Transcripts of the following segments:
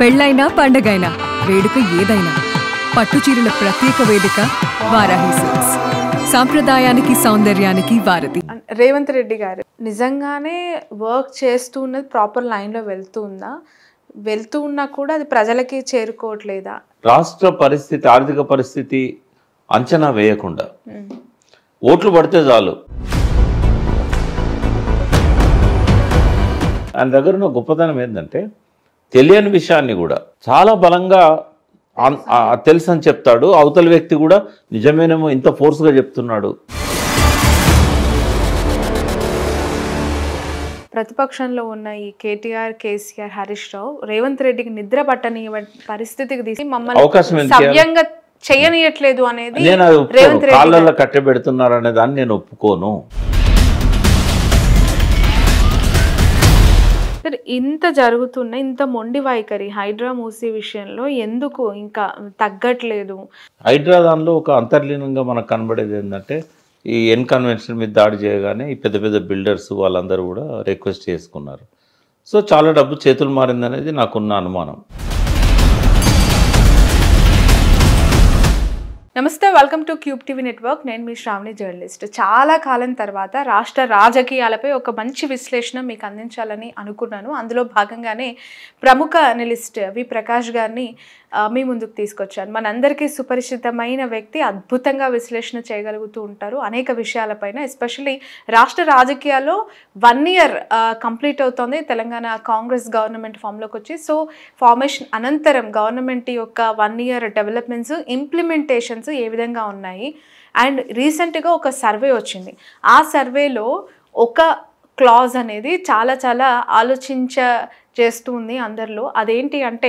పెళ్ళైనా పండగైనా వేడుక ఏదైనా పట్టుచీరల ప్రత్యేక వేదిక వారాహి సిల్క్స్. సాంప్రదాయానికి సౌందర్యానికి వారధి. రేవంత్ రెడ్డి గారు నిజంగానే వర్క్ చేస్తూ ఉన్నది ప్రాపర్ లైన్లో వెళ్తూ ఉన్నా కూడా అది ప్రజలకి చేరుకోవట్లేదా? రాష్ట్ర పరిస్థితి, ఆర్థిక పరిస్థితి అంచనా వేయకుండా ఓట్లు పడితే చాలు. ఆయన దగ్గర ఉన్న గొప్పతనం ఏంటంటే తెలియని విషయాన్ని కూడా చాలా బలంగా తెలుసు అని చెప్తాడు. అవతల వ్యక్తి కూడా నిజమేనేమో ఇంత ఫోర్స్గా చెప్తున్నాడు. ప్రతిపక్షంలో ఉన్న ఈ కేటీఆర్, కేసీఆర్, హరీష్ రావు రేవంత్ రెడ్డికి నిద్ర పట్టని పరిస్థితికి తీసి మమ్మల్ని సవ్యంగా చేయనీయట్లేదు అనేది రేవంత్ రెడ్డి కాళ్ళల్లో కట్టబెడుతున్నారు అనే దాన్ని నేను ఒప్పుకోను. సార్, ఇంత జరుగుతున్న ఇంత మొండి వైఖరి హైడ్రా మూసీ విషయంలో ఎందుకు ఇంకా తగ్గట్లేదు? హైడ్రా దానిలో ఒక అంతర్లీనంగా మనకు కనబడేది ఏంటంటే ఈ కన్వెన్షన్ మీద దాడి చేయగానే ఈ పెద్ద పెద్ద బిల్డర్స్ వాళ్ళందరూ కూడా రిక్వెస్ట్ చేసుకున్నారు. సో చాలా డబ్బు చేతులు మారిందనేది నాకున్న అనుమానం. నమస్తే, welcome to cube TV network. నేను మీ శ్రావణి, జర్నలిస్ట్. చాలా కాలం తర్వాత రాష్ట్ర రాజకీయాలపై ఒక మంచి విశ్లేషణ మీకు అందించాలని అనుకున్నాను. అందులో భాగంగానే ప్రముఖ అనలిస్ట్ వి ప్రకాష్ గారిని మీ ముందుకు తీసుకొచ్చాను. మనందరికీ సుపరిచితమైన వ్యక్తి, అద్భుతంగా విశ్లేషణ చేయగలుగుతూ ఉంటారు అనేక విషయాలపైన. ఎస్పెషల్లీ రాష్ట్ర రాజకీయాల్లో 1 year కంప్లీట్ అవుతుంది తెలంగాణ కాంగ్రెస్ గవర్నమెంట్ ఫామ్లోకి వచ్చి. సో ఫార్మేషన్ అనంతరం గవర్నమెంట్ యొక్క 1 year డెవలప్మెంట్స్, ఇంప్లిమెంటేషన్స్ ఏ విధంగా ఉన్నాయి. అండ్ రీసెంట్గా ఒక సర్వే వచ్చింది. ఆ సర్వేలో ఒక క్లాజ్ అనేది చాలా చాలా చేస్తుంది అందరిలో. అదేంటి అంటే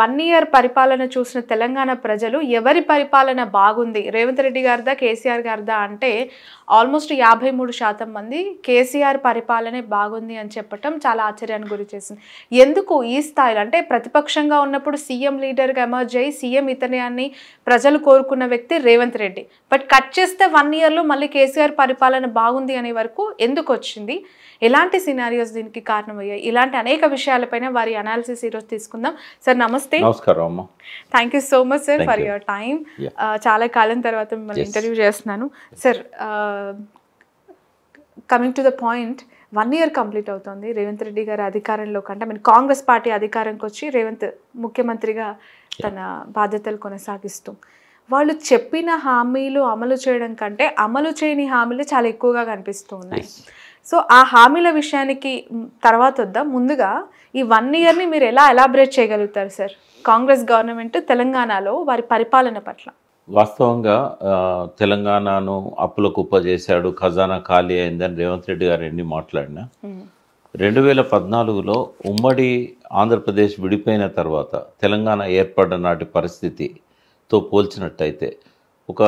1 year పరిపాలన చూసిన తెలంగాణ ప్రజలు ఎవరి పరిపాలన బాగుంది, రేవంత్ రెడ్డి గారిదా కేసీఆర్ గారిదా అంటే ఆల్మోస్ట్ 53% మంది కేసీఆర్ పరిపాలనే బాగుంది అని చెప్పటం చాలా ఆశ్చర్యానికి గురి చేసింది. ఎందుకు ఈ స్థాయిలో అంటే ప్రతిపక్షంగా ఉన్నప్పుడు సీఎం లీడర్గా ఎమర్జ్ అయ్యి సీఎం ఇతనే అని ప్రజలు కోరుకున్న వ్యక్తి రేవంత్ రెడ్డి. బట్ కట్ చేస్తే 1 yearలో మళ్ళీ కేసీఆర్ పరిపాలన బాగుంది అనే వరకు ఎందుకు వచ్చింది? ఎలాంటి సినారియోస్ దీనికి కారణమయ్యాయి? ఇలాంటి అనేక విషయాలపైన వారి అనాలిసిస్ ఈరోజు తీసుకుందాం. సార్ నమస్తే. నమస్కారం అమ్మ. Thank you so much sir for your time. చాలా కాలం తర్వాత మిమ్మల్ని ఇంటర్వ్యూ చేస్తున్నాను sir. Coming to the point, 1 year complete అవుతుంది రేవంత్ రెడ్డి గారి అధికారంలో కంటే కాంగ్రెస్ పార్టీ అధికారంకి వచ్చి రేవంత్ ముఖ్యమంత్రిగా తన బాధ్యతలు కొనసాగిస్తూ వాళ్ళు చెప్పిన హామీలు అమలు చేయడం కంటే అమలు చేయని హామీలు చాలా ఎక్కువగా కనిపిస్తూ ఉన్నాయి. సో ఆ హామీల విషయానికి తర్వాత వద్దాం. ముందుగా ఈ 1 yearని మీరు ఎలా ఎలాబరేట్ చేయగలుగుతారు సార్ కాంగ్రెస్ గవర్నమెంట్ తెలంగాణలో వారి పరిపాలన పట్ల? వాస్తవంగా తెలంగాణను అప్పుల కుప్ప చేశాడు, ఖజానా ఖాళీ అయిందని రేవంత్ రెడ్డి గారు ఎన్ని మాట్లాడినా 2014లో ఉమ్మడి ఆంధ్రప్రదేశ్ విడిపోయిన తర్వాత తెలంగాణ ఏర్పడిన నాటి పరిస్థితితో పోల్చినట్టయితే ఒక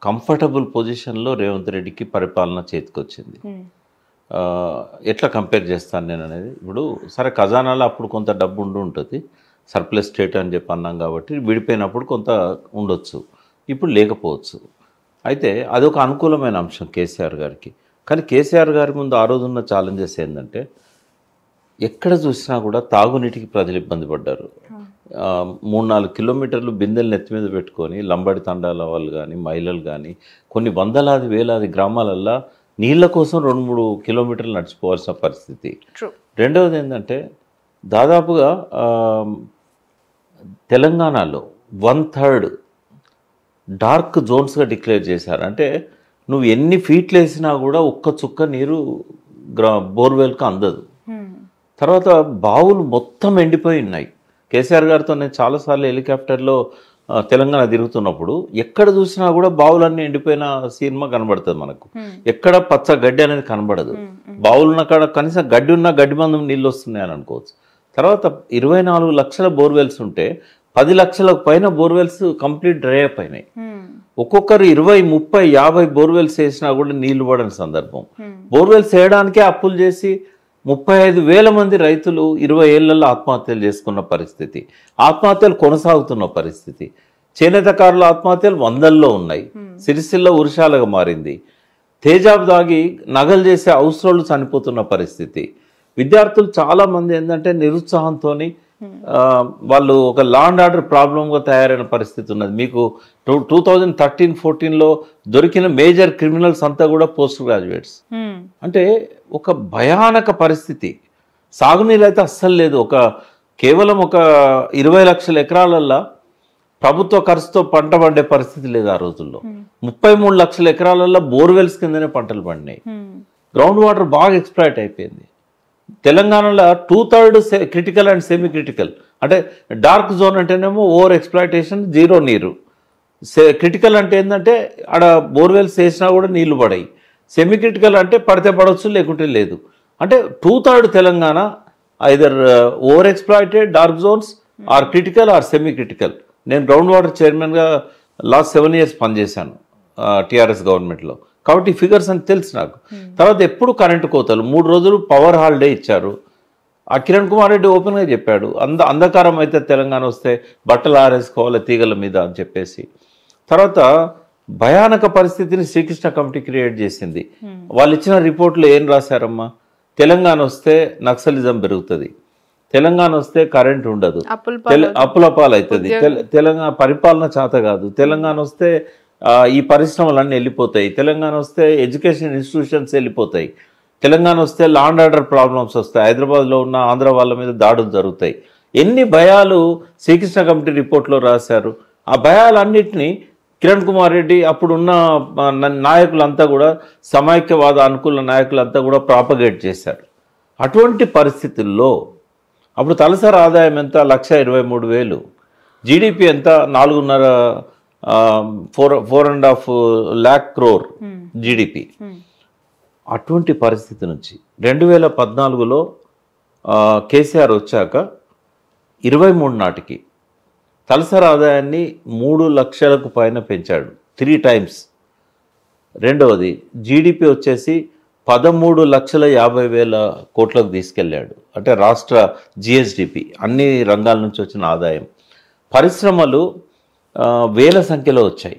కంఫర్టబుల్ పొజిషన్లో రేవంత్ రెడ్డికి పరిపాలన చేతికొచ్చింది. ఎట్లా కంపేర్ చేస్తాను నేను అనేది, ఇప్పుడు సరే ఖజానాలో అప్పుడు కొంత డబ్బు ఉంటుంది, సర్ప్లస్ స్టేట్ అని చెప్పి అన్నాం కాబట్టి విడిపోయినప్పుడు కొంత ఉండొచ్చు, ఇప్పుడు లేకపోవచ్చు. అయితే అదొక అనుకూలమైన అంశం కేసీఆర్ గారికి. కానీ కేసీఆర్ గారి ముందు ఆ రోజున్న ఛాలెంజెస్ ఏంటంటే ఎక్కడ చూసినా కూడా తాగునీటికి ప్రజలు ఇబ్బంది పడ్డారు. 3-4 కిలోమీటర్లు బిందెలు నెత్తి మీద పెట్టుకొని లంబడి తండాల వాళ్ళు కానీ మహిళలు కానీ కొన్ని వందలాది వేలాది గ్రామాలల్లో నీళ్ళ కోసం 2-3 కిలోమీటర్లు నడిచిపోవాల్సిన పరిస్థితి. రెండవది ఏంటంటే దాదాపుగా తెలంగాణలో 1/3 డార్క్ జోన్స్గా డిక్లేర్ చేశారు. అంటే నువ్వు ఎన్ని ఫీట్లు వేసినా కూడా ఒక్క చుక్క నీరు బోర్వెల్కి అందదు. తర్వాత బావులు మొత్తం ఎండిపోయి ఉన్నాయి. కేసీఆర్ గారితో నేను చాలాసార్లు హెలికాప్టర్లో తెలంగాణ తిరుగుతున్నప్పుడు ఎక్కడ చూసినా కూడా బావులన్నీ ఎండిపోయిన సినిమా కనబడుతుంది మనకు. ఎక్కడ పచ్చ గడ్డి అనేది కనబడదు. బావులున్న కాడ కనీసం గడ్డి ఉన్న గడ్డి మందం నీళ్ళు వస్తున్నాయని అనుకోవచ్చు. తర్వాత 24 లక్షల బోర్వెల్స్ ఉంటే 10 లక్షలకు పైన బోర్వెల్స్ కంప్లీట్ డ్రై అయిపోయినాయి. ఒక్కొక్కరు 20, 30, 50 బోర్వెల్స్ వేసినా కూడా నీళ్లు పడని సందర్భం. బోర్వెల్స్ వేయడానికే అప్పులు చేసి 35,000 మంది రైతులు 20 ఏళ్లలో ఆత్మహత్యలు చేసుకున్న పరిస్థితి, ఆత్మహత్యలు కొనసాగుతున్న పరిస్థితి. చేనేతకారుల ఆత్మహత్యలు 100ల్లో ఉన్నాయి. సిరిసిల్ల ఉరిశాలగా మారింది. తేజాబ్ దాగి నగలు చేసే అవసరాలు చనిపోతున్న పరిస్థితి. విద్యార్థులు చాలామంది ఏంటంటే నిరుత్సాహంతో వాళ్ళు ఒక లా అండ్ ఆర్డర్ ప్రాబ్లంగా తయారైన పరిస్థితి ఉన్నది. మీకు 2013-14లో దొరికిన మేజర్ క్రిమినల్స్ అంతా కూడా పోస్ట్ గ్రాడ్యుయేట్స్. అంటే ఒక భయానక పరిస్థితి. సాగునీళ్ళు అయితే అస్సలు లేదు. కేవలం ఒక 20 లక్షల ఎకరాలల్లో ప్రభుత్వ ఖర్చుతో పంట పండే పరిస్థితి లేదు ఆ రోజుల్లో. 33 లక్షల ఎకరాలలో బోర్వెల్స్ కిందనే పంటలు పండినాయి. గ్రౌండ్ వాటర్ బాగా ఎక్స్ప్లాయిట్ అయిపోయింది. తెలంగాణలో 2/3 క్రిటికల్ అండ్ సెమీ క్రిటికల్. అంటే డార్క్ జోన్ అంటేనేమో ఓవర్ ఎక్స్ప్లాయిటేషన్, జీరో నీరు. క్రిటికల్ అంటే ఏంటంటే ఆడ బోర్వెల్స్ వేసినా కూడా నీళ్లు పడాయి. సెమీ క్రిటికల్ అంటే పడితే పడవచ్చు, లేకుంటే లేదు. అంటే 2/3 Telangana either over exploited, dark zones, or critical or semi critical. నేను గ్రౌండ్ వాటర్ చైర్మన్గా లాస్ట్ 7 years పనిచేశాను టీఆర్ఎస్ గవర్నమెంట్లో, కాబట్టి ఈ ఫిగర్స్ అని తెలుసు నాకు. తర్వాత ఎప్పుడు కరెంటు కోతలు, 3 రోజులు పవర్ హాలిడే ఇచ్చారు. ఆ కిరణ్ కుమార్ రెడ్డి ఓపెన్గా చెప్పాడు, అంధకారం అయితే తెలంగాణ వస్తే బట్టలు ఆరేసుకోవాలి తీగల మీద అని చెప్పేసి. తర్వాత భయానక పరిస్థితిని శ్రీకృష్ణ కమిటీ క్రియేట్ చేసింది. వాళ్ళు ఇచ్చిన రిపోర్ట్లో ఏం రాశారమ్మా? తెలంగాణ వస్తే నక్సలిజం పెరుగుతుంది, తెలంగాణ వస్తే కరెంట్ ఉండదు, అప్పులపాలు అవుతుంది, తెలంగాణ పరిపాలన చేత కాదు, తెలంగాణ వస్తే ఈ పరిశ్రమలన్నీ వెళ్ళిపోతాయి, తెలంగాణ వస్తే ఎడ్యుకేషన్ ఇన్స్టిట్యూషన్స్ వెళ్ళిపోతాయి, తెలంగాణ వస్తే లా అండ్ ఆర్డర్ ప్రాబ్లమ్స్ వస్తాయి, హైదరాబాద్లో ఉన్న ఆంధ్ర వాళ్ళ మీద దాడులు జరుగుతాయి. ఎన్ని భయాలు శ్రీకృష్ణ కమిటీ రిపోర్ట్లో రాశారు. ఆ భయాలన్నింటినీ కిరణ్ కుమార్ రెడ్డి అప్పుడున్న నాయకులంతా కూడా, సమైక్యవాద అనుకూల నాయకులంతా కూడా ప్రాపగేట్ చేశారు. అటువంటి పరిస్థితుల్లో అప్పుడు తలసరి ఆదాయం ఎంత? 1,23,000. జీడిపి ఎంత? 4.5 lakh crore జీడిపి. అటువంటి పరిస్థితి నుంచి 2014లో కేసీఆర్ వచ్చాక 23 నాటికి తలసరి ఆదాయాన్ని 3 లక్షలకు పైన పెంచాడు, 3 times. రెండవది జీడిపి వచ్చేసి 13,50,000 కోట్లకు తీసుకెళ్ళాడు. అంటే రాష్ట్ర జిఎస్డిపి, అన్ని రంగాల నుంచి వచ్చిన ఆదాయం. పరిశ్రమలు వేల సంఖ్యలో వచ్చాయి.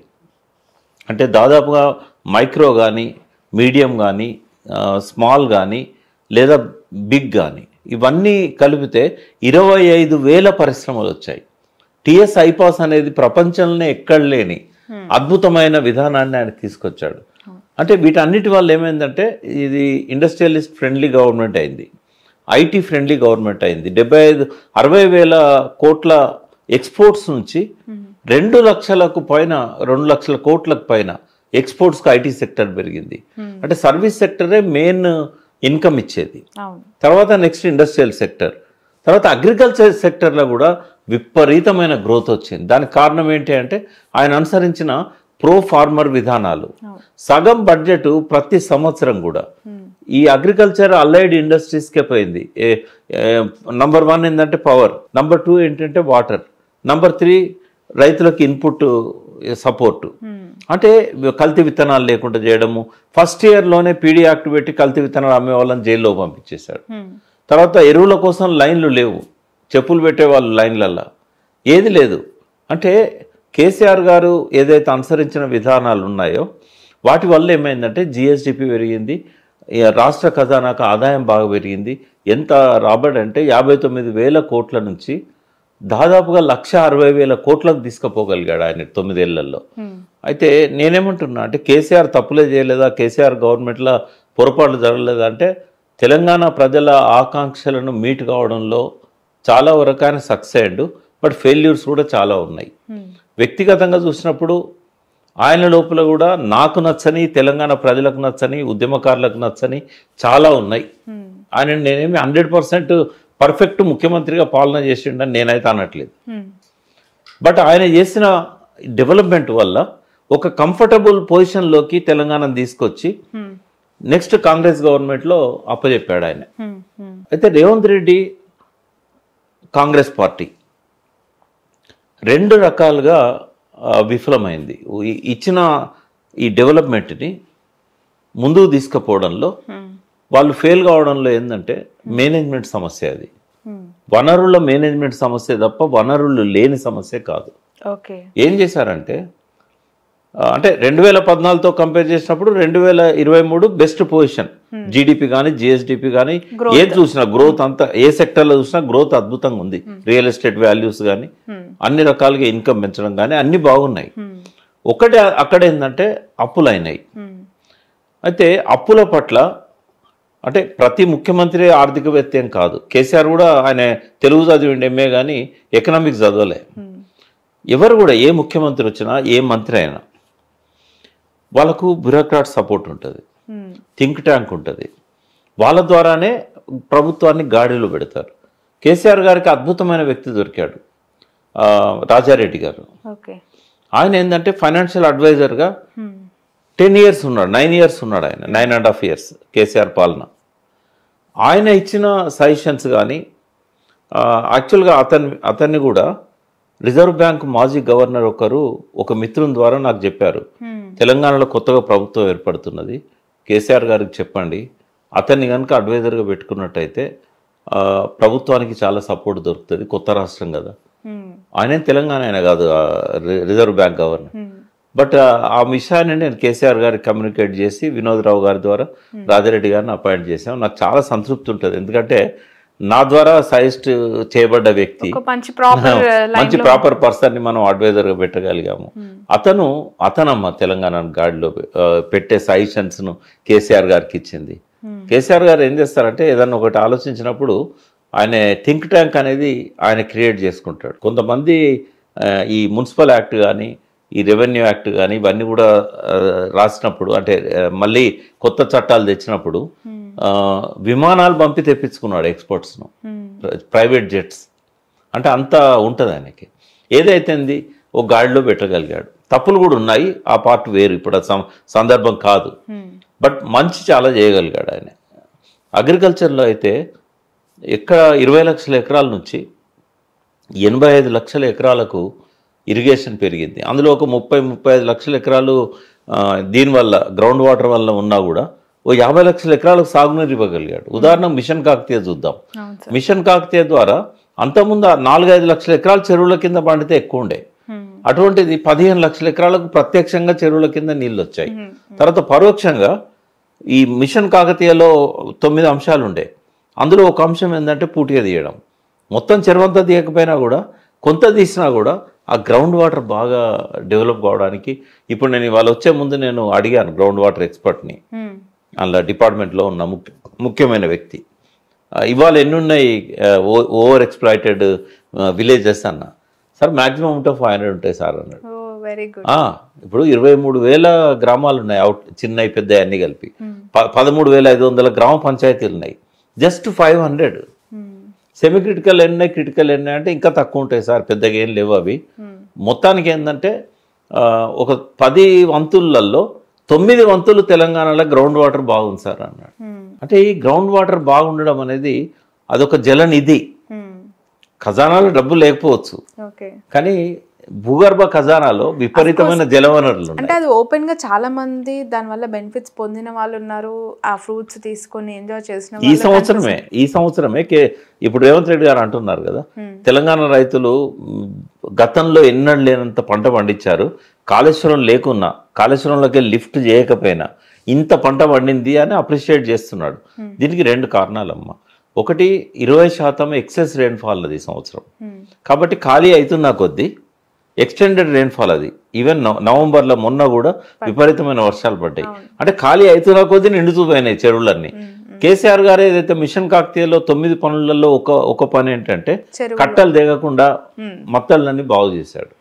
అంటే దాదాపుగా మైక్రో కానీ, మీడియం కానీ, స్మాల్ కానీ, లేదా బిగ్ కానీ, ఇవన్నీ కలిపితే 25,000 పరిశ్రమలు వచ్చాయి. టిఎస్ ఐపాస్ అనేది ప్రపంచంలోనే ఎక్కడ లేని అద్భుతమైన విధానాన్ని ఆయన తీసుకొచ్చాడు. అంటే వీటన్నిటి వల్ల ఏమైందంటే ఇది ఇండస్ట్రియలిస్ట్ ఫ్రెండ్లీ గవర్నమెంట్ అయింది, ఐటీ ఫ్రెండ్లీ గవర్నమెంట్ అయింది. 60,000 కోట్ల ఎక్స్పోర్ట్స్ నుంచి 2 లక్షలకు పైన, 2 లక్షల కోట్లకు పైన ఎక్స్పోర్ట్స్కి ఐటీ సెక్టర్ పెరిగింది. అంటే సర్వీస్ సెక్టరే మెయిన్ ఇన్కమ్ ఇచ్చేది. తర్వాత నెక్స్ట్ ఇండస్ట్రియల్ సెక్టర్, తర్వాత అగ్రికల్చర్ సెక్టర్లో కూడా విపరీతమైన గ్రోత్ వచ్చింది. దానికి కారణం ఏంటి అంటే ఆయన అనుసరించిన ప్రో ఫార్మర్ విధానాలు. సగం బడ్జెట్ ప్రతి సంవత్సరం కూడా ఈ అగ్రికల్చర్ అలైడ్ ఇండస్ట్రీస్కే పోయింది. నంబర్ 1 ఏంటంటే పవర్, నంబర్ 2 ఏంటంటే వాటర్, నంబర్ 3 రైతులకు ఇన్పుట్ సపోర్టు. అంటే కల్తీ విత్తనాలు లేకుండా చేయడము. ఫస్ట్ ఇయర్లోనే పీడీ యాక్ట్ పెట్టి కల్తీ విత్తనాలు అమ్మే వాళ్ళని జైల్లో పంపించేశాడు. తర్వాత ఎరువుల కోసం లైన్లు లేవు, చెప్పులు పెట్టేవాళ్ళు లైన్లల్లో, ఏది లేదు. అంటే కేసీఆర్ గారు ఏదైతే అనుసరించిన విధానాలు ఉన్నాయో వాటి వల్ల ఏమైందంటే జిఎస్డిపి పెరిగింది, రాష్ట్ర ఖజానాకు ఆదాయం బాగా పెరిగింది. ఎంత రాబడి అంటే 59,000 కోట్ల నుంచి దాదాపుగా 1,60,000 కోట్లకు తీసుకుపోగలిగాడు ఆయన 9 ఏళ్లలో. అయితే నేనేమంటున్నా అంటే కేసీఆర్ తప్పులే చేయలేదా, కేసీఆర్ గవర్నమెంట్లో పొరపాట్లు జరగలేదా అంటే తెలంగాణ ప్రజల ఆకాంక్షలను మీట్ కావడంలో చాలా వరకు ఆయన సక్సెస్ అయ్యాడు. బట్ ఫెయిల్యూర్స్ కూడా చాలా ఉన్నాయి. వ్యక్తిగతంగా చూసినప్పుడు ఆయన లోపల కూడా నాకు నచ్చని, తెలంగాణ ప్రజలకు నచ్చని, ఉద్యమకారులకు నచ్చని చాలా ఉన్నాయి. ఆయన నేనేమి 100% పర్ఫెక్ట్ ముఖ్యమంత్రిగా పాలన చేసిండని నేనైతే అనట్లేదు. బట్ ఆయన చేసిన డెవలప్మెంట్ వల్ల ఒక కంఫర్టబుల్ పొజిషన్లోకి తెలంగాణను తీసుకొచ్చి నెక్స్ట్ కాంగ్రెస్ గవర్నమెంట్లో అప్పచెప్పాడు ఆయన. అయితే రేవంత్ రెడ్డి కాంగ్రెస్ పార్టీ 2 రకాలుగా విఫలమైంది. ఇచ్చిన ఈ డెవలప్మెంట్ని ముందుకు తీసుకుపోవడంలో వాళ్ళు ఫెయిల్ కావడంలో ఏంటంటే మేనేజ్మెంట్ సమస్య. అది వనరుల మేనేజ్మెంట్ సమస్య తప్ప వనరులు లేని సమస్య కాదు. ఏం చేశారంటే అంటే 2014తో కంపేర్ చేసినప్పుడు 2023 బెస్ట్ పొజిషన్. జీడిపి కానీ జిఎస్డిపి కానీ ఏది చూసినా గ్రోత్ అంతా, ఏ సెక్టర్లో చూసినా గ్రోత్ అద్భుతంగా ఉంది. రియల్ ఎస్టేట్ వాల్యూస్ కానీ అన్ని రకాలుగా ఇన్కమ్ పెంచడం కానీ అన్ని బాగున్నాయి. ఒకటే అక్కడ ఏంటంటే అప్పులు అయినాయి. అయితే అప్పుల పట్ల అంటే ప్రతి ముఖ్యమంత్రి ఆర్థికవేత్త ఏం కాదు. కేసీఆర్ కూడా ఆయన తెలుగు చదివిండి ఎంఏ కానీ ఎకనామిక్స్ చదవలే. ఎవరు కూడా ఏ ముఖ్యమంత్రి వచ్చినా ఏ మంత్రి అయినా వాళ్ళకు బ్యూరోక్రాట్ సపోర్ట్ ఉంటుంది, థింక్ ట్యాంక్ ఉంటుంది. వాళ్ళ ద్వారానే ప్రభుత్వాన్ని గాడిలో పెడతారు. కేసీఆర్ గారికి అద్భుతమైన వ్యక్తి దొరికాడు, రాజారెడ్డి గారు. ఆయన ఏంటంటే ఫైనాన్షియల్ అడ్వైజర్గా 10 years ఉన్నాడు, 9 years ఉన్నాడు ఆయన, 9.5 years కేసీఆర్ పాలన. ఆయన ఇచ్చిన సజెషన్స్ కానీ యాక్చువల్గా అతన్ని కూడా రిజర్వ్ బ్యాంక్ మాజీ గవర్నర్ ఒక మిత్రుని ద్వారా నాకు చెప్పారు, తెలంగాణలో కొత్తగా ప్రభుత్వం ఏర్పడుతున్నది, కేసీఆర్ గారికి చెప్పండి, అతన్ని కనుక అడ్వైజర్గా పెట్టుకున్నట్టయితే ప్రభుత్వానికి చాలా సపోర్ట్ దొరుకుతుంది, కొత్త రాష్ట్రం కదా. ఆయన తెలంగాణ ఆయన కాదు, రిజర్వ్ బ్యాంక్ గవర్నర్. బట్ ఆ విషయాన్ని నేను కేసీఆర్ గారికి కమ్యూనికేట్ చేసి వినోద్ రావు గారి ద్వారా రాజారెడ్డి గారిని అపాయింట్ చేశాం. నాకు చాలా సంతృప్తి ఉంటుంది, ఎందుకంటే నా ద్వారా సజెస్ట్ చేయబడ్డ వ్యక్తి, మంచి ప్రాపర్ పర్సన్ని మనం అడ్వైజర్గా పెట్టగలిగాము. అతనమ్మ తెలంగాణ గాడిలో పెట్టే సజెషన్స్ను కేసీఆర్ గారికి ఇచ్చింది. కేసీఆర్ గారు ఏం చేస్తారంటే ఏదన్నా ఒకటి ఆలోచించినప్పుడు ఆయన థింక్ ట్యాంక్ అనేది ఆయన క్రియేట్ చేసుకుంటాడు. కొంతమంది ఈ మున్సిపల్ యాక్ట్ కానీ ఈ రెవెన్యూ యాక్ట్ కానీ ఇవన్నీ కూడా రాసినప్పుడు, అంటే మళ్ళీ కొత్త చట్టాలు తెచ్చినప్పుడు విమానాలు పంపి తెప్పించుకున్నాడు ఎక్స్పర్ట్స్ను, ప్రైవేట్ జెట్స్. అంటే అంతా ఉంటుంది ఆయనకి. ఏదైతుంది ఒక గాడిలో పెట్టగలిగాడు. తప్పులు కూడా ఉన్నాయి, ఆ పార్ట్ వేరు, ఇప్పుడు సందర్భం కాదు. బట్ మంచి చాలా చేయగలిగాడు ఆయన. అగ్రికల్చర్లో అయితే ఎక్కడ 20 లక్షల ఎకరాల నుంచి 85 లక్షల ఎకరాలకు ఇరిగేషన్ పెరిగింది. అందులో ఒక 30-35 లక్షల ఎకరాలు దీనివల్ల గ్రౌండ్ వాటర్ వల్ల ఉన్నా కూడా ఓ 50 లక్షల ఎకరాలకు సాగునీరు ఇవ్వగలిగాడు. ఉదాహరణ మిషన్ కాకతీయ చూద్దాం. మిషన్ కాకతీయ ద్వారా అంతకుముందు 4-5 లక్షల ఎకరాలు చెరువుల కింద పండితే ఎక్కువ ఉండే, అటువంటిది 15 లక్షల ఎకరాలకు ప్రత్యక్షంగా చెరువుల కింద నీళ్ళు వచ్చాయి. తర్వాత పరోక్షంగా ఈ మిషన్ కాకతీయలో 9 అంశాలు ఉండే, అందులో ఒక అంశం ఏంటంటే పూటిగా తీయడం. మొత్తం చెరువంతా తీయకపోయినా కూడా కొంత తీసినా కూడా ఆ గ్రౌండ్ వాటర్ బాగా డెవలప్ కావడానికి. ఇప్పుడు నేను ఇవాళ వచ్చే ముందు నేను అడిగాను గ్రౌండ్ వాటర్ ఎక్స్పర్ట్ని, అందులో డిపార్ట్మెంట్లో ఉన్న ముఖ్యమైన వ్యక్తి, ఇవాళ ఎన్ని ఉన్నాయి ఓవర్ ఎక్స్ప్లాయిటెడ్ విలేజెస్ అన్న. సార్ మ్యాక్సిమం ఉంటే 500 ఉంటాయి సార్ అన్నాడు. ఇప్పుడు 23,000 గ్రామాలు ఉన్నాయి, చిన్నవి పెద్ద అన్ని కలిపి 13,500 గ్రామ పంచాయతీలు ఉన్నాయి. జస్ట్ 500 సెమీ క్రిటికల్ ఎన్ని, క్రిటికల్ ఎన్ని అంటే ఇంకా తక్కువ ఉంటాయి సార్, పెద్దగా ఏం లేవు అవి. మొత్తానికి ఏంటంటే ఒక 10 వంతులలో 9 వంతులు తెలంగాణలో గ్రౌండ్ వాటర్ బాగుంది సార్ అన్నాడు. అంటే ఈ గ్రౌండ్ వాటర్ బాగుండడం అనేది అదొక జలనిధి. ఖజానాలో డబ్బు లేకపోవచ్చు, కానీ భూగర్భ ఖజానాలో విపరీతమైన జలవనరులు. అంటే అది ఓపెన్ గా చాలా మంది దాని వల్ల బెనిఫిట్స్ పొందిన వాళ్ళు ఉన్నారు, ఆ ఫ్రూట్స్ తీసుకొని ఎంజాయ్ చేసిన. ఈ సంవత్సరమే ఇప్పుడు రేవంత్ రెడ్డి గారు అంటున్నారు కదా, తెలంగాణ రైతులు గతంలో ఎన్నడూ లేనంత పంట పండించారు, కాళేశ్వరం లేకున్నా, కాళేశ్వరంలోకి లిఫ్ట్ చేయకపోయినా ఇంత పంట పండింది అని అప్రిషియేట్ చేస్తున్నాడు. దీనికి 2 కారణాలమ్మా. ఒకటి 20% ఎక్సెస్ రెయిన్ఫాల్ అది ఈ సంవత్సరం, కాబట్టి ఖాళీ అవుతున్నా కొద్దీ ఎక్స్టెండెడ్ రెయిన్ఫాల్ అది. ఈవెన్ నవంబర్లో మొన్న కూడా విపరీతమైన వర్షాలు పడ్డాయి. అంటే ఖాళీ అవుతున్నా కొద్దీ నిండుతూపోయినాయి చెరువులన్నీ. కేసీఆర్ గారు ఏదైతే మిషన్ కాకతీయలో 9 పనులలో ఒక పని ఏంటంటే కట్టలు దిగకుండా మత్తళ్ళన్నీ బాగు చేశాడు.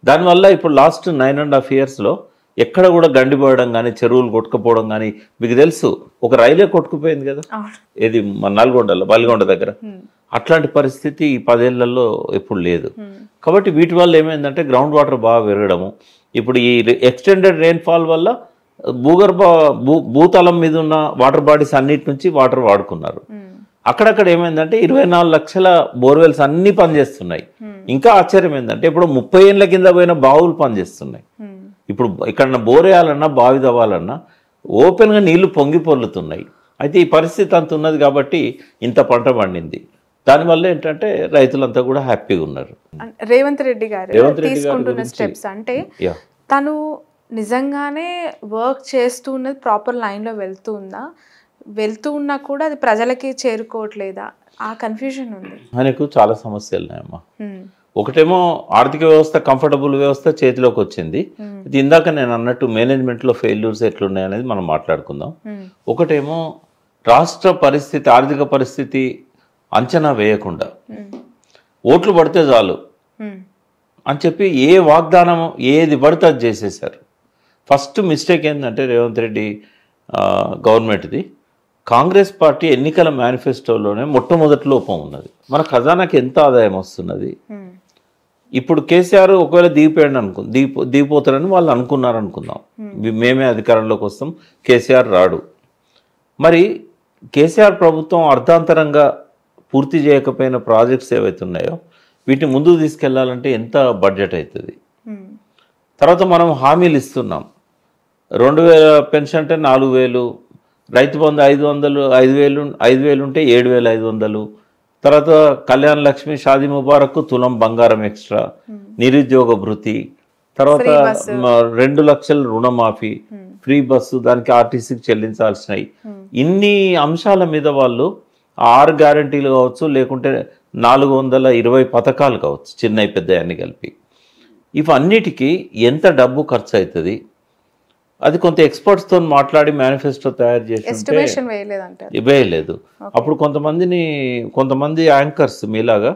దానివల్ల ఇప్పుడు లాస్ట్ 9.5 yearsలో ఎక్కడ కూడా గండిపోవడం కానీ, చెరువులు కొట్టుకుపోవడం కానీ, మీకు తెలుసు ఒక రైలే కొట్టుకుపోయింది కదా, ఏది బల్గొండ దగ్గర. అట్లాంటి పరిస్థితి ఈ 10 ఏళ్లలో ఎప్పుడు లేదు. కాబట్టి వీటి వల్ల ఏమైందంటే గ్రౌండ్ వాటర్ బాగా పెరగడము. ఇప్పుడు ఈ ఎక్స్టెండెడ్ రెయిన్ఫాల్ వల్ల భూతలం మీద ఉన్న వాటర్ బాడీస్ అన్నిటి నుంచి వాటర్ వాడుకున్నారు. అక్కడక్కడ ఏమైందంటే 24 లక్షల బోర్వెల్స్ అన్ని పనిచేస్తున్నాయి. ఇంకా ఆశ్చర్యం ఏంటంటే ఇప్పుడు 30 ఏళ్ల కింద పోయిన బావులు పనిచేస్తున్నాయి. ఇప్పుడు ఇక్కడ బోర్ వేయాలన్నా, బావి తవ్వాలన్నా ఓపెన్గా నీళ్లు పొంగి పొర్లుతున్నాయి. అయితే ఈ పరిస్థితి అంత ఉన్నది కాబట్టి ఇంత పంట పండింది. దానివల్ల ఏంటంటే రైతులంతా కూడా హ్యాపీగా ఉన్నారు. రేవంత్ రెడ్డి గారు తీసుకుంటున్న స్టెప్స్ అంటే తను నిజంగానే వర్క్ చేస్తూ ఉన్నది ప్రాపర్ లైన్లో వెళ్తూ ఉన్నా కూడా అది ప్రజలకి చేరుకోవట్లేదా? ఆ కన్ఫ్యూజన్ ఉంది. ఆయనకు చాలా సమస్యలు ఉన్నాయమ్మా. ఒకటేమో ఆర్థిక వ్యవస్థ కంఫర్టబుల్ వ్యవస్థ చేతిలోకి వచ్చింది. ఇది ఇందాక నేను అన్నట్టు మేనేజ్మెంట్లో ఫెయిల్యూర్స్ ఎట్లున్నాయనేది మనం మాట్లాడుకుందాం. ఒకటేమో రాష్ట్ర పరిస్థితి, ఆర్థిక పరిస్థితి అంచనా వేయకుండా ఓట్లు పడితే చాలు అని చెప్పి ఏ వాగ్దానం ఏది పడితే అది చేసేసారు. ఫస్ట్ మిస్టేక్ ఏంటంటే రేవంత్ రెడ్డి గవర్నమెంట్ది, కాంగ్రెస్ పార్టీ ఎన్నికల మేనిఫెస్టోలోనే మొట్టమొదటి లోపం ఉన్నది. మన ఖజానాకి ఎంత ఆదాయం వస్తున్నది? ఇప్పుడు కేసీఆర్ ఒకవేళ దిగిపోతారని వాళ్ళు అనుకున్నారు అనుకుందాం, మేమే అధికారంలోకి వస్తాం, కేసీఆర్ రాడు. మరి కేసీఆర్ ప్రభుత్వం అర్థాంతరంగా పూర్తి చేయకపోయిన ప్రాజెక్ట్స్ ఏవైతే ఉన్నాయో వీటిని ముందుకు తీసుకెళ్లాలంటే ఎంత బడ్జెట్ అవుతుంది? తర్వాత మనం హామీలు ఇస్తున్నాం. 2000 పెన్షన్ అంటే 4000, రైతు బంధు 500, 5000 ఉంటే 7500, తర్వాత కళ్యాణ లక్ష్మి, షాదీ ముబారక్, తులం బంగారం ఎక్స్ట్రా, నిరుద్యోగ భృతి, తర్వాత 2 లక్షల రుణమాఫీ, ఫ్రీ బస్సు, దానికి ఆర్టీసీకి చెల్లించాల్సినవి, ఇన్ని అంశాల మీద వాళ్ళు 6 గ్యారంటీలు కావచ్చు, లేకుంటే 420 పథకాలు కావచ్చు, చిన్నవి పెద్ద అన్ని కలిపి, ఇవన్నిటికీ ఎంత డబ్బు ఖర్చు అవుతుంది? అది కొంత ఎక్స్పర్ట్స్తో మాట్లాడి మేనిఫెస్టో తయారు చేసి వేయలేదు. అప్పుడు కొంతమంది యాంకర్స్ మీలాగా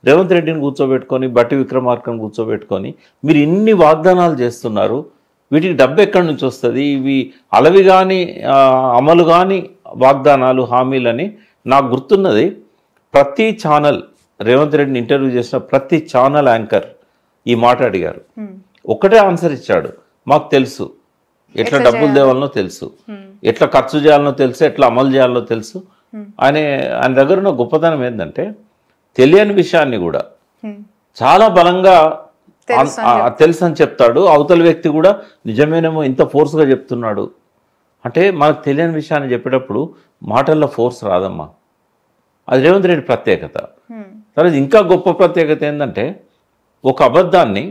రేవంత్ రెడ్డిని కూర్చోబెట్టుకొని, బట్టి విక్రమార్కను కూర్చోబెట్టుకొని, మీరు ఇన్ని వాగ్దానాలు చేస్తున్నారు, వీటికి డబ్బు ఎక్కడి నుంచి వస్తుంది? ఇవి అలవి కానీ అమలు కానీ వాగ్దానాలు, హామీలని నాకు గుర్తున్నది. ప్రతి ఛానల్ రేవంత్ రెడ్డిని ఇంటర్వ్యూ చేసిన ప్రతి ఛానల్ యాంకర్ ఈ మాట అడిగారు. ఒకటే ఆన్సర్ ఇచ్చాడు, మాకు తెలుసు, ఎట్లా డబ్బులు తేవాలనో తెలుసు, ఎట్లా ఖర్చు చేయాలనో తెలుసు, ఎట్లా అమలు చేయాలనో తెలుసు. ఆయన దగ్గర ఉన్న గొప్పతనం ఏంటంటే తెలియని విషయాన్ని కూడా చాలా బలంగా తెలుసు అని చెప్తాడు. అవతల వ్యక్తి కూడా నిజమేనేమో ఇంత ఫోర్స్గా చెప్తున్నాడు అంటే, మనకు తెలియని విషయాన్ని చెప్పేటప్పుడు మాటల్లో ఫోర్స్ రాదమ్మా. అది రేవంత్ రెడ్డి ప్రత్యేకత. తర్వాత ఇంకా గొప్ప ప్రత్యేకత ఏంటంటే, ఒక అబద్ధాన్ని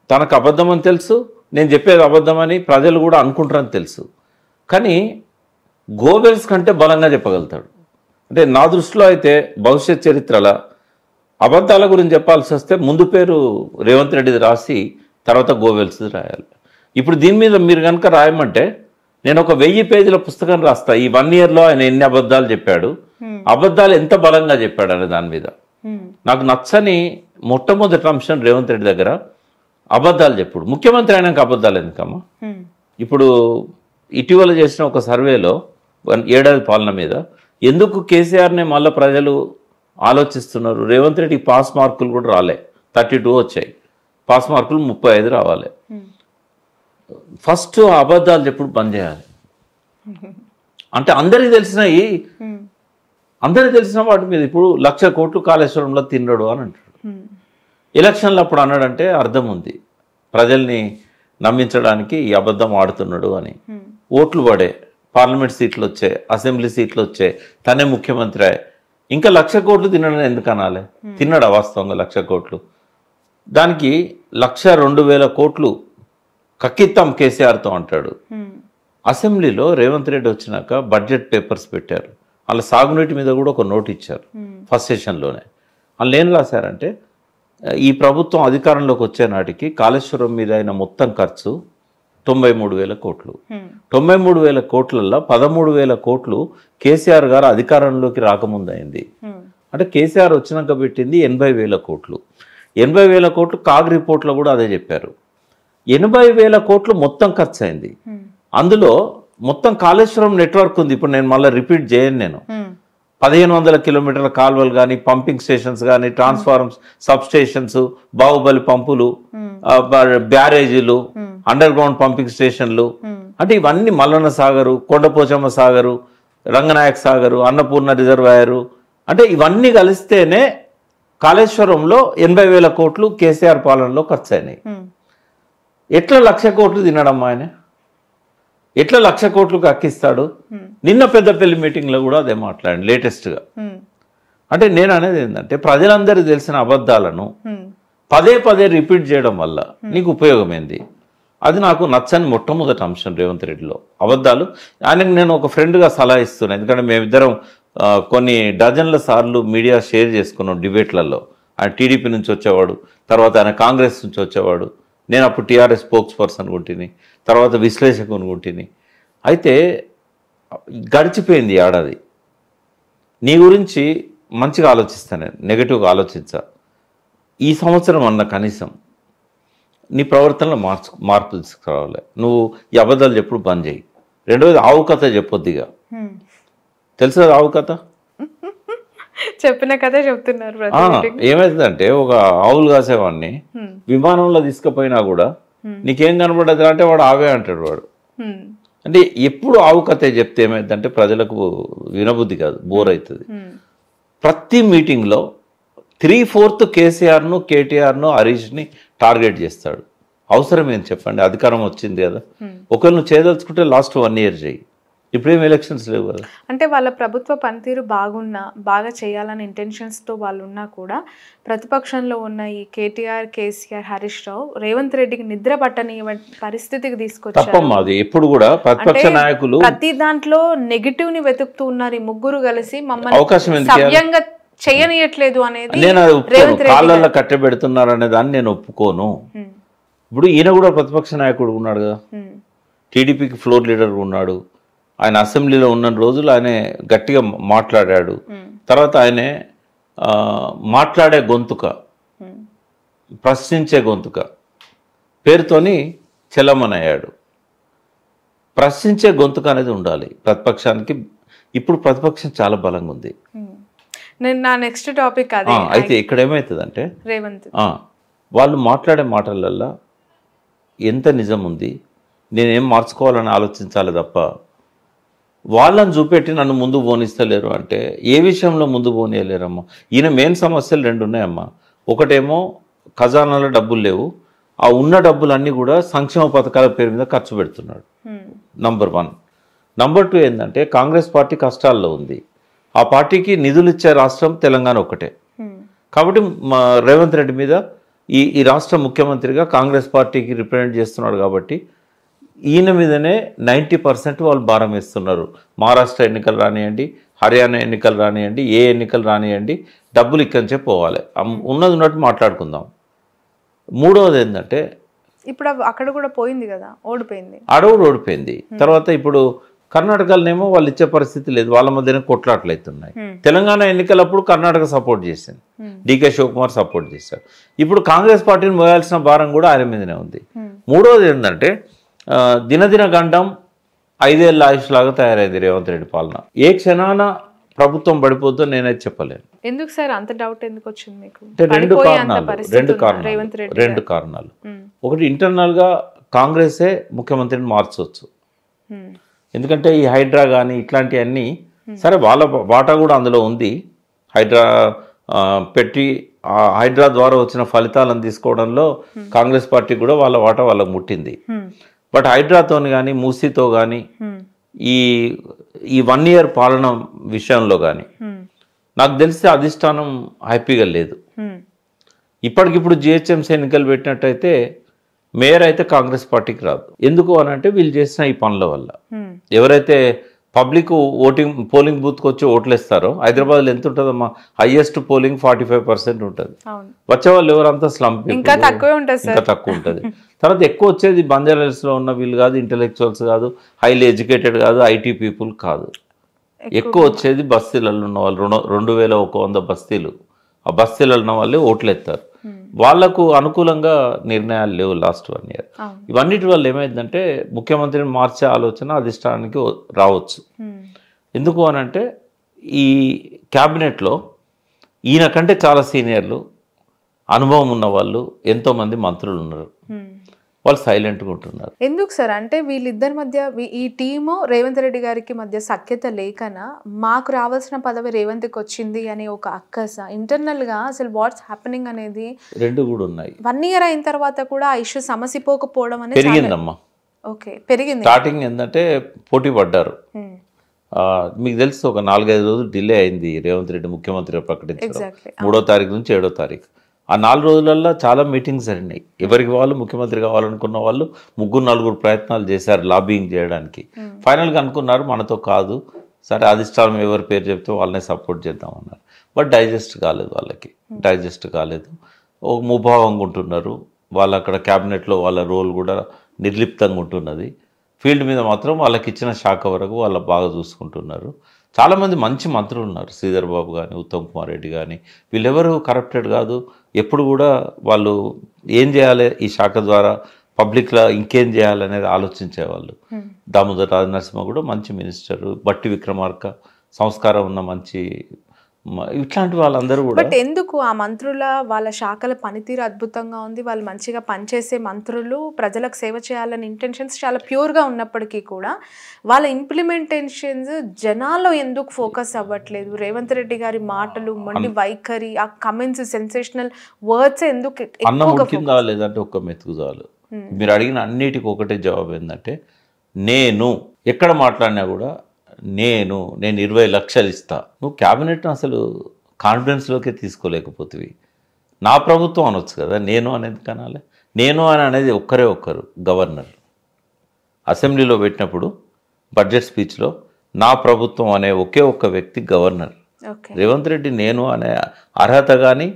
తనకు అబద్ధం అని తెలుసు, నేను చెప్పేది అబద్ధమని ప్రజలు కూడా అనుకుంటారని తెలుసు, కానీ గోబెల్స్ కంటే బలంగా చెప్పగలుగుతాడు. అంటే నా దృష్టిలో అయితే భవిష్యత్ చరిత్రల అబద్ధాల గురించి చెప్పాల్సి వస్తే ముందు పేరు రేవంత్ రెడ్డిది రాసి తర్వాత గోబెల్స్ది రాయాలి. ఇప్పుడు దీని మీద మీరు కనుక రాయమంటే నేను ఒక 1000 పేజీల పుస్తకం రాస్తా. ఈ 1 yearలో ఆయన ఎన్ని అబద్ధాలు చెప్పాడు, అబద్ధాలు ఎంత బలంగా చెప్పాడు అనే దాని మీద. నాకు నచ్చని మొట్టమొదటి అంశం రేవంత్ రెడ్డి దగ్గర అబద్ధాలు చెప్పుడు. ముఖ్యమంత్రి అయినాక అబద్ధాలు ఎందుకమ్మా? ఇప్పుడు ఇటీవల చేసిన ఒక సర్వేలో 7 ఏడాది పాలన మీద ఎందుకు కేసీఆర్ని మళ్ళీ ప్రజలు ఆలోచిస్తున్నారు? రేవంత్ రెడ్డి పాస్ మార్కులు కూడా రాలే, 32 వచ్చాయి, పాస్ మార్కులు 35 రావాలి. ఫస్ట్ అబద్ధాలు చెప్పుడు బంద్ చేయాలి. అంటే అందరికీ తెలిసిన వాటి మీద ఇప్పుడు 1,00,000 కోట్లు కాళేశ్వరంలో తిన్నాడు అని అంటాడు. ఎలక్షన్లు అప్పుడు అన్నాడంటే అర్థం ఉంది, ప్రజల్ని నమ్మించడానికి ఈ అబద్ధం ఆడుతున్నాడు అని. ఓట్లు పడే, పార్లమెంట్ సీట్లు వచ్చాయి, అసెంబ్లీ సీట్లు వచ్చాయి, తనే ముఖ్యమంత్రి. ఇంకా 1,00,000 కోట్లు తినడని ఎందుకు అనాలి? తిన్నాడు వాస్తవంగా 1,00,000 కోట్లు. దానికి 1,02,000 కోట్లు కక్కిత్తాం కేసీఆర్తో అంటాడు. అసెంబ్లీలో రేవంత్ రెడ్డి వచ్చినాక బడ్జెట్ పేపర్స్ పెట్టారు, అలా సాగునీటి మీద కూడా ఒక నోట్ ఇచ్చారు ఫస్ట్ సెషన్లోనే. వాళ్ళు ఏం రాశారంటే, ఈ ప్రభుత్వం అధికారంలోకి వచ్చే నాటికి కాళేశ్వరం మీద అయిన మొత్తం ఖర్చు 93,000 కోట్లు. 93,000 కోట్లలో 13,000 కోట్లు కేసీఆర్ గారు అధికారంలోకి రాకముందు అయింది. అంటే కేసీఆర్ వచ్చినాక పెట్టింది 80,000 కోట్లు. 80,000 కోట్లు కాగ్ రిపోర్ట్లో కూడా అదే చెప్పారు. 80,000 కోట్లు మొత్తం ఖర్చు అయింది. అందులో మొత్తం కాళేశ్వరం నెట్వర్క్ ఉంది. ఇప్పుడు నేను మళ్ళీ రిపీట్ చేయను. నేను 1,500 కిలోమీటర్ల కాలువలు కానీ, పంపింగ్ స్టేషన్స్ కానీ, ట్రాన్స్ఫార్మర్స్, సబ్ స్టేషన్స్, బాహుబలి పంపులు, బ్యారేజీలు, అండర్ గ్రౌండ్ పంపింగ్ స్టేషన్లు, అంటే ఇవన్నీ మల్లన్న సాగరు, కొండపోచమ్మ సాగరు, రంగనాయక సాగరు, అన్నపూర్ణ రిజర్వాయరు, అంటే ఇవన్నీ కలిస్తేనే కాళేశ్వరంలో 80,000 కోట్లు కేసీఆర్ పాలనలో ఖర్చు అయినాయి. ఎట్లా 1,00,000 కోట్లు తినడం ఆయన? ఎట్లా 1,00,000 కోట్లకు అక్కిస్తాడు? నిన్న పెద్దపల్లి మీటింగ్లో కూడా అదే మాట్లాడండి లేటెస్ట్గా. అంటే నేను అనేది ఏంటంటే, ప్రజలందరికీ తెలిసిన అబద్ధాలను పదే పదే రిపీట్ చేయడం వల్ల నీకు ఉపయోగం ఏంది? అది నాకు నచ్చని మొట్టమొదటి అంశం రేవంత్ రెడ్డిలో అబద్ధాలు. ఆయనకు నేను ఒక ఫ్రెండ్గా సలహా ఇస్తున్నాను, ఎందుకంటే మేమిద్దరం కొన్ని డజన్ల సార్లు మీడియా షేర్ చేసుకున్నాం డిబేట్లలో. ఆయన టీడీపీ నుంచి వచ్చేవాడు, తర్వాత ఆయన కాంగ్రెస్ నుంచి వచ్చేవాడు, నేను అప్పుడు టీఆర్ఎస్ స్పోక్స్ పర్సన్ కొంటిని, తర్వాత విశ్లేషకుని కొంటిని. అయితే గడిచిపోయింది ఏడాది. నీ గురించి మంచిగా ఆలోచిస్తాను, నేను నెగిటివ్గా ఆలోచించా. ఈ సంవత్సరం అన్న కనీసం నీ ప్రవర్తనలో మార్పు తీసుకురావాలి. నువ్వు ఈ అబద్ధాలు చెప్పుడు బంద్ చేయి. రెండవది ఆవు కథ చెప్పొద్దిగా. తెలుసు కదా ఆవు కథ? చెప్పిన కథ చెప్తున్నారు. ఏమైతుందంటే ఒక ఆవులు కాసేవాడిని విమానంలో తీసుకుపోయినా కూడా నీకేం కనబడదు అంటే వాడు ఆవే అంటాడు వాడు. అంటే ఎప్పుడు ఆవు కథ చెప్తే ఏమైందంటే ప్రజలకు వినబుద్ధి కాదు, బోర్ అవుతుంది. ప్రతి మీటింగ్లో 3/4 కేసీఆర్ను, కేటీఆర్ను, హరీష్ని టార్గెట్ చేస్తాడు. అవసరం ఏం చెప్పండి? అధికారం వచ్చింది కదా, ఒకరు నువ్వు చేయదలుచుకుంటే లాస్ట్ 1 year చేయి. ఇప్పుడేం ఎలక్షన్స్ లేవు కదా. అంటే వాళ్ళ ప్రభుత్వ పనితీరు బాగా చేయాలని ఇంటెన్షన్స్తో వాళ్ళు ఉన్నా కూడా ప్రతిపక్షంలో ఉన్న ఈ కేటీఆర్, కేసీఆర్, హరీష్ రావు రేవంత్ రెడ్డికి నిద్ర పట్టని పరిస్థితికి తీసుకొచ్చారు. తప్పమ్మా అది. ఎప్పుడు కూడా ప్రతిపక్ష నాయకులు ప్రతి దాంట్లో నెగిటివ్ ని వెతుకుతూ ఉన్నారు. ఈ ముగ్గురు కలిసి అవకాశం మమ్మల్ని సవ్యంగా చేయనీయట్లేదు అనేది నేను అది ఒప్పుకోను. కాళ్ళల్లో కట్టబెడుతున్నారు అనే దాన్ని నేను ఒప్పుకోను. ఇప్పుడు ఈయన కూడా ప్రతిపక్ష నాయకుడు ఉన్నాడు కదా, టీడీపీకి ఫ్లోర్ లీడర్ ఉన్నాడు. ఆయన అసెంబ్లీలో ఉన్న రోజులు ఆయన గట్టిగా మాట్లాడాడు. తర్వాత ఆయనే మాట్లాడే గొంతుక, ప్రశ్నించే గొంతుక పేరుతోని చెల్లమనయ్యాడు. ప్రశ్నించే గొంతుక అనేది ఉండాలి ప్రతిపక్షానికి. ఇప్పుడు ప్రతిపక్షం చాలా బలంగా ఉంది. నేను నా నెక్స్ట్ టాపిక్ అదే. అయితే ఇక్కడ ఏమవుతుందంటే రేవంత్ వాళ్ళు మాట్లాడే మాటలల్లో ఎంత నిజం ఉంది, నేనేం మార్చుకోవాలని ఆలోచించాలి తప్ప వాళ్ళని చూపెట్టి నన్ను ముందు పోనిస్తలేరు అంటే ఏ విషయంలో ముందు పోనీయలేరమ్మా. ఈయన మెయిన్ సమస్యలు 2 ఉన్నాయమ్మా. ఒకటేమో ఖజానాలో డబ్బులు లేవు, ఆ ఉన్న డబ్బులన్నీ కూడా సంక్షేమ పథకాల పేరు మీద ఖర్చు పెడుతున్నాడు. నంబర్ 1. నంబర్ 2 ఏంటంటే కాంగ్రెస్ పార్టీ కష్టాల్లో ఉంది. ఆ పార్టీకి నిధులు ఇచ్చే రాష్ట్రం తెలంగాణ ఒకటే. కాబట్టి రేవంత్ రెడ్డి మీద ఈ రాష్ట్ర ముఖ్యమంత్రిగా కాంగ్రెస్ పార్టీకి రిప్రజెంట్ చేస్తున్నాడు కాబట్టి ఈయన మీదనే 90% వాళ్ళు భారం వేస్తున్నారు. మహారాష్ట్ర ఎన్నికలు రానియండి, హర్యానా ఎన్నికలు రానియండి, ఏ ఎన్నికలు రానియండి, డబ్బులు ఇక్కడి నుంచే పోవాలి. ఉన్నది ఉన్నట్టు మాట్లాడుకుందాం. మూడవది ఏంటంటే ఇప్పుడు అక్కడ కూడా పోయింది కదా, ఓడిపోయింది, అడవుడు ఓడిపోయింది. తర్వాత ఇప్పుడు కర్ణాటకలోనేమో వాళ్ళు ఇచ్చే పరిస్థితి లేదు, వాళ్ళ మధ్యనే కొట్లాట్లు అవుతున్నాయి. తెలంగాణ ఎన్నికలప్పుడు కర్ణాటక సపోర్ట్ చేసింది, డీకే శివకుమార్ సపోర్ట్ చేశారు. ఇప్పుడు కాంగ్రెస్ పార్టీని మోయాల్సిన భారం కూడా ఆయన మీదనే ఉంది. మూడవది ఏంటంటే దినదిన గండం 5 ఏళ్ళ ఆయుష్ లాగా తయారైంది రేవంత్ రెడ్డి పాలన. ఏ క్షణాన ప్రభుత్వం పడిపోతుందో నేనైతే చెప్పలేను. ఎందుకు సార్ అంత డౌట్ ఎందుకు వచ్చింది మీకు? అంటే రెండు కారణాలు. ఒకటి, ఇంటర్నల్ గా కాంగ్రెసే ముఖ్యమంత్రిని మార్చవచ్చు. ఎందుకంటే ఈ హైడ్రా కానీ ఇట్లాంటివన్నీ సరే వాళ్ళ వాటా కూడా అందులో ఉంది. హైడ్రా పెట్టి ఆ హైడ్రా ద్వారా వచ్చిన ఫలితాలను తీసుకోవడంలో కాంగ్రెస్ పార్టీ కూడా వాళ్ళ వాటా వాళ్ళకు ముట్టింది. బట్ హైడ్రాతో కానీ మూసీతో కానీ ఈ 1 year పాలన విషయంలో కానీ నాకు తెలిసి అధిష్టానం హ్యాపీగా లేదు. ఇప్పటికిప్పుడు జిహెచ్ఎంసీ ఎన్నికలు పెట్టినట్టయితే మేయర్ అయితే కాంగ్రెస్ పార్టీకి రాదు. ఎందుకు అని అంటే వీళ్ళు చేసిన ఈ పనుల వల్ల. ఎవరైతే పబ్లిక్ పోలింగ్ బూత్కి వచ్చి ఓట్లేస్తారో, హైదరాబాద్లో ఎంత ఉంటుందమ్మా, హైయెస్ట్ పోలింగ్ 45% ఉంటుంది. వచ్చేవాళ్ళు ఎవరంతా స్లమ్, ఇంకా తక్కువ ఉంటుంది. తర్వాత ఎక్కువ వచ్చేది బంజారాహిల్స్లో ఉన్న వీళ్ళు కాదు, ఇంటెలెక్చువల్స్ కాదు, హైలీ ఎడ్యుకేటెడ్ కాదు, ఐటీ పీపుల్ కాదు. ఎక్కువ వచ్చేది బస్తీలలో ఉన్న వాళ్ళు. 2100 బస్తీలు, ఆ బస్తీలలో ఉన్న వాళ్ళే ఓట్లు ఎత్తారు. వాళ్లకు అనుకూలంగా నిర్ణయాలు లేవు లాస్ట్ 1 year. ఇవన్నిటి వల్ల ఏమైందంటే ముఖ్యమంత్రిని మార్చే ఆలోచన అధిష్టానానికి రావచ్చు. ఎందుకు అనంటే ఈ క్యాబినెట్లో ఈయన కంటే చాలా సీనియర్లు, అనుభవం ఉన్న వాళ్ళు ఎంతోమంది మంత్రులు ఉన్నారు. వాళ్ళు సైలెంట్గా ఉంటున్నారు. ఎందుకు సార్? అంటే వీళ్ళిద్దరి మధ్య, ఈ టీము రేవంత్ రెడ్డి గారికి మధ్య సఖ్యత లేకనా మాకు రావాల్సిన పదవి రేవంత్కి వచ్చింది అని ఒక అక్కస? ఇంటర్నల్గా అసలు వాట్స్ హ్యాపెనింగ్ అనేది రెండు కూడా ఉన్నాయి. 1 year అయిన తర్వాత కూడా ఆ ఇష్యూ సమసిపోకపోవడం అనేది పెరిగిందమ్మా. ఓకే, పెరిగింది. స్టార్టింగ్ ఏంటంటే పోటీ పడ్డారు. మీకు తెలుసు ఒక 4-5 రోజులు డిలే అయింది రేవంత్ రెడ్డి ముఖ్యమంత్రిగా ప్రకటించారు. 3వ తారీఖు నుంచి 7వ తారీఖు. ఆ 4 రోజులలో చాలా మీటింగ్స్ జరిగినాయి. ఎవరికి వాళ్ళు ముఖ్యమంత్రి కావాలనుకున్న వాళ్ళు 3-4 ప్రయత్నాలు చేశారు లాబింగ్ చేయడానికి. ఫైనల్గా అనుకున్నారు మనతో కాదు, సరే అధిష్టానం ఎవరి పేరు చెప్తే వాళ్ళనే సపోర్ట్ చేద్దామన్నారు. బట్ డైజెస్ట్ కాలేదు, వాళ్ళకి డైజెస్ట్ కాలేదు. ఒక ముభావంగా ఉంటున్నారు వాళ్ళు. అక్కడ క్యాబినెట్లో వాళ్ళ రోల్ కూడా నిర్లిప్తంగా ఉంటున్నది. ఫీల్డ్ మీద మాత్రం వాళ్ళకి ఇచ్చిన శాఖ వరకు వాళ్ళు బాగా చూసుకుంటున్నారు. చాలామంది మంచి మంత్రులు ఉన్నారు, శ్రీధర్ బాబు కానీ, ఉత్తమ్ కుమార్ రెడ్డి కానీ. వీళ్ళెవరు కరప్టెడ్ కాదు. ఎప్పుడు కూడా వాళ్ళు ఏం చేయాలి ఈ శాఖ ద్వారా, పబ్లిక్లో ఇంకేం చేయాలనేది ఆలోచించేవాళ్ళు. దామోదర్ రాజనరసింహ కూడా మంచి మినిస్టరు, బట్టి విక్రమార్క సంస్కారం ఉన్న మంచి, ఇట్లాంటి వాళ్ళందరూ కూడా. బట్ ఎందుకు ఆ మంత్రుల వాళ్ళ శాఖల పనితీరు అద్భుతంగా ఉంది, వాళ్ళు మంచిగా పనిచేసే మంత్రులు, ప్రజలకు సేవ చేయాలని ఇంటెన్షన్స్ చాలా ప్యూర్గా ఉన్నప్పటికీ కూడా వాళ్ళ ఇంప్లిమెంటేషన్స్ జనాల్లో ఎందుకు ఫోకస్ అవ్వట్లేదు? రేవంత్ రెడ్డి గారి మాటలు, మొండి వైఖరి, ఆ కమెంట్స్, సెన్సేషనల్ వర్డ్స్ ఎందుకు అన్నం ఉడికిందా లేదంటే ఒక్క మెతుకు చాలు. మీరు అడిగిన అన్నిటికీ ఒకటే జవాబు ఏంటంటే, నేను ఎక్కడ మాట్లాడినా కూడా నేను 20 లక్షలు ఇస్తా. నువ్వు క్యాబినెట్ను అసలు కాన్ఫిడెన్స్లోకే తీసుకోలేకపోతుంది. నా ప్రభుత్వం అనొచ్చు కదా, నేను అనేది కనాలి. నేను అనేది ఒక్కరు గవర్నర్. అసెంబ్లీలో పెట్టినప్పుడు బడ్జెట్ స్పీచ్లో నా ప్రభుత్వం అనే ఒకే ఒక్క వ్యక్తి గవర్నర్. రేవంత్ రెడ్డి నేను అనే అర్హత కానీ,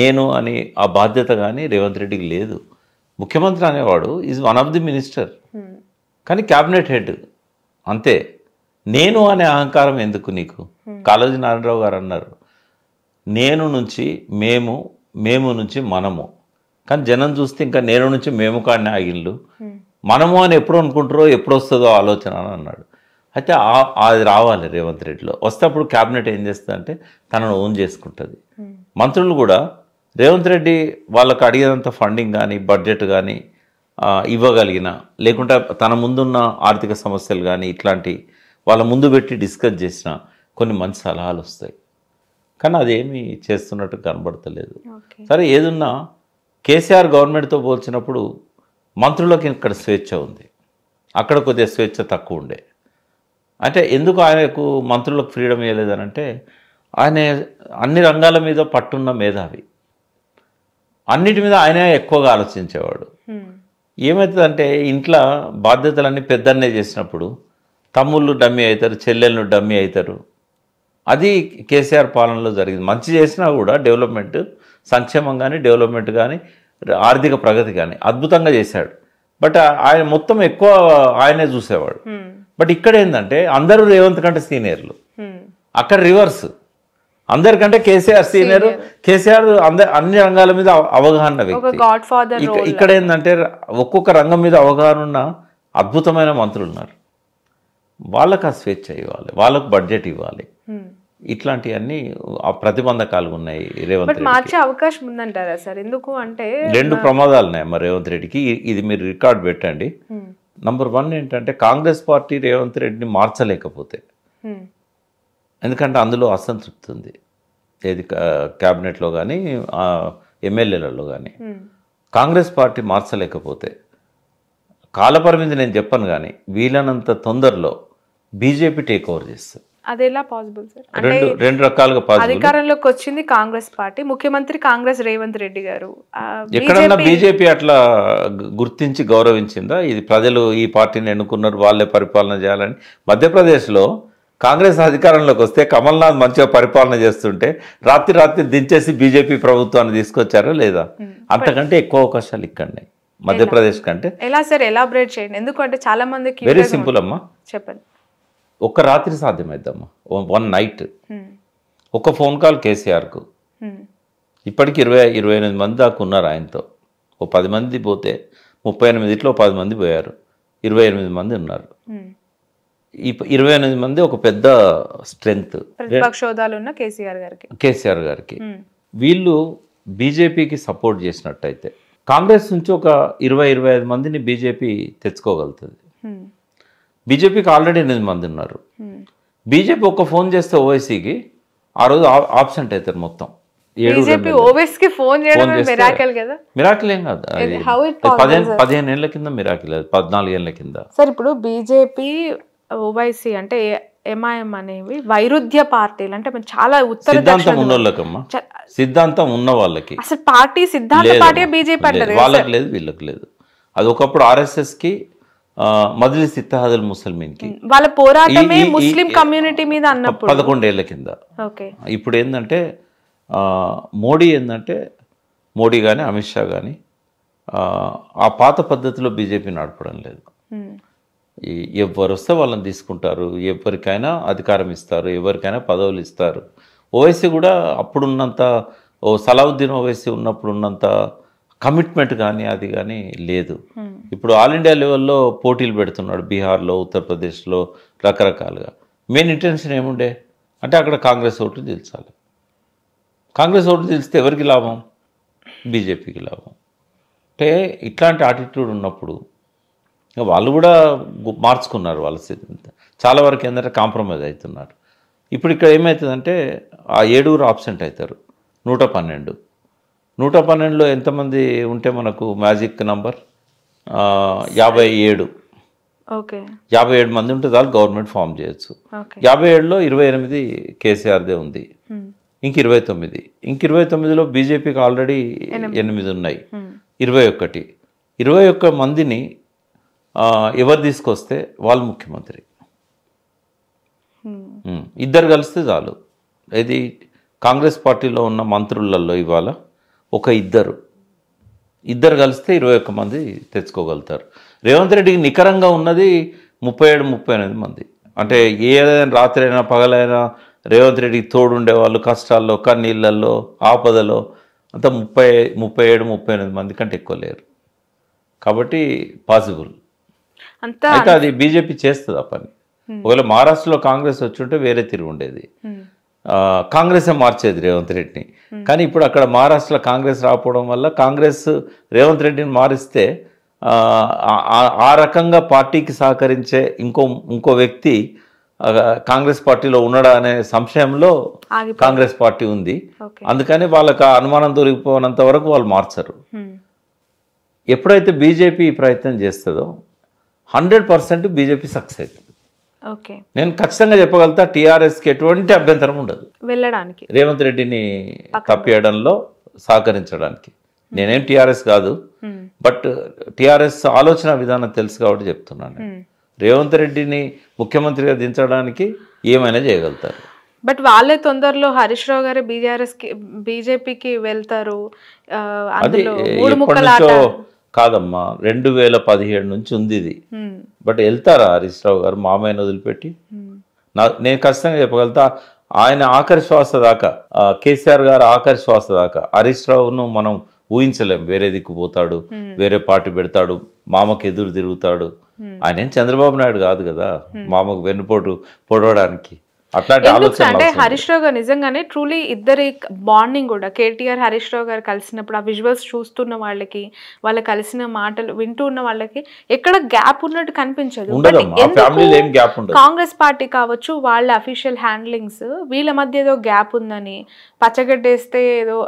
నేను అని ఆ బాధ్యత కానీ రేవంత్ రెడ్డికి లేదు. ముఖ్యమంత్రి అనేవాడు is one of the minister, కానీ క్యాబినెట్ హెడ్ అంతే. నేను అనే అహంకారం ఎందుకు నీకు? కాళోజీ నారాయణరావు గారు అన్నారు, నేను నుంచి మేము, మేము నుంచి మనము. కానీ జనం చూస్తే ఇంకా నేను నుంచి మేము కానీ ఆగిళ్ళు, మనము అని ఎప్పుడు అనుకుంటారో ఎప్పుడు వస్తుందో ఆలోచన అని అన్నాడు. అయితే అది రావాలి రేవంత్ రెడ్డిలో. వస్తే అప్పుడు క్యాబినెట్ ఏం చేస్తుందంటే తనను ఓన్ చేసుకుంటుంది. మంత్రులు కూడా రేవంత్ రెడ్డి వాళ్ళకు అడిగేదంత ఫండింగ్ కానీ, బడ్జెట్ కానీ ఇవ్వగలిగిన, లేకుంటే తన ముందున్న ఆర్థిక సమస్యలు కానీ ఇట్లాంటి వాళ్ళ ముందు పెట్టి డిస్కస్ చేసిన కొన్ని మంచి సలహాలు వస్తాయి. కానీ అదేమీ చేస్తున్నట్టు కనబడతలేదు. సరే ఏదున్నా కేసీఆర్ గవర్నమెంట్తో పోల్చినప్పుడు మంత్రులకు ఇక్కడ స్వేచ్ఛ ఉంది, అక్కడ కొద్దిగా స్వేచ్ఛ తక్కువ ఉండే. అంటే ఎందుకు ఆయనకు మంత్రులకు ఫ్రీడమ్ ఇవ్వలేదనంటే, ఆయన అన్ని రంగాల మీద పట్టున్న మేధావి, అన్నిటి మీద ఆయనే ఎక్కువగా ఆలోచించేవాడు. ఏమవుతుందంటే ఇంట్లో బాధ్యతలన్నీ పెద్దన్నే చేసినప్పుడు తమ్ముళ్ళు డమ్మీ అవుతారు, చెల్లెళ్ళు డమ్మీ అవుతారు. అది కేసీఆర్ పాలనలో జరిగింది. మంచి చేసినా కూడా డెవలప్మెంట్, సంక్షేమం కానీ, డెవలప్మెంట్ కానీ, ఆర్థిక ప్రగతి కానీ అద్భుతంగా చేశాడు. బట్ ఆయన మొత్తం ఎక్కువ ఆయనే చూసేవాడు. బట్ ఇక్కడ ఏంటంటే అందరూ రేవంత్ కంటే సీనియర్లు, అక్కడ రివర్స్. అందరికంటే కేసీఆర్ సీనియర్. కేసీఆర్ అన్ని రంగాల మీద అవగాహన వ్యక్తి. ఇక్కడ ఏంటంటే ఒక్కొక్క రంగం మీద అవగాహన ఉన్న అద్భుతమైన మంత్రులు ఉన్నారు. వాళ్ళకు ఆ స్వేచ్ఛ ఇవ్వాలి, వాళ్ళకు బడ్జెట్ ఇవ్వాలి. ఇట్లాంటివన్నీ ఆ ప్రతిబంధకాలు ఉన్నాయి రేవంత్ రెడ్డి. మార్చే అవకాశం ఉందంటారా సార్? ఎందుకు అంటే 2 ప్రమాదాలు ఉన్నాయి మరి రేవంత్ రెడ్డికి. ఇది మీరు రికార్డ్ పెట్టండి. నంబర్ 1 ఏంటంటే కాంగ్రెస్ పార్టీ రేవంత్ రెడ్డిని మార్చలేకపోతే, ఎందుకంటే అందులో అసంతృప్తి ఉంది, ఏది క్యాబినెట్లో కానీ ఎమ్మెల్యేలలో కానీ. కాంగ్రెస్ పార్టీ మార్చలేకపోతే కాలపరిమితి నేను చెప్పను, కానీ వీలైనంత తొందరలో బీజేపీ టేక్ ఓవర్ చేస్తుంది. అది ఎలా పాసిబుల్ సార్? రెండు రకాలుగా పాసిబుల్. అధికారంలోకి వచ్చింది కాంగ్రెస్ పార్టీ, ముఖ్యమంత్రి కాంగ్రెస్ రేవంత్ రెడ్డి గారు. ఎక్కడన్నా బీజేపీ అట్లా గుర్తించి గౌరవించిందా? ఇది ప్రజలు ఈ పార్టీని ఎన్నుకున్నారు, వాళ్ళే పరిపాలన చేయాలని. మధ్యప్రదేశ్లో కాంగ్రెస్ అధికారంలోకి వస్తే కమల్నాథ్ మంచిగా పరిపాలన చేస్తుంటే రాత్రి దించేసి బీజేపీ ప్రభుత్వాన్ని తీసుకొచ్చారా లేదా? అంతకంటే ఎక్కువ అవకాశాలు ఇక్కడనే మధ్యప్రదేశ్ కంటే. ఎలా సార్, ఎలాబరేట్ చేయండి. ఎందుకంటే చాలా మందికి వెరీ సింపుల్ అమ్మా, చెప్పండి. ఒక్క రాత్రి సాధ్యమైద్దమ్మా, 1 నైట్. ఒక ఫోన్ కాల్ కేసీఆర్కు. ఇప్పటికి 28 మంది దాకా ఉన్నారు ఆయనతో. 10 మంది పోతే 38లో 10 మంది పోయారు, 28 మంది ఉన్నారు. ఈ 28 మంది ఒక పెద్ద స్ట్రెంగ్త్. ప్రతిపక్ష హోదాలో ఉన్న కేసీఆర్ గారికి వీళ్ళు బీజేపీకి సపోర్ట్ చేసినట్టయితే కాంగ్రెస్ నుంచి ఒక 20-25 మందిని బీజేపీ తెచ్చుకోగలుగుతుంది. బీజేపీకి ఆల్రెడీ 8 మంది ఉన్నారు. బీజేపీ ఒక ఫోన్ చేస్తే ఓవైసీకి ఆ రోజు ఆబ్సెంట్ అవుతారు మొత్తం. మిరాకిల్ ఏం కాదు, 15 ఏళ్ల కింద మిరాకిల్, 14 ఏళ్ల కింద. సార్ ఇప్పుడు బీజేపీ ఓవైసీ అంటే ఎంఐఎం అనేవి వైరుధ్య పార్టీలు, అంటే చాలా ఉత్తర సిద్ధాంతం ఉన్న వాళ్ళకమ్మా, సిద్ధాంతం ఉన్న వాళ్ళకి. అసలు పార్టీ సిద్ధాంత పార్టీ బీజేపీ అంటారు, వాళ్ళకి లేదు వీళ్ళకి లేదు. అది ఒకప్పుడు ఆర్ఎస్ఎస్కి, మజ్లిస్ ఇత్తహాదుల్ ముస్లిమీన్కి వాళ్ళ పోరాటమే ముస్లిం కమ్యూనిటీ మీద అన్నప్పుడు 11 ఏళ్ల కింద. ఇప్పుడు ఏంటంటే మోడీ ఏంటంటే మోడీ కానీ అమిత్ షా కానీ ఆ పాత పద్ధతిలో బీజేపీ నడపడం లేదు. ఎవరు వస్తే వాళ్ళని తీసుకుంటారు, ఎవరికైనా అధికారం ఇస్తారు, ఎవరికైనా పదవులు ఇస్తారు. ఓవైసీ కూడా అప్పుడున్నంత, సలావుద్దీన్ ఓవైసీ ఉన్నప్పుడు ఉన్నంత కమిట్మెంట్ కానీ అది కానీ లేదు. ఇప్పుడు ఆల్ ఇండియా లెవెల్లో పోటీలు పెడుతున్నాడు, బీహార్లో, ఉత్తరప్రదేశ్లో రకరకాలుగా. మెయిన్ ఇంటెన్షన్ ఏముండే అంటే అక్కడ కాంగ్రెస్ ఓట్లు గెలిచాలి. కాంగ్రెస్ ఓట్లు గెలిస్తే ఎవరికి లాభం? బీజేపీకి లాభం. అంటే ఇట్లాంటి యాటిట్యూడ్ ఉన్నప్పుడు వాళ్ళు కూడా మార్చుకున్నారు వాళ్ళ స్థితి. చాలా వరకు ఏంటంటే కాంప్రమైజ్ అవుతున్నారు. ఇప్పుడు ఇక్కడ ఏమవుతుందంటే ఆ 7 ఆబ్సెంట్ అవుతారు. 112లో ఎంతమంది ఉంటే మనకు మ్యాజిక్ నంబర్ 57. 57 మంది ఉంటే చాలు గవర్నమెంట్ ఫామ్ చేయొచ్చు. 57లో 28 కేసీఆర్దే ఉంది, ఇంక 29. ఇంక 29లో బీజేపీకి ఆల్రెడీ 8 ఉన్నాయి, 21 మందిని ఎవరు తీసుకొస్తే వాళ్ళు ముఖ్యమంత్రి. ఇద్దరు కలిస్తే చాలు. ఇది కాంగ్రెస్ పార్టీలో ఉన్న మంత్రులలో ఇవాళ ఒక ఇద్దరు కలిస్తే 21 మంది తెచ్చుకోగలుగుతారు. రేవంత్ రెడ్డికి నికరంగా ఉన్నది 37-38 మంది. అంటే ఏదైనా రాత్రి అయినా పగలైనా రేవంత్ రెడ్డికి తోడుండే వాళ్ళు కష్టాల్లో, కన్నీళ్ళల్లో, ఆపదలో అంతా 37-38 మంది కంటే ఎక్కువ లేరు. కాబట్టి పాసిబుల్. అయితే అది బీజేపీ చేస్తుంది ఆ పని. ఒకవేళ మహారాష్ట్రలో కాంగ్రెస్ వచ్చుంటే వేరే తిరిగి ఉండేది, కాంగ్రెసే మార్చేది రేవంత్ రెడ్డిని. కానీ ఇప్పుడు అక్కడ మహారాష్ట్రలో కాంగ్రెస్ రాకపోవడం వల్ల కాంగ్రెస్ రేవంత్ రెడ్డిని మారిస్తే ఆ రకంగా పార్టీకి సహకరించే ఇంకో వ్యక్తి కాంగ్రెస్ పార్టీలో ఉన్నాడా అనే సంశయంలో కాంగ్రెస్ పార్టీ ఉంది. అందుకని వాళ్ళకి ఆ అనుమానం దొరికిపోయినంత వరకు వాళ్ళు మార్చరు. ఎప్పుడైతే బీజేపీ ప్రయత్నం చేస్తుందో 100% బీజేపీ సక్సెస్ అవుతుంది. నేను ఖచ్చితంగా చెప్పగలుగుతా, టీఆర్ఎస్కి ఎటువంటి అభ్యంతరం ఉండదు వెళ్ళడానికి, రేవంత్ రెడ్డిని తప్పియడంలో సహకరించడానికి. నేనేం టీఆర్ఎస్ కాదు, బట్ టీఆర్ఎస్ ఆలోచన విధానం తెలుసు కాబట్టి చెప్తున్నాను. రేవంత్ రెడ్డిని ముఖ్యమంత్రిగా దించడానికి ఏమైనా చేయగలుగుతారు. బట్ వాళ్ళే తొందరలో హరీష్ రావు గారు బీజేపీకి వెళ్తారు. అది కాదమ్మా, 2017 నుంచి ఉంది ఇది. బట్ వెళ్తారా హరీష్ రావు గారు మామయ్యను వదిలిపెట్టి? నేను ఖచ్చితంగా చెప్పగలుగుతా, ఆయన ఆఖరి శ్వాస దాకా, కేసీఆర్ గారు ఆఖరి శ్వాస దాకా హరీష్ రావును మనం ఊహించలేం. వేరే దిక్కు పోతాడు, వేరే పార్టీ పెడతాడు, మామకు ఎదురు తిరుగుతాడు. ఆయన ఏం చంద్రబాబు నాయుడు కాదు కదా మామకు వెన్నుపోటు పొడవడానికి. అట్లాంటి ఆలోచన అంటే హరీష్ రావు గారు నిజంగానే ట్రూలీ ఇద్దరి బాండింగ్ కూడా, కేటీఆర్ హరీష్ రావు గారు కలిసినప్పుడు ఆ విజువల్స్ చూస్తున్న వాళ్ళకి, వాళ్ళు కలిసిన మాటలు వింటూ ఉన్న వాళ్ళకి ఎక్కడ గ్యాప్ ఉన్నట్టు కనిపించదు. కాంగ్రెస్ పార్టీ కావచ్చు, వాళ్ళ అఫీషియల్ హ్యాండ్లింగ్స్ వీళ్ళ మధ్య ఏదో గ్యాప్ ఉందని, పచ్చగడ్డేస్తే ఏదో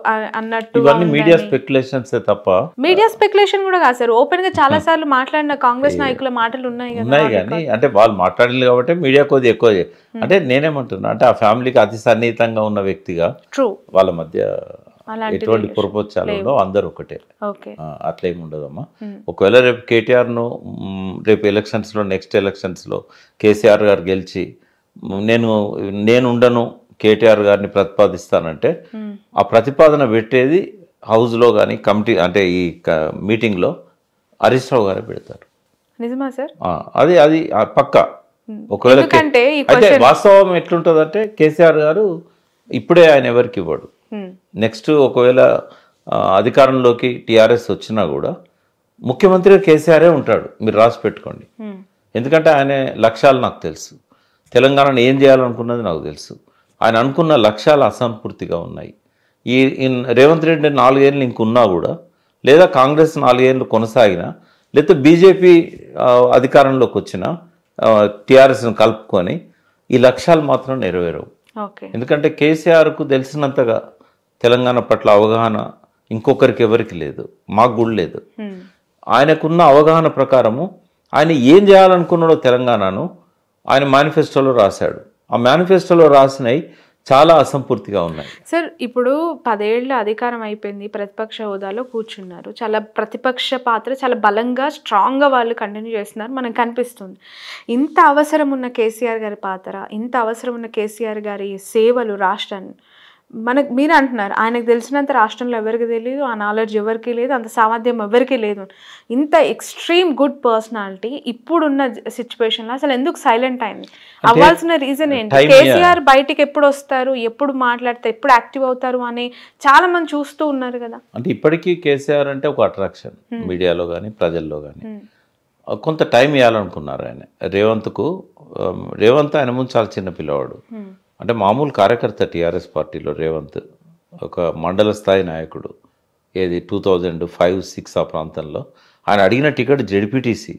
అన్నట్టు మీడియా స్పెక్యులేషన్స్ తప్ప, మీడియా స్పెక్యులేషన్ కూడా కాదు సార్, ఓపెన్ గా చాలా సార్లు మాట్లాడిన కాంగ్రెస్ నాయకుల మాటలు ఉన్నాయి కానీ అంటే వాళ్ళు మాట్లాడలేదు కాబట్టి మీడియా కొద్ది ఎక్కువ. అంటే నేనేమంటున్నా అంటే ఆ ఫ్యామిలీకి అతి సన్నిహితంగా ఉన్న వ్యక్తిగా వాళ్ళ మధ్య ఎటువంటి పొరపొచ్చాలో అందరూ ఒకటే, అట్లేమి ఉండదమ్మా. ఒకవేళ రేపు కేటీఆర్ను రేపు ఎలక్షన్స్లో, నెక్స్ట్ ఎలక్షన్స్లో కేసీఆర్ గారు గెలిచి నేను ఉండను కేటీఆర్ గారిని ప్రతిపాదిస్తానంటే ఆ ప్రతిపాదన పెట్టేది హౌస్లో కానీ కమిటీ అంటే ఈ మీటింగ్లో హరీష్ రావు గారే పెడతారు. నిజమా సార్? అది పక్కా. ఒకవేళ అయితే వాస్తవం ఎట్లుంటుందంటే కేసీఆర్ గారు ఇప్పుడే ఆయన ఎవరికి ఇవ్వడు. నెక్స్ట్ ఒకవేళ అధికారంలోకి టీఆర్ఎస్ వచ్చినా కూడా ముఖ్యమంత్రిగా కేసీఆరే ఉంటాడు, మీరు రాసి పెట్టుకోండి. ఎందుకంటే ఆయన లక్ష్యాలు నాకు తెలుసు, తెలంగాణను ఏం చేయాలనుకున్నది నాకు తెలుసు. ఆయన అనుకున్న లక్ష్యాలు అసంపూర్తిగా ఉన్నాయి. రేవంత్ రెడ్డి 4 ఏళ్ళు ఇంకున్నా కూడా, లేదా కాంగ్రెస్ 4 ఏళ్ళు కొనసాగినా, లేదా బీజేపీ అధికారంలోకి వచ్చినా టీఆర్ఎస్ను కలుపుకొని ఈ లక్ష్యాలు మాత్రం నెరవేరవు. ఎందుకంటే కేసీఆర్కు తెలిసినంతగా తెలంగాణ పట్ల అవగాహన ఇంకొకరికి ఎవరికి లేదు, మాకు కూడా లేదు. ఆయనకున్న అవగాహన ప్రకారము ఆయన ఏం చేయాలనుకున్నాడో తెలంగాణను ఆయన మేనిఫెస్టోలో రాశాడు. ఆ మేనిఫెస్టోలో రాసినవి చాలా అసంపూర్తిగా ఉన్నాయి. సార్ ఇప్పుడు 10 ఏళ్ళ అధికారం అయిపోయింది, ప్రతిపక్ష హోదాలో కూర్చున్నారు, చాలా ప్రతిపక్ష పాత్ర చాలా బలంగా స్ట్రాంగ్గా వాళ్ళు కంటిన్యూ చేస్తున్నారు, మనకు కనిపిస్తుంది. ఇంత అవసరం ఉన్న కేసీఆర్ గారి పాత్ర, ఇంత అవసరం ఉన్న కేసీఆర్ గారి సేవలు రాష్ట్రాన్ని మీరు అంటున్నారు ఆయనకు తెలిసినంత రాష్ట్రంలో ఎవరికి తెలియదు, ఆ నాలెడ్జ్ ఎవరికి లేదు, అంత సామర్థ్యం ఎవరికి లేదు. ఇంత ఎక్స్ట్రీమ్ గుడ్ పర్సనాలిటీ ఇప్పుడున్న సిచ్యువేషన్లో అసలు ఎందుకు సైలెంట్ అయింది? అవ్వాల్సిన రీజన్ ఏంటి? కేసీఆర్ బయటికి ఎప్పుడు వస్తారు, ఎప్పుడు మాట్లాడతారు, ఎప్పుడు యాక్టివ్ అవుతారు అని చాలా మంది చూస్తూ ఉన్నారు కదా. అంటే ఇప్పటికీ కేసీఆర్ అంటే ఒక అట్రాక్షన్ మీడియాలో కానీ ప్రజల్లో కానీ. కొంత టైం ఇవ్వాలనుకున్నారు ఆయన రేవంత్ ఆయన ముందు చాలా చిన్న పిల్లవాడు, అంటే మామూలు కార్యకర్త టీఆర్ఎస్ పార్టీలో రేవంత్ ఒక మండల స్థాయి నాయకుడు. ఏది 2005-06 ఆ ప్రాంతంలో ఆయన అడిగిన టికెట్ జెడ్పీటీసీ,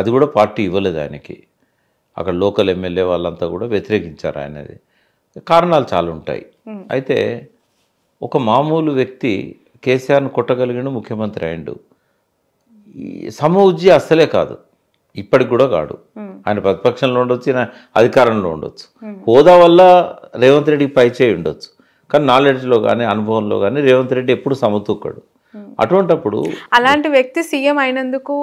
అది కూడా పార్టీ ఇవ్వలేదు ఆయనకి. అక్కడ లోకల్ ఎమ్మెల్యే వాళ్ళంతా కూడా వ్యతిరేకించారు ఆయనది. కారణాలు చాలా ఉంటాయి. అయితే ఒక మామూలు వ్యక్తి కేసీఆర్ను కొట్టగలిగిన ముఖ్యమంత్రి అయిండు. సమఉజ్జి అస్సలే కాదు, ఇప్పటికి కూడా కాడు. ఆయన ప్రతిపక్షంలో ఉండొచ్చు, ఆయన అధికారంలో ఉండొచ్చు. హోదా వల్ల రేవంత్ రెడ్డికి పైచేయి ఉండొచ్చు, కానీ నాలెడ్జ్లో కానీ అనుభవంలో కానీ రేవంత్ రెడ్డి ఎప్పుడు సమతూకాడు. అటువంటప్పుడు అలాంటి వ్యక్తి సీఎం అయినందుకు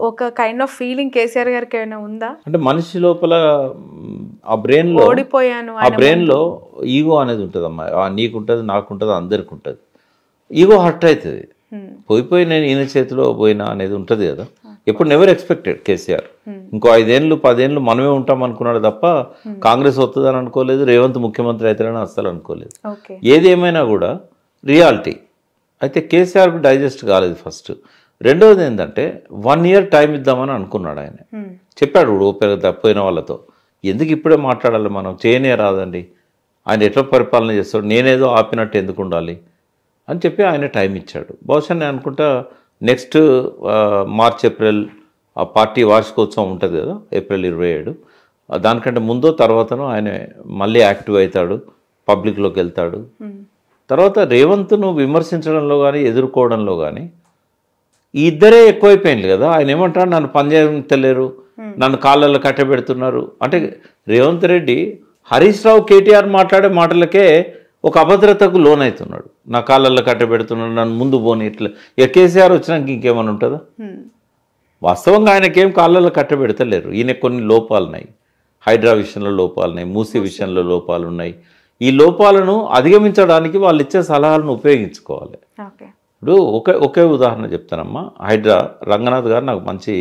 ఒక కైండ్ ఆఫ్ ఫీలింగ్ కేసీఆర్ గారికి ఏమైనా ఉందా? అంటే మనిషి లోపల ఆ బ్రెయిన్లో ఓడిపోయాను, ఆ బ్రెయిన్లో ఈగో అనేది ఉంటుంది అమ్మా. నీకుంటుంది, నాకుంటుంది, అందరికి ఉంటుంది. ఈగో హర్ట్ అవుతుంది. పోయిపోయి నేను ఈయన చేతిలో పోయినా అనేది ఉంటుంది కదా. ఎప్పుడు నెవర్ ఎక్స్పెక్టెడ్ కేసీఆర్ ఇంకో 5 ఏళ్ళు 10 ఏళ్ళు మనమే ఉంటాం అనుకున్నాడు తప్ప కాంగ్రెస్ వస్తుందని అనుకోలేదు, రేవంత్ ముఖ్యమంత్రి అవుతారని అస్సలు అనుకోలేదు. ఏదేమైనా కూడా రియాలిటీ అయితే కేసీఆర్కి డైజెస్ట్ కాలేదు ఫస్ట్. రెండవది ఏంటంటే 1 ఇయర్ టైం ఇద్దామని అనుకున్నాడు ఆయన. చెప్పాడు ఓపెన్ తప్పిపోయిన వాళ్ళతో, ఎందుకు ఇప్పుడే మాట్లాడాలి, మనం చేయనే రాదండి, ఆయన ఎట్లా పరిపాలన చేస్తాడు, నేనేదో ఆపినట్టు ఎందుకు ఉండాలి అని చెప్పి ఆయన టైం ఇచ్చాడు. బహుశా నేను అనుకుంటా నెక్స్ట్ మార్చ్ ఏప్రిల్ ఆ పార్టీ వార్షికోత్సవం ఉంటుంది కదా, ఏప్రిల్ 27, దానికంటే ముందో తర్వాతనో ఆయన మళ్ళీ యాక్టివ్ అవుతాడు, పబ్లిక్లోకి వెళ్తాడు. తర్వాత రేవంత్ను విమర్శించడంలో కానీ ఎదుర్కోవడంలో కానీ ఈ ఇద్దరే ఎక్కువైపోయింది కదా. ఆయన ఏమంటాడు, నన్ను పనిచేయలేరు, నన్ను కాళ్ళల్లో కట్టబెడుతున్నారు అంటే. రేవంత్ రెడ్డి హరీష్ రావు కేటీఆర్ మాట్లాడే మాటలకే ఒక అభద్రతకు లోనవుతున్నాడు. నా కాళ్ళల్లో కట్టబెడుతున్నాడు, నన్ను ముందు పోని ఇట్లా. కేసీఆర్ వచ్చినాక ఇంకేమైనా ఉంటుందా? వాస్తవంగా ఆయనకేం కాళ్ళల్లో కట్టబెడతలేరు. ఈయన కొన్ని లోపాలున్నాయి, హైడ్రా విషయంలో లోపాలున్నాయి, మూసీ విషయంలో లోపాలు ఉన్నాయి. ఈ లోపాలను అధిగమించడానికి వాళ్ళు ఇచ్చే సలహాలను ఉపయోగించుకోవాలి. ఇప్పుడు ఒకే ఉదాహరణ చెప్తానమ్మా. హైడ్రా రంగనాథ్ గారు నాకు మంచి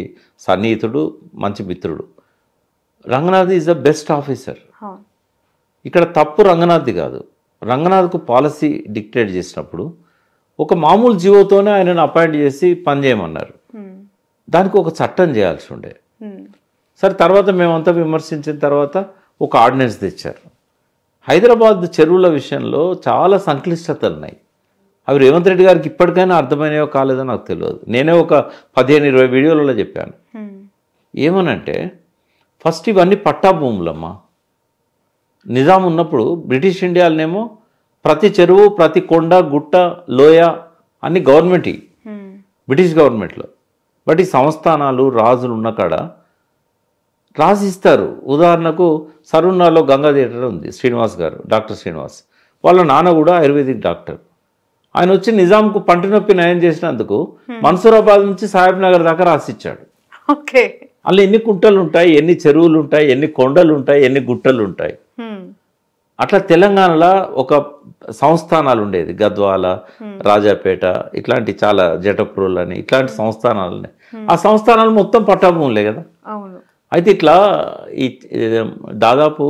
సన్నిహితుడు, మంచి మిత్రుడు. Ranganath is the best officer. ఇక్కడ తప్పు రంగనాథ్ది కాదు. రంగనాథ్కు పాలసీ డిక్టేట్ చేసినప్పుడు ఒక మామూలు జీవోతోనే ఆయనను అపాయింట్ చేసి పనిచేయమన్నారు. దానికి ఒక చట్టం చేయాల్సి ఉండే. సరే తర్వాత మేమంతా విమర్శించిన తర్వాత ఒక ఆర్డినెన్స్ తెచ్చారు. హైదరాబాద్ చెరువుల విషయంలో చాలా సంక్లిష్టతలు ఉన్నాయి. అవి రేవంత్ రెడ్డి గారికి ఇప్పటికైనా అర్థమైనవో కాలేదో నాకు తెలియదు. నేనే ఒక 15-20 వీడియోలలో చెప్పాను. ఏమనంటే ఫస్ట్ ఇవన్నీ పట్టా భూములమ్మా. నిజాం ఉన్నప్పుడు బ్రిటిష్ ఇండియాలోనేమో ప్రతి చెరువు, ప్రతి కొండ, గుట్ట, లోయ అన్ని గవర్నమెంట్, బ్రిటిష్ గవర్నమెంట్లో. బట్ ఈ సంస్థానాలు రాజులు ఉన్న కాడ రాసిస్తారు. ఉదాహరణకు సరున్నాలో గంగా థియేటర్ ఉంది, శ్రీనివాస్ గారు, డాక్టర్ శ్రీనివాస్, వాళ్ళ నాన్న కూడా ఆయుర్వేదిక్ డాక్టర్. ఆయన వచ్చి నిజాంకు పంట నొప్పి నయం చేసినందుకు మన్సూరాబాద్ నుంచి సాహెబ్ నగర్ దాకా రాసిచ్చాడు. అలా ఎన్ని కుంటలు ఉంటాయి, ఎన్ని చెరువులు ఉంటాయి, ఎన్ని కొండలు ఉంటాయి, ఎన్ని గుట్టలు ఉంటాయి. అట్లా తెలంగాణలో ఒక సంస్థానాలు ఉండేది, గద్వాల, రాజాపేట, ఇట్లాంటి చాలా జటప్రోలు అని ఇట్లాంటి సంస్థానాలు ఉన్నాయి. ఆ సంస్థానాలు మొత్తం పట్టాభూములే కదా. అయితే ఇట్లా ఈ దాదాపు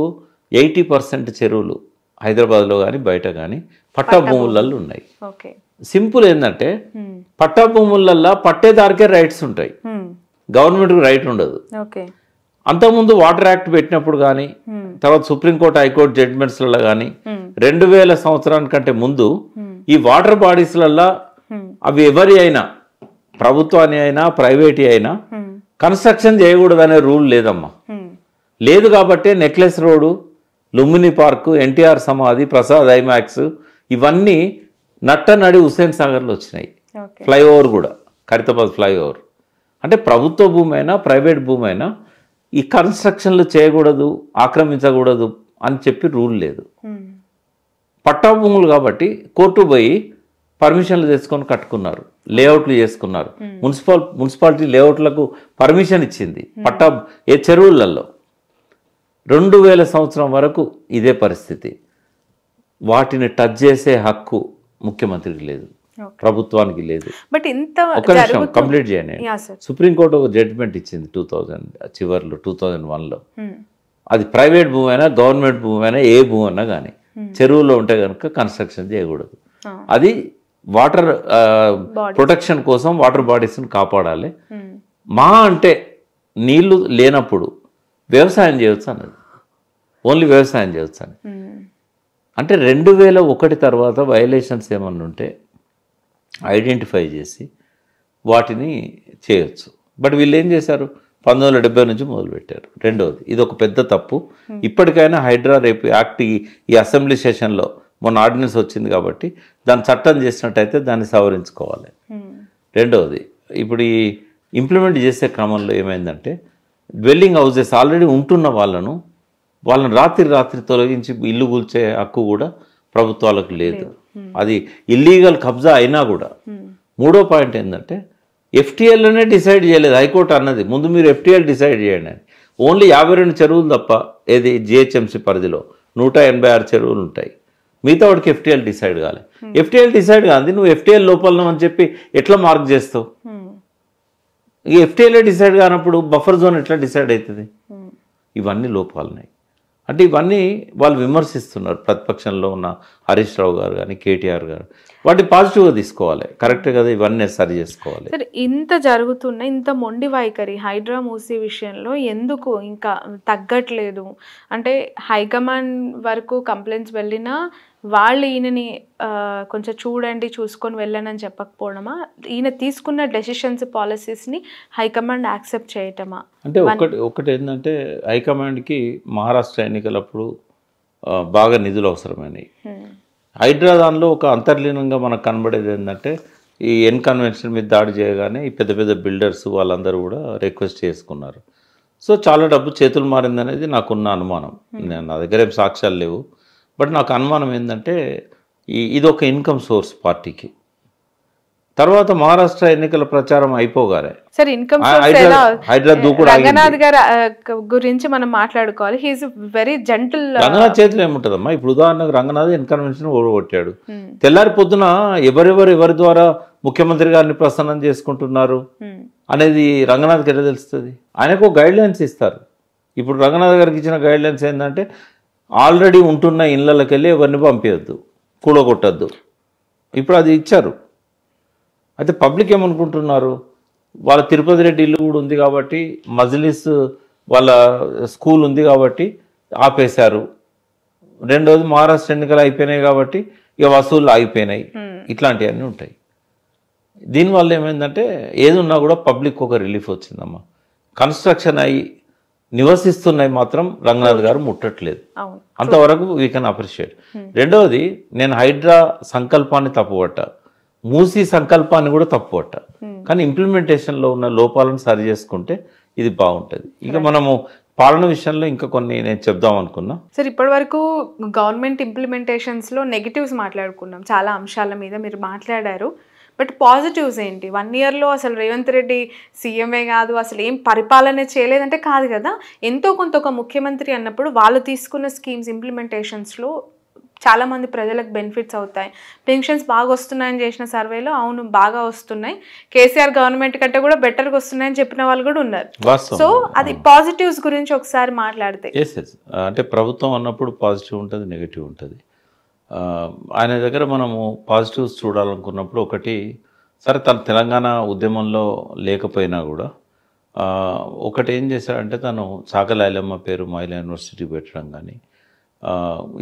80% చెరువులు హైదరాబాద్లో కానీ బయట కానీ పట్టాభూములలో ఉన్నాయి. సింపుల్ ఏంటంటే పట్టాభూములల్లో పట్టేదారికే రైట్స్ ఉంటాయి, గవర్నమెంట్కి రైట్ ఉండదు. అంతకుముందు వాటర్ యాక్ట్ పెట్టినప్పుడు కానీ తర్వాత సుప్రీంకోర్టు హైకోర్టు జడ్జిమెంట్స్లలో కానీ 2000 సంవత్సరానికంటే ముందు ఈ వాటర్ బాడీస్లల్లో అవి ఎవరి అయినా, ప్రభుత్వాన్ని అయినా ప్రైవేట్ అయినా కన్స్ట్రక్షన్ చేయకూడదు అనే రూల్ లేదమ్మా. లేదు కాబట్టి necklace road, Lumbini park, NTR సమాధి, ప్రసాద్ ఐమాక్స్ ఇవన్నీ నట్టనడి హుస్సేన్ సాగర్లో వచ్చినాయి. ఫ్లైఓవర్ కూడా, ఖైరతాబాద్ ఫ్లైఓవర్. అంటే ప్రభుత్వ భూమి అయినా ప్రైవేట్ భూమి అయినా ఈ కన్స్ట్రక్షన్లు చేయకూడదు, ఆక్రమించకూడదు అని చెప్పి రూల్ లేదు. పట్టా భూములు కాబట్టి కోర్టు పోయి పర్మిషన్లు తెచ్చుకొని కట్టుకున్నారు, లేఅవుట్లు చేసుకున్నారు. మున్సిపాలిటీ లేఅవుట్లకు పర్మిషన్ ఇచ్చింది పట్టా ఏ చెరువులలో. 2000 సంవత్సరం వరకు ఇదే పరిస్థితి. వాటిని టచ్ చేసే హక్కు ముఖ్యమంత్రికి లేదు, ప్రభుత్వానికి లేదు. బట్ ఇంత ఒక నిమిషం కంప్లీట్ చేయండి. సుప్రీంకోర్టు ఒక జడ్జిమెంట్ ఇచ్చింది 2000 చివరిలో 2001లో. అది ప్రైవేట్ భూమి అయినా గవర్నమెంట్ భూమి అయినా ఏ భూమి అయినా కానీ చెరువులో ఉంటే కనుక కన్స్ట్రక్షన్ చేయకూడదు. అది వాటర్ ప్రొటెక్షన్ కోసం వాటర్ బాడీస్ని కాపాడాలి. మా అంటే నీళ్లు లేనప్పుడు వ్యవసాయం చేయవచ్చు అన్నది, ఓన్లీ వ్యవసాయం చేయవచ్చు అని. అంటే 2001 తర్వాత వయలేషన్స్ ఏమన్నా ఉంటే ఐడెంటిఫై చేసి వాటిని చేయొచ్చు. బట్ వీళ్ళు ఏం చేశారు, 1970 నుంచి మొదలుపెట్టారు. రెండవది ఇది ఒక పెద్ద తప్పు. ఇప్పటికైనా హైడ్రా రేపు యాక్ట్ ఈ అసెంబ్లీ సెషన్లో మొన్న ఆర్డినెన్స్ వచ్చింది కాబట్టి దాన్ని చట్టం చేసినట్టయితే దాన్ని సవరించుకోవాలి. రెండవది ఇప్పుడు ఈ ఇంప్లిమెంట్ చేసే క్రమంలో ఏమైందంటే డ్వెల్లింగ్ హౌసెస్ ఆల్రెడీ ఉంటున్న వాళ్ళని రాత్రి తొలగించి ఇల్లు కూల్చే హక్కు కూడా ప్రభుత్వాలకు లేదు. అది ఇల్లీగల్ కబ్జా అయినా కూడా. మూడో పాయింట్ ఏంటంటే ఎఫ్టీఎల్లోనే డిసైడ్ చేయలేదు హైకోర్టు అన్నది, ముందు మీరు ఎఫ్టీఎల్ డిసైడ్ చేయండి అని. ఓన్లీ 52 చెరువులు తప్ప ఏది జిహెచ్ఎంసీ పరిధిలో 186 చెరువులు ఉంటాయి. మిగతా వాడికి ఎఫ్టీఎల్ డిసైడ్ కావాలి. ఎఫ్టీఎల్ డిసైడ్ కాదు, నువ్వు ఎఫ్టీఎల్ లోపల అని చెప్పి ఎట్లా మార్క్ చేస్తావు? ఈ ఎఫ్టీఎల్ఏ డిసైడ్ కానప్పుడు బఫర్ జోన్ ఎట్లా డిసైడ్ అవుతుంది? ఇవన్నీ లోపాలున్నాయి. అంటే ఇవన్నీ వాళ్ళు విమర్శిస్తున్నారు, ప్రతిపక్షంలో ఉన్న హరీష్ రావు గారు కానీ కేటీఆర్ గారు. వాటిని పాజిటివ్గా తీసుకోవాలి, కరెక్టే కదా, ఇవన్నీ సరి చేసుకోవాలి. సరే, ఇంత జరుగుతున్న ఇంత మొండి వైఖరి హైడ్రా మూసీ విషయంలో ఎందుకు ఇంకా తగ్గట్లేదు? అంటే హైకమాండ్ వరకు కంప్లైంట్స్ వెళ్ళినా వాళ్ళు ఈయనని కొంచెం చూసుకొని వెళ్ళనని చెప్పకపోవడమా? ఈయన తీసుకున్న డెసిషన్స్ పాలసీస్ని హైకమాండ్ యాక్సెప్ట్ చేయటమా? అంటే ఒకటి ఏంటంటే హైకమాండ్కి మహారాష్ట్ర ఎన్నికలప్పుడు బాగా నిధులు అవసరమైనవి. హైడ్రా దానిలో ఒక అంతర్లీనంగా మనకు కనబడేది ఏంటంటే ఈ ఎన్ కన్వెన్షన్ మీద దాడి చేయగానే ఈ పెద్ద పెద్ద బిల్డర్స్ వాళ్ళందరూ కూడా రిక్వెస్ట్ చేసుకున్నారు. సో చాలా డబ్బు చేతులు మారిందనేది నాకున్న అనుమానం. నా దగ్గర ఏం సాక్ష్యాలు లేవు, బట్ నాకు అనుమానం ఏంటంటే ఇది ఒక ఇన్కమ్ సోర్స్ పార్టీకి. తర్వాత మహారాష్ట్ర ఎన్నికల ప్రచారం అయిపోగానే సరే, ఇన్కమ్ హైడ్రా దూకుడు రంగనాథ్ గారి గురించి మనం మాట్లాడుకోవాలి. He's very gentle. రంగనాథ్ చేతిలో ఏముంటుందమ్మా? ఇప్పుడు ఉదాహరణకు రంగనాథ్ ఇన్కన్వెన్షన్ ఓడగొట్టాడు. తెల్లారి పొద్దున ఎవరి ద్వారా ముఖ్యమంత్రి గారిని ప్రసన్నం చేసుకుంటున్నారు అనేది రంగనాథ్కి ఎలా తెలుస్తుంది? ఆయనకు గైడ్ లైన్స్ ఇస్తారు. ఇప్పుడు రంగనాథ్ గారికి ఇచ్చిన గైడ్ లైన్స్ ఏంటంటే ఆల్రెడీ ఉంటున్న ఇళ్ళకి వెళ్ళి ఎవరిని పంపించద్దు, కూడగొట్టద్దు. ఇప్పుడు అది ఇచ్చారు. అయితే పబ్లిక్ ఏమనుకుంటున్నారు, వాళ్ళ తిరుపతి రెడ్డి ఇల్లు కూడా ఉంది కాబట్టి, మజ్లిస్ వాళ్ళ స్కూల్ ఉంది కాబట్టి ఆపేశారు. రెండోది మహారాష్ట్ర ఎన్నికలు అయిపోయినాయి కాబట్టి ఇక వసూళ్ళు ఆగిపోయినాయి. ఇట్లాంటివన్నీ ఉంటాయి. దీనివల్ల ఏమైందంటే ఏది ఉన్నా కూడా పబ్లిక్ ఒక రిలీఫ్ వచ్చిందమ్మా. కన్స్ట్రక్షన్ అయ్యి నివసిస్తున్నాయి మాత్రం రంగనాథ్ గారు ముట్టట్లేదు. అంతవరకు వీ కెన్ అప్రిషియేట్. రెండవది, నేను హైడ్రా సంకల్పాన్ని తప్పుపట్టా, మూసీ సంకల్పాన్ని కూడా తప్పుపట్టా. కానీ ఇంప్లిమెంటేషన్లో ఉన్న లోపాలను సరి చేసుకుంటే ఇది బాగుంటుంది. ఇక మనము పాలన విషయంలో ఇంకా కొన్ని నేను చెప్దాం అనుకున్నా. సార్, ఇప్పటి వరకు గవర్నమెంట్ ఇంప్లిమెంటేషన్స్లో నెగిటివ్స్ మాట్లాడుకున్నాం, చాలా అంశాల మీద మీరు మాట్లాడారు. బట్ పాజిటివ్స్ ఏంటి? 1 yearలో అసలు రేవంత్ రెడ్డి సీఎంఏ కాదు, అసలు ఏం పరిపాలన చేయలేదంటే కాదు కదా. ఎంతో కొంత ఒక ముఖ్యమంత్రి అన్నప్పుడు వాళ్ళు తీసుకున్న స్కీమ్స్ ఇంప్లిమెంటేషన్స్లో చాలామంది ప్రజలకు బెనిఫిట్స్ అవుతాయి. పెన్షన్స్ బాగా వస్తున్నాయని చేసిన సర్వేలో అవును బాగా వస్తున్నాయి, కేసీఆర్ గవర్నమెంట్ కంటే కూడా బెటర్గా వస్తున్నాయని చెప్పిన వాళ్ళు కూడా ఉన్నారు. సో అది పాజిటివ్స్ గురించి ఒకసారి మాట్లాడితే. అంటే ప్రభుత్వం అన్నప్పుడు పాజిటివ్ ఉంటుంది, నెగిటివ్ ఉంటుంది. ఆయన దగ్గర మనము పాజిటివ్స్ చూడాలనుకున్నప్పుడు ఒకటి, సరే తను తెలంగాణ ఉద్యమంలో లేకపోయినా కూడా ఒకటి ఏం చేశాడంటే తను చాకలి ఐలమ్మ పేరు మహిళా యూనివర్సిటీ పెట్టడం కానీ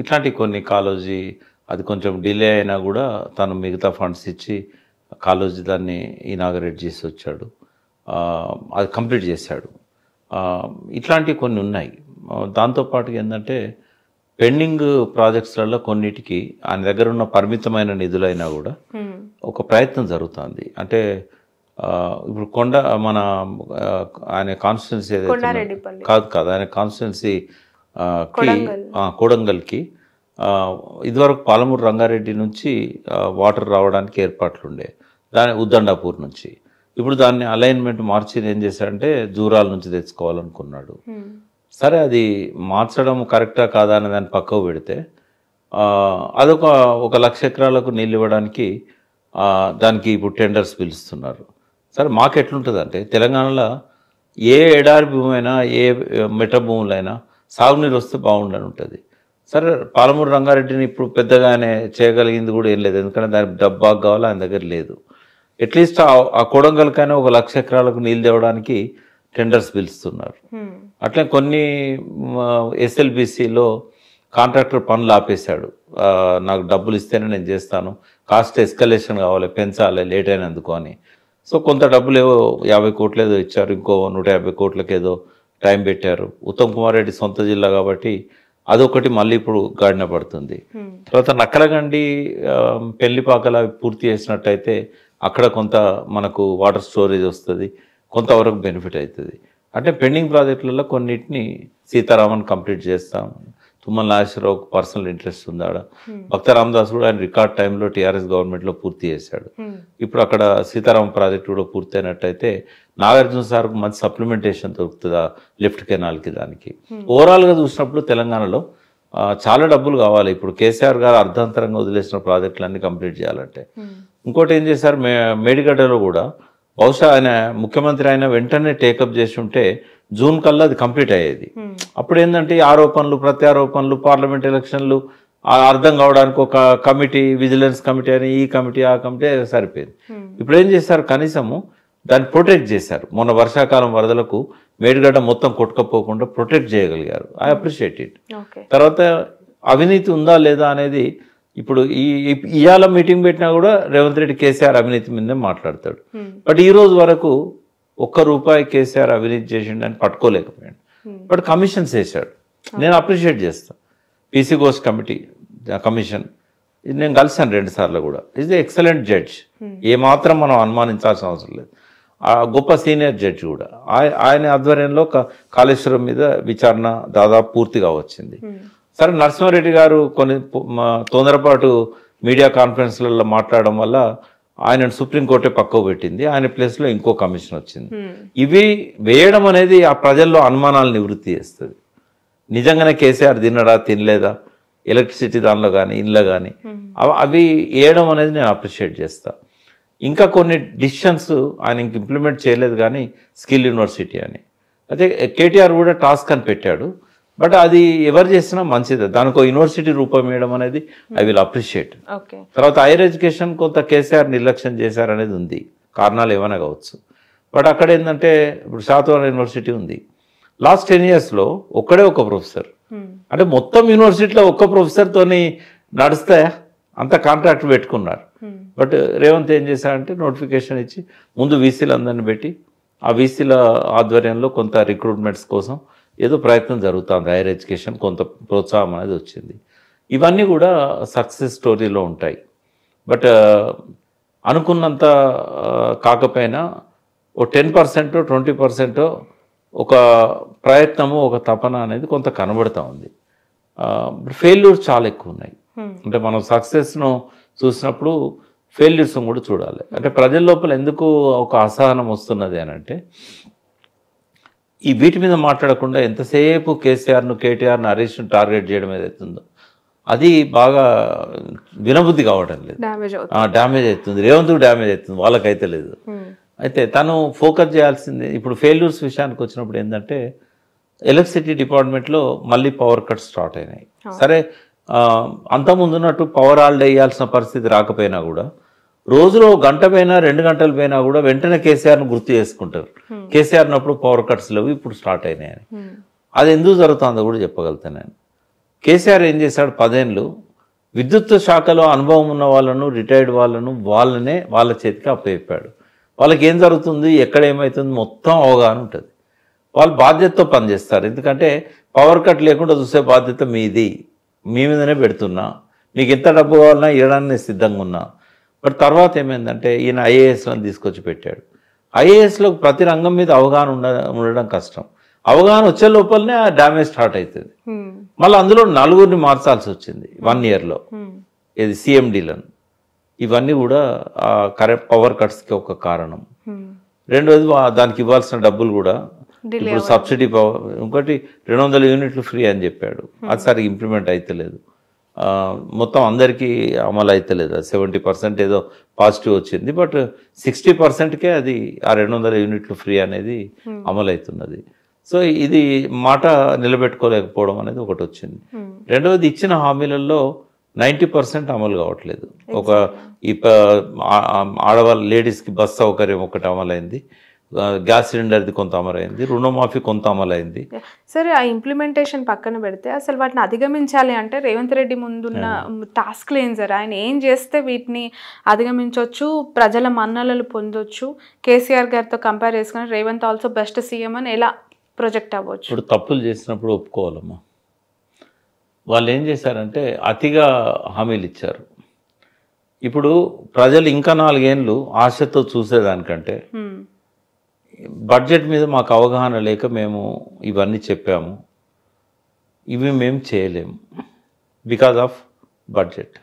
ఇట్లాంటి కొన్ని కాలేజీ అది కొంచెం డిలే అయినా కూడా తను మిగతా ఫండ్స్ ఇచ్చి కాలేజీ దాన్ని ఇనాగరేట్ చేసి వచ్చాడు, అది కంప్లీట్ చేశాడు. ఇట్లాంటివి కొన్ని ఉన్నాయి. దాంతోపాటు ఏంటంటే పెండింగ్ ప్రాజెక్ట్స్లలో కొన్నిటికి ఆయన దగ్గర ఉన్న పరిమితమైన నిధులైనా కూడా ఒక ప్రయత్నం జరుగుతుంది. అంటే ఇప్పుడు మన ఆయన కాన్స్టిట్యున్సీ కాదు ఆయన కాన్స్టిట్యున్సీ కొడంగల్కి ఇదివరకు పాలమూరు రంగారెడ్డి నుంచి వాటర్ రావడానికి ఏర్పాట్లు ఉండే, దాని ఉద్దండాపూర్ నుంచి. ఇప్పుడు దాన్ని అలైన్మెంట్ మార్చి ఏం చేశాడంటే జూరాల నుంచి తెచ్చుకోవాలనుకున్నాడు. సరే, అది మార్చడం కరెక్టా కాదా అనే దాన్ని పక్కకు పెడితే అదొక 1,00,000 ఎకరాలకు నీళ్ళు ఇవ్వడానికి దానికి ఇప్పుడు టెండర్స్ పిలుస్తున్నారు. సరే, మాకు ఎట్లుంటుంది అంటే తెలంగాణలో ఏ ఎడారి భూమి అయినా ఏ మెట్ట భూములైనా సాగునీరు వస్తే బాగుండని ఉంటుంది. సరే, పాలమూరు రంగారెడ్డిని ఇప్పుడు పెద్దగానే చేయగలిగింది కూడా ఏం లేదు, ఎందుకంటే దానికి డబ్బాకు కావాలి, ఆయన దగ్గర లేదు. అట్లీస్ట్ ఆ కొడంగల్కైనా 1,00,000 ఎకరాలకు నీళ్ళు తేవడానికి టెండర్స్ పిలుస్తున్నారు. అట్లే కొన్ని ఎస్ఎల్బిసిలో కాంట్రాక్టర్ పనులు ఆపేశాడు. నాకు డబ్బులు ఇస్తేనే నేను చేస్తాను, కాస్ట్ ఎస్కలేషన్ కావాలి, పెంచాలి లేట్ అయినందుకు అని. సో కొంత డబ్బులు ఏవో 50 కోట్లు ఏదో ఇచ్చారు, ఇంకో 150 కోట్లకి ఏదో టైం పెట్టారు. ఉత్తమ్ కుమార్ రెడ్డి సొంత జిల్లా కాబట్టి అదొకటి మళ్ళీ ఇప్పుడు గాడిన పడుతుంది. తర్వాత నక్కలగండి పెళ్లిపాకల పూర్తి చేసినట్టయితే అక్కడ కొంత మనకు వాటర్ స్టోరేజ్ వస్తుంది, కొంతవరకు బెనిఫిట్ అవుతుంది. అంటే పెండింగ్ ప్రాజెక్టులలో కొన్నిటిని సీతారామన్ కంప్లీట్ చేస్తాం. తుమ్మల నాగేశ్వరరావుకు పర్సనల్ ఇంట్రెస్ట్ ఉంది ఆడ. భక్త రామదాస్ కూడా ఆయన రికార్డ్ టైంలో టీఆర్ఎస్ గవర్నమెంట్లో పూర్తి చేశాడు. ఇప్పుడు అక్కడ సీతారామ ప్రాజెక్టు కూడా పూర్తి అయినట్టయితే నాగార్జున సార్కు మంచి సప్లిమెంటేషన్ దొరుకుతుందా లిఫ్ట్ కెనాల్కి దానికి. ఓవరాల్గా చూసినప్పుడు తెలంగాణలో చాలా డబ్బులు కావాలి. ఇప్పుడు కేసీఆర్ గారు అర్ధాంతరంగా వదిలేసిన ప్రాజెక్టులన్నీ కంప్లీట్ చేయాలంటే. ఇంకోటి ఏం చేశారు, మేడిగడ్డలో కూడా బహుశా ఆయన ముఖ్యమంత్రి అయిన వెంటనే టేకప్ చేసి ఉంటే జూన్ కల్లా అది కంప్లీట్ అయ్యేది. అప్పుడు ఏంటంటే ఆరోపణలు ప్రత్యారోపణలు పార్లమెంట్ ఎలక్షన్లు అర్థం కావడానికి ఒక కమిటీ, విజిలెన్స్ కమిటీ అని ఈ కమిటీ ఆ కమిటీ సరిపోయింది. ఇప్పుడు ఏం చేశారు, కనీసము దాన్ని ప్రొటెక్ట్ చేశారు. మొన్న వర్షాకాలం వరదలకు మేడిగడ్డ మొత్తం కొట్టుకపోకుండా ప్రొటెక్ట్ చేయగలిగారు. I appreciate it. తర్వాత అవినీతి ఉందా లేదా అనేది ఇప్పుడు ఇవాళ మీటింగ్ పెట్టినా కూడా రేవంత్ రెడ్డి కేసీఆర్ అవినీతి మీదే మాట్లాడతాడు. బట్ ఈ రోజు వరకు ₹1 కేసీఆర్ అవినీతి చేసిండని పట్టుకోలేకపోయాడు. బట్ కమిషన్స్ వేశాడు. నేను అప్రిషియేట్ చేస్తాను. పీసీ ఘోష్ కమిషన్ నేను కలిసాను 2 సార్లు కూడా. ఈజ్ ది ఎక్సలెంట్ జడ్జ్, ఏమాత్రం మనం అనుమానించాల్సిన అవసరం లేదు. గొప్ప సీనియర్ జడ్జి కూడా. ఆయన ఆధ్వర్యంలో కాళేశ్వరం మీద విచారణ దాదాపు పూర్తిగా వచ్చింది. సరే, నరసింహారెడ్డి గారు కొన్ని తొందరపాటు మీడియా కాన్ఫరెన్స్లలో మాట్లాడడం వల్ల ఆయన సుప్రీంకోర్టే పక్కకు పెట్టింది. ఆయన ప్లేస్లో ఇంకో కమిషన్ వచ్చింది. ఇవి వేయడం అనేది ఆ ప్రజల్లో అనుమానాలు నివృత్తి చేస్తుంది. నిజంగానే కేసీఆర్ తిన్నడా తినలేదా, ఎలక్ట్రిసిటీ దానిలో కానీ ఇంట్లో కానీ అవి వేయడం అనేది నేను అప్రిషియేట్ చేస్తాను. ఇంకా కొన్ని డిసిషన్స్ ఆయన ఇంక ఇంప్లిమెంట్ చేయలేదు కానీ స్కిల్ యూనివర్సిటీ అని, అయితే కేటీఆర్ కూడా టాస్క్ అని పెట్టాడు. బట్ అది ఎవరు చేసినా మంచిదే, దానికి యూనివర్సిటీ రూపం వేయడం అనేది ఐ విల్ అప్రిషియేట్. తర్వాత హైయర్ ఎడ్యుకేషన్ కొంత కేసీఆర్ నిర్లక్ష్యం చేశారనేది ఉంది, కారణాలు ఏమైనా కావచ్చు. బట్ అక్కడ ఏంటంటే ఇప్పుడు శాతవాహన యూనివర్సిటీ ఉంది, లాస్ట్ 10 yearsలో ఒక్కడే ఒక ప్రొఫెసర్. అంటే మొత్తం యూనివర్సిటీలో ఒక్క ప్రొఫెసర్తోని నడుస్తాయా, అంత కాంట్రాక్ట్ పెట్టుకున్నారు. బట్ రేవంత్ ఏం చేశారంటే నోటిఫికేషన్ ఇచ్చి ముందు వీసీలు అందరిని పెట్టి ఆ వీసీల ఆధ్వర్యంలో కొంత రిక్రూట్మెంట్స్ కోసం ఏదో ప్రయత్నం జరుగుతుంది. హైయర్ ఎడ్యుకేషన్ కొంత ప్రోత్సాహం అనేది వచ్చింది. ఇవన్నీ కూడా సక్సెస్ స్టోరీలో ఉంటాయి. బట్ అనుకున్నంత కాకపోయినా ఓ 10% 20% ఒక ప్రయత్నము ఒక తపన అనేది కొంత కనబడుతూ ఉంది. ఫెయిల్యూర్స్ చాలా ఎక్కువ ఉన్నాయి. అంటే మనం సక్సెస్ను చూసినప్పుడు ఫెయిల్యూర్స్ కూడా చూడాలి. అంటే ప్రజల లోపల ఎందుకు ఒక అసహనం వస్తున్నది అని అంటే ఈ వీటి మీద మాట్లాడకుండా ఎంతసేపు కేసీఆర్ను కేటీఆర్ను హరీష్ను టార్గెట్ చేయడం ఏదైతుందో అది బాగా వినబుద్ధి కావడం లేదు, డ్యామేజ్ అవుతుంది. రేవంత్కు డ్యామేజ్ అవుతుంది, వాళ్ళకైతే లేదు. అయితే తను ఫోకస్ చేయాల్సింది ఇప్పుడు ఫెయిల్యూర్స్ విషయానికి వచ్చినప్పుడు ఏంటంటే ఎలక్ట్రిసిటీ డిపార్ట్మెంట్లో మళ్ళీ పవర్ కట్స్ స్టార్ట్ అయినాయి. సరే, అంతకుముందున్నట్టు పవర్ హాలిడే వేయాల్సిన పరిస్థితి రాకపోయినా కూడా రోజులో 1 గంట పైన 2 గంటల పైన కూడా వెంటనే కేసీఆర్ను గుర్తు చేసుకుంటారు. కేసీఆర్ అప్పుడు పవర్ కట్స్ లేవు, ఇప్పుడు స్టార్ట్ అయినాయని. అది ఎందుకు జరుగుతుందో కూడా చెప్పగలుగుతాను నేను. కేసీఆర్ ఏం చేశాడు, 10 ఏళ్ళు విద్యుత్ శాఖలో అనుభవం ఉన్న వాళ్ళను, రిటైర్డ్ వాళ్ళనే వాళ్ళ చేతికి అప్పచెప్పాడు. వాళ్ళకి ఏం జరుగుతుంది, ఎక్కడ ఏమవుతుంది మొత్తం అవగాహన ఉంటుంది. వాళ్ళు బాధ్యతతో పనిచేస్తారు. ఎందుకంటే పవర్ కట్ లేకుండా చూసే బాధ్యత మీది, మీ మీదనే పెడుతున్నా, మీకు ఎంత డబ్బు కావాలన్నా ఇవ్వడానికి సిద్ధంగా ఉన్నా. బట్ తర్వాత ఏమైందంటే ఈయన ఐఏఎస్లను తీసుకొచ్చి పెట్టాడు. ఐఏఎస్లో ప్రతి రంగం మీద అవగాహన ఉండడం కష్టం. అవగాహన వచ్చే లోపలనే ఆ డ్యామేజ్ స్టార్ట్ అవుతుంది. మళ్ళీ అందులో 4 మార్చాల్సి వచ్చింది 1 yearలో, ఇది సిఎండీలను. ఇవన్నీ కూడా ఆ కరెక్ట్ పవర్ కట్స్కి ఒక కారణం. రెండోది దానికి ఇవ్వాల్సిన డబ్బులు కూడా ఇప్పుడు సబ్సిడీ పవర్, ఇంకోటి 200 యూనిట్లు ఫ్రీ అని చెప్పాడు, అది సరిగ్గా ఇంప్లిమెంట్ అయితలేదు. మొత్తం అందరికీ అమలు అయితలేదు. 70% ఏదో పాజిటివ్ వచ్చింది, బట్ 60%కే అది ఆ 200 యూనిట్లు ఫ్రీ అనేది అమలు అవుతున్నది. సో ఇది మాట నిలబెట్టుకోలేకపోవడం అనేది ఒకటి వచ్చింది. రెండవది ఇచ్చిన హామీలలో 90% అమలు కావట్లేదు. ఒక ఆడవాళ్ళ లేడీస్కి బస్ సౌకర్యం ఒకటి అమలైంది, గ్యాస్ సిలిండర్ది కొంత అమలైంది, రుణమాఫీ కొంత అమలైంది. సరే, ఆ ఇంప్లిమెంటేషన్ పక్కన పెడితే అసలు వాటిని అధిగమించాలి అంటే రేవంత్ రెడ్డి ముందున్న టాస్క్లు ఏం సార్? ఆయన ఏం చేస్తే వీటిని అధిగమించవచ్చు, ప్రజల మన్ననలు పొందొచ్చు? కేసీఆర్ గారితో కంపేర్ చేసుకుని రేవంత్ ఆల్సో బెస్ట్ సీఎం అని ఎలా ప్రొజెక్ట్ అవ్వచ్చు? ఇప్పుడు తప్పులు చేసినప్పుడు ఒప్పుకోవాలమ్మా. వాళ్ళు ఏం చేశారంటే అతిగా హామీలు ఇచ్చారు. ఇప్పుడు ప్రజలు ఇంకా 4 ఏళ్ళు ఆశతో చూసేదానికంటే బడ్జెట్ మీద మాకు అవగాహన లేక మేము ఇవన్నీ చెప్పాము, ఇవి మేము చేయలేము బికాజ్ ఆఫ్ బడ్జెట్.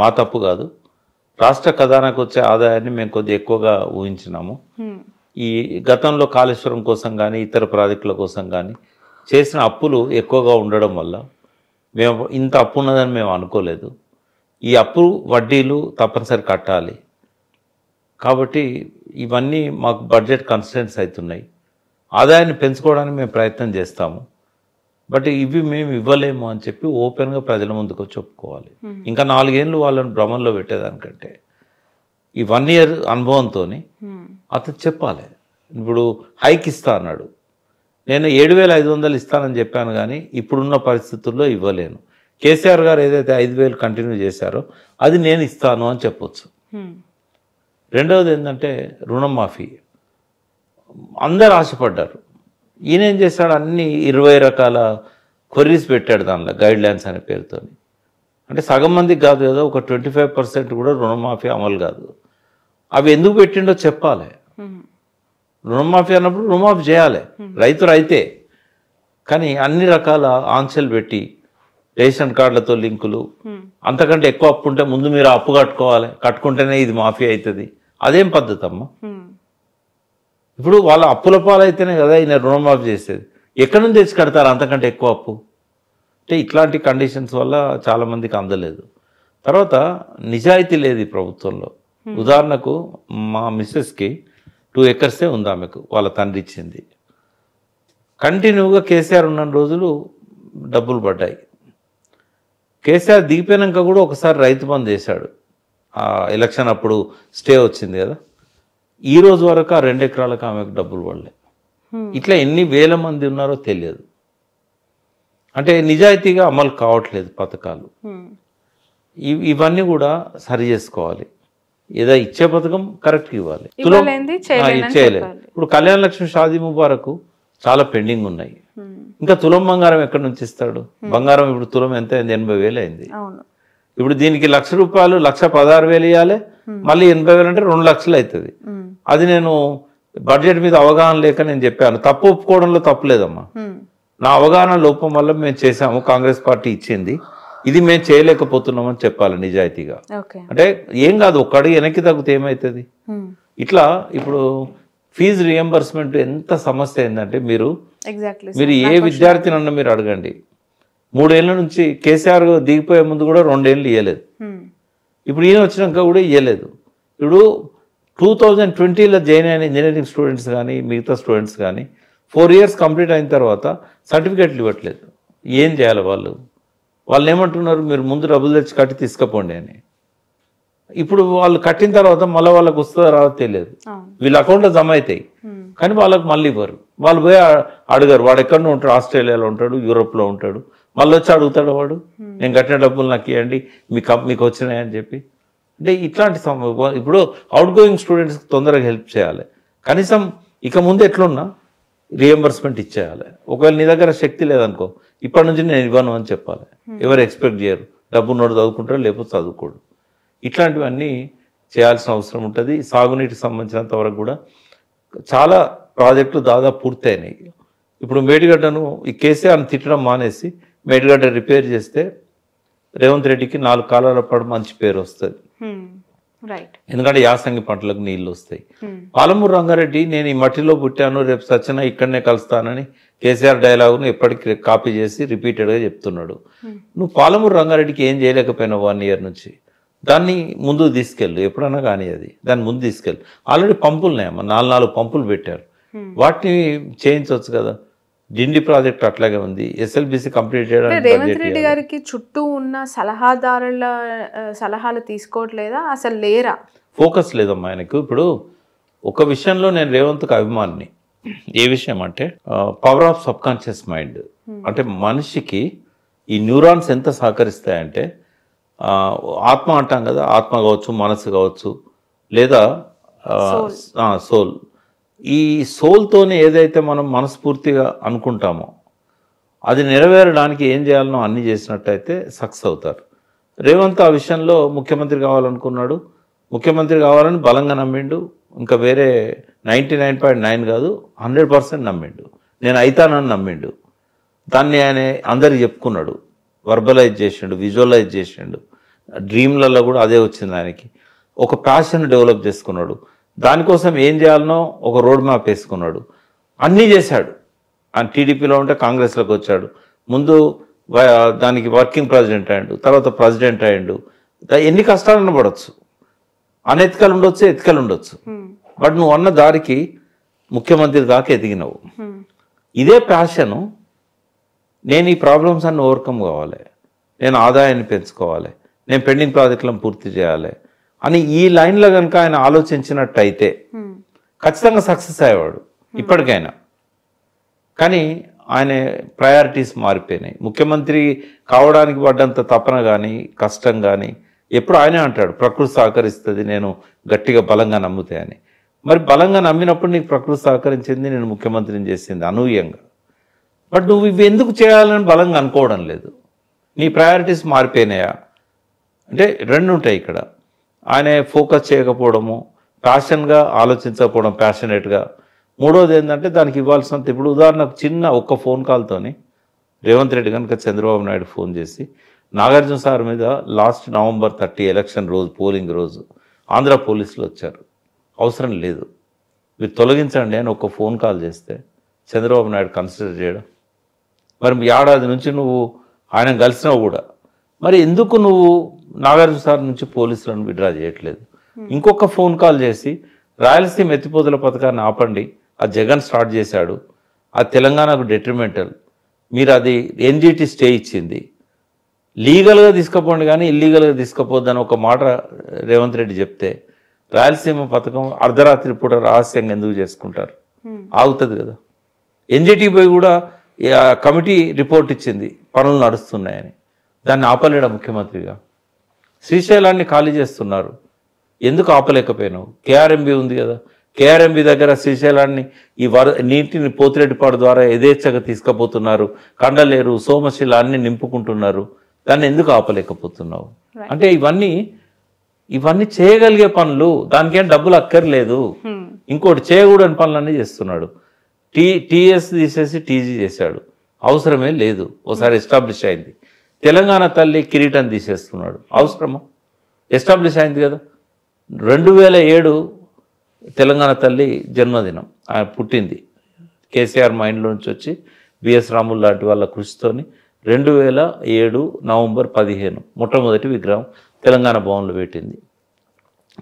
మా తప్పు కాదు, రాష్ట్ర ఖజానాకు వచ్చే ఆదాయాన్ని మేము కొద్దిగా ఎక్కువగా ఊహించినాము. ఈ గతంలో కాళేశ్వరం కోసం కానీ ఇతర ప్రాజెక్టుల కోసం కానీ చేసిన అప్పులు ఎక్కువగా ఉండడం వల్ల మేము ఇంత అప్పు ఉన్నదని మేము అనుకోలేదు. ఈ అప్పు వడ్డీలు తప్పనిసరి కట్టాలి కాబట్టి ఇవన్నీ మాకు బడ్జెట్ కన్స్టెంట్స్ అవుతున్నాయి. ఆదాయాన్ని పెంచుకోవడానికి మేము ప్రయత్నం చేస్తాము, బట్ ఇవి మేము ఇవ్వలేము అని చెప్పి ఓపెన్గా ప్రజల ముందుకు వచ్చి ఒప్పుకోవాలి. ఇంకా 4 ఏళ్ళు వాళ్ళని భ్రమంలో పెట్టేదానికంటే ఈ 1 year అనుభవంతో అతను చెప్పాలి. ఇప్పుడు హైక్ ఇస్తా అన్నాడు, నేను 7,500 ఇస్తానని చెప్పాను కానీ ఇప్పుడున్న పరిస్థితుల్లో ఇవ్వలేను. కేసీఆర్ గారు ఏదైతే 5,000 కంటిన్యూ చేశారో అది నేను ఇస్తాను అని చెప్పొచ్చు. రెండవది ఏంటంటే రుణమాఫీ, అందరు ఆశపడ్డారు. ఈయన ఏం చేశాడు, అన్ని 20 రకాల క్వరీస్ పెట్టాడు దానిలో, గైడ్ లైన్స్ అనే పేరుతో. అంటే సగం మందికి కాదు కదా, ఒక 25% కూడా రుణమాఫీ అమలు కాదు. అవి ఎందుకు పెట్టిండో చెప్పాలి. రుణమాఫీ అన్నప్పుడు రుణమాఫీ చేయాలి, రైతు రైతే. కానీ అన్ని రకాల ఆంక్షలు పెట్టి రేషన్ కార్డులతో లింకులు, అంతకంటే ఎక్కువ అప్పు ఉంటే ముందు మీరు అప్పు కట్టుకోవాలి, కట్టుకుంటేనే ఇది మాఫీ అవుతుంది. అదేం పద్ధతి అమ్మా? ఇప్పుడు వాళ్ళ అప్పుల పాలైతేనే కదా ఈయన రుణమాఫీ చేసేది. ఎక్కడి నుంచి తెచ్చి కడతారు అంతకంటే ఎక్కువ అప్పు? అంటే ఇట్లాంటి కండిషన్స్ వల్ల చాలామందికి అందలేదు. తర్వాత నిజాయితీ లేదు ఈ ప్రభుత్వంలో. ఉదాహరణకు మా మిస్సెస్కి 2 acres ఉంది, ఆమెకు వాళ్ళ తండ్రి ఇచ్చింది. కంటిన్యూగా కేసీఆర్ ఉన్న రోజులు డబ్బులు పడ్డాయి. కేసీఆర్ దిగిపోయినాక కూడా ఒకసారి రైతు బంద్ చేశాడు, ఎలక్షన్ అప్పుడు స్టే వచ్చింది కదా. ఈ రోజు వరకు ఆ 2 ఎకరాలకు ఆమెకు డబ్బులు పడలే. ఇట్లా ఎన్ని వేల మంది ఉన్నారో తెలియదు. అంటే నిజాయితీగా అమలు కావట్లేదు పథకాలు. ఇవన్నీ కూడా సరి చేసుకోవాలి. ఏదో ఇచ్చే పథకం కరెక్ట్గా ఇవ్వాలి, చేయలేదు. ఇప్పుడు కళ్యాణ లక్ష్మి, షాదీ ముబారక్ చాలా పెండింగ్ ఉన్నాయి. ఇంకా తులం బంగారం ఎక్కడి నుంచి ఇస్తాడు? బంగారం ఇప్పుడు తులం ఎంత అయింది? 80,000 అయింది. ఇప్పుడు దీనికి ₹1,00,000 1,16,000 ఇవ్వాలి, మళ్ళీ 80,000 అంటే 2 లక్షలు అవుతుంది. అది నేను బడ్జెట్ మీద అవగాహన లేక నేను చెప్పాను. తప్పు ఒప్పుకోవడంలో తప్పు లేదమ్మా, నా అవగాహన లోపం వల్ల మేము చేసాము, కాంగ్రెస్ పార్టీ ఇచ్చింది, ఇది మేము చేయలేకపోతున్నామని చెప్పాలి నిజాయితీగా. అంటే ఏం కాదు, ఒక్క అడుగు వెనక్కి తగ్గితే ఏమవుతుంది? ఇట్లా ఇప్పుడు ఫీజు రియంబర్స్మెంట్ ఎంత సమస్య అయిందంటే, మీరు ఏ విద్యార్థినన్నా మీరు అడగండి, 3 ఏళ్ల నుంచి కేసీఆర్ దిగిపోయే ముందు కూడా 2 ఏళ్ళు ఇవ్వలేదు. ఇప్పుడు ఈయన వచ్చినాక కూడా ఇవ్వలేదు. ఇప్పుడు 2020లో జాయిన్ అయిన ఇంజనీరింగ్ స్టూడెంట్స్ కానీ మిగతా స్టూడెంట్స్ కానీ 4 years కంప్లీట్ అయిన తర్వాత సర్టిఫికేట్లు ఇవ్వట్లేదు. ఏం చేయాలి వాళ్ళు ఏమంటున్నారు, మీరు ముందు డబ్బులు తెచ్చి కట్టి తీసుకుపోండి అని. ఇప్పుడు వాళ్ళు కట్టిన తర్వాత మళ్ళీ వాళ్ళకి వస్తుందో రాదో తెలియదు, వీళ్ళ అకౌంట్లో జమ అవుతాయి కానీ వాళ్ళకి మళ్ళీ ఇవ్వరు. వాళ్ళు పోయి అడగరు, వాడు ఎక్కడో ఉంటాడు, ఆస్ట్రేలియాలో ఉంటాడు, యూరోప్లో ఉంటాడు, మళ్ళీ వచ్చి అడుగుతాడు వాడు, నేను కట్టిన డబ్బులు నాకు ఇవ్వండి, మీకు వచ్చినాయని చెప్పి. అంటే ఇట్లాంటి ఇప్పుడు అవుట్ గోయింగ్ స్టూడెంట్స్కి తొందరగా హెల్ప్ చేయాలి. కనీసం ఇక ముందు ఎట్లున్నా రియంబర్స్మెంట్ ఇచ్చేయాలి. ఒకవేళ నీ దగ్గర శక్తి లేదనుకో, ఇప్పటి నుంచి నేను ఇవ్వను అని చెప్పాలి. ఎవరు ఎక్స్పెక్ట్ చేయరు, డబ్బు నోడు చదువుకుంటారు లేకపోతే చదువుకోడు. ఇట్లాంటివన్నీ చేయాల్సిన అవసరం ఉంటుంది. సాగునీటికి సంబంధించినంత వరకు కూడా చాలా ప్రాజెక్టులు దాదాపు పూర్తయినాయి. ఇప్పుడు మేడిగడ్డను ఈ కేసీఆర్ని తిట్టడం మానేసి మేడిగడ్డ రిపేర్ చేస్తే రేవంత్ రెడ్డికి 4 కాలాల పాటు మంచి పేరు వస్తుంది. ఎందుకంటే యాసంగి పంటలకు నీళ్లు వస్తాయి. పాలమూరు రంగారెడ్డి నేను ఈ మట్టిలో పుట్టాను, రేపు సచ్చినా ఇక్కడనే కలుస్తానని కేసీఆర్ డైలాగును ఎప్పటికీ కాపీ చేసి రిపీటెడ్గా చెప్తున్నాడు. నువ్వు పాలమూరు రంగారెడ్డికి ఏం చేయలేకపోయినావు 1 year నుంచి. దాన్ని ముందుకు తీసుకెళ్ళు, ఎప్పుడన్నా కానీ అది దాన్ని ముందు తీసుకెళ్ళు. ఆల్రెడీ పంపులు ఉన్నాయమ్మా, 4 పంపులు పెట్టారు, వాటిని చేయించవచ్చు కదా. డిండి ప్రాజెక్ట్ అట్లాగే ఉంది, ఎస్ఎల్బిసి కంప్లీట్ చేయడానికి. రేవంత్ రెడ్డి గారికి చుట్టూ ఉన్న సలహాదారుల సలహాలు తీసుకోవట్లేదా, అసలు లేరా? ఫోకస్ లేదమ్మా ఆయనకు. ఇప్పుడు ఒక విషయంలో నేను రేవంత్కి అభిమానిని. ఏ విషయం అంటే power of sub conscious mind. అంటే మనిషికి ఈ న్యూరాన్స్ ఎంత సహకరిస్తాయంటే, ఆత్మ అంటాం కదా, ఆత్మ కావచ్చు, మనసు కావచ్చు, లేదా సోల్. ఈ సోల్తోనే ఏదైతే మనం మనస్ఫూర్తిగా అనుకుంటామో అది నెరవేరడానికి ఏం చేయాలనో అన్ని చేసినట్టయితే సక్సెస్ అవుతారు. రేవంత్ ఆ విషయంలో ముఖ్యమంత్రి కావాలనుకున్నాడు, ముఖ్యమంత్రి కావాలని బలంగా నమ్మిండు. ఇంకా వేరే 99.9 కాదు 100% నమ్మిండు. నేను అయితానని నమ్మిండు. దాన్ని ఆయన అందరికి చెప్పుకున్నాడు, వర్బలైజ్ చేసిండు, విజువలైజ్ చేసిండు. డ్రీమ్లలో కూడా అదే వచ్చింది ఆయనకి. ఒక ప్యాషన్ డెవలప్ చేసుకున్నాడు. దానికోసం ఏం చేయాలనో ఒక రోడ్ మ్యాప్ వేసుకున్నాడు. అన్నీ చేశాడు. ఆయన టీడీపీలో ఉంటే కాంగ్రెస్లోకి వచ్చాడు. ముందు దానికి వర్కింగ్ ప్రెసిడెంట్ అయ్యాడు, తర్వాత ప్రెసిడెంట్ అయ్యాడు. ఎన్ని కష్టాలను పడవచ్చు, అనెతికలు ఉండొచ్చు, ఎతికలు ఉండొచ్చు, బట్ నువ్వు అన్న దారికి ముఖ్యమంత్రి దాకా ఎదిగినవు. ఇదే ప్యాషను. నేను ఈ ప్రాబ్లమ్స్ అన్ని ఓవర్కమ్ కావాలి, నేను ఆదాయాన్ని పెంచుకోవాలి, నేను పెండింగ్ ప్రాజెక్టులను పూర్తి చేయాలి అని ఈ లైన్లో కనుక ఆయన ఆలోచించినట్టయితే ఖచ్చితంగా సక్సెస్ అయ్యేవాడు ఇప్పటికైనా. కానీ ఆయన ప్రయారిటీస్ మారిపోయినాయి. ముఖ్యమంత్రి కావడానికి పడ్డంత తపన కానీ కష్టం కానీ ఎప్పుడు ఆయనే అంటాడు, ప్రకృతి సహకరిస్తుంది, నేను గట్టిగా బలంగా నమ్ముతే అని. మరి బలంగా నమ్మినప్పుడు నీకు ప్రకృతి సహకరించింది, నేను ముఖ్యమంత్రిని చేసింది అనూహ్యంగా. బట్ నువ్వు ఇవి ఎందుకు చేయాలని బలంగా అనుకోవడం లేదు. నీ ప్రయారిటీస్ మారిపోయినాయా అంటే 2 ఉంటాయి ఇక్కడ. ఆయన ఫోకస్ చేయకపోవడము, ప్యాషన్గా ఆలోచించకపోవడం, ప్యాషనేట్గా. మూడోది ఏంటంటే దానికి ఇవ్వాల్సినంత. ఇప్పుడు ఉదాహరణకు చిన్న ఒక్క ఫోన్ కాల్తోని రేవంత్ రెడ్డి కనుక చంద్రబాబు నాయుడు ఫోన్ చేసి, నాగార్జున సార్ మీద లాస్ట్ November 30 ఎలక్షన్ రోజు, పోలింగ్ రోజు ఆంధ్ర పోలీసులు వచ్చారు, అవసరం లేదు, మీరు తొలగించండి అని ఒక ఫోన్ కాల్ చేస్తే చంద్రబాబు నాయుడు కన్సిడర్ చేయడం. మరి ఏడాది నుంచి నువ్వు ఆయన కలిసినావు కూడా, మరి ఎందుకు నువ్వు నాగార్జున సార్ నుంచి పోలీసులను విడ్రా చేయట్లేదు? ఇంకొక ఫోన్ కాల్ చేసి రాయలసీమ ఎత్తిపోతుల పథకాన్ని ఆపండి, అది జగన్ స్టార్ట్ చేశాడు, అది తెలంగాణకు డెట్రిమెంటల్, మీరు అది ఎన్జిటి స్టే ఇచ్చింది, లీగల్గా తీసుకుపోండి కానీ ఇల్లీగల్గా తీసుకుపోద్దని ఒక మాట రేవంత్ రెడ్డి చెప్తే, రాయలసీమ పథకం అర్ధరాత్రి పూట రహస్యంగా ఎందుకు చేసుకుంటారు? ఆగుతుంది కదా. ఎన్జిటి పోయి కూడా కమిటీ రిపోర్ట్ ఇచ్చింది పనులు నడుస్తున్నాయని, దాన్ని ఆపలేడా ముఖ్యమంత్రిగా? శ్రీశైలాన్ని ఖాళీ చేస్తున్నారు, ఎందుకు ఆపలేకపోయినావు? కేఆర్ఎంబి ఉంది కదా, కేఆర్ఎంబి దగ్గర శ్రీశైలాన్ని ఈ నీటిని పోతిరెడ్డిపాడు ద్వారా యథేచ్ఛగా తీసుకుపోతున్నారు, కండలేరు, సోమశిల అన్ని నింపుకుంటున్నారు, దాన్ని ఎందుకు ఆపలేకపోతున్నావు? అంటే ఇవన్నీ చేయగలిగే పనులు, దానికేం డబ్బులు అక్కర్లేదు. ఇంకోటి చేయకూడని పనులన్నీ చేస్తున్నాడు. టీఎస్ తీసేసి టీజీ చేశాడు, అవసరమే లేదు, ఒకసారి ఎస్టాబ్లిష్ అయింది. తెలంగాణ తల్లి కిరీటం తీసేస్తున్నాడు, అవసరమా? ఎస్టాబ్లిష్ అయింది కదా. 2007 తెలంగాణ తల్లి జన్మదినం, ఆయన పుట్టింది. కేసీఆర్ మైండ్లో నుంచి వచ్చి బిఎస్ రాములు లాంటి వాళ్ళ కృషితోని 2007 November 15 మొట్టమొదటి విగ్రహం తెలంగాణ భవన్లో పెట్టింది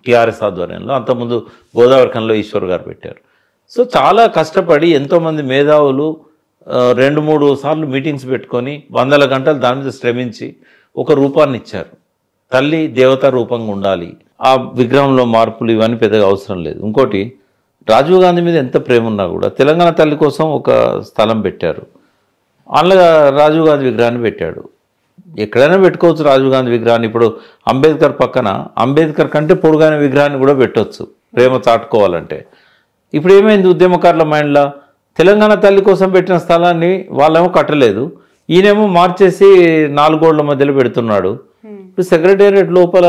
టీఆర్ఎస్ ఆధ్వర్యంలో. అంతకుముందు గోదావరిఖంలో ఈశ్వర్ గారు పెట్టారు. సో చాలా కష్టపడి ఎంతోమంది మేధావులు 2-3 సార్లు మీటింగ్స్ పెట్టుకొని 100 గంటలు దాని మీద శ్రమించి ఒక రూపాన్ని ఇచ్చారు. తల్లి దేవతా రూపంగా ఉండాలి, ఆ విగ్రహంలో మార్పులు ఇవన్నీ పెద్దగా అవసరం లేదు. ఇంకోటి, రాజీవ్ గాంధీ మీద ఎంత ప్రేమ ఉన్నా కూడా తెలంగాణ తల్లి కోసం ఒక స్థలం పెట్టారు, అందులో రాజీవ్ గాంధీ విగ్రహాన్ని పెట్టాడు. ఎక్కడైనా పెట్టుకోవచ్చు రాజీవ్ గాంధీ విగ్రహాన్ని. ఇప్పుడు అంబేద్కర్ పక్కన అంబేద్కర్ కంటే పొడుగైన విగ్రహాన్ని కూడా పెట్టవచ్చు ప్రేమ చాటుకోవాలంటే. ఇప్పుడు ఏమైంది ఉద్యమకారుల మైండ్లో, తెలంగాణ తల్లి కోసం పెట్టిన స్థలాన్ని వాళ్ళేమో కట్టలేదు, ఈయనేమో మార్చేసి 4 గోడల మధ్యలో పెడుతున్నాడు. ఇప్పుడు సెక్రటేరియట్ లోపల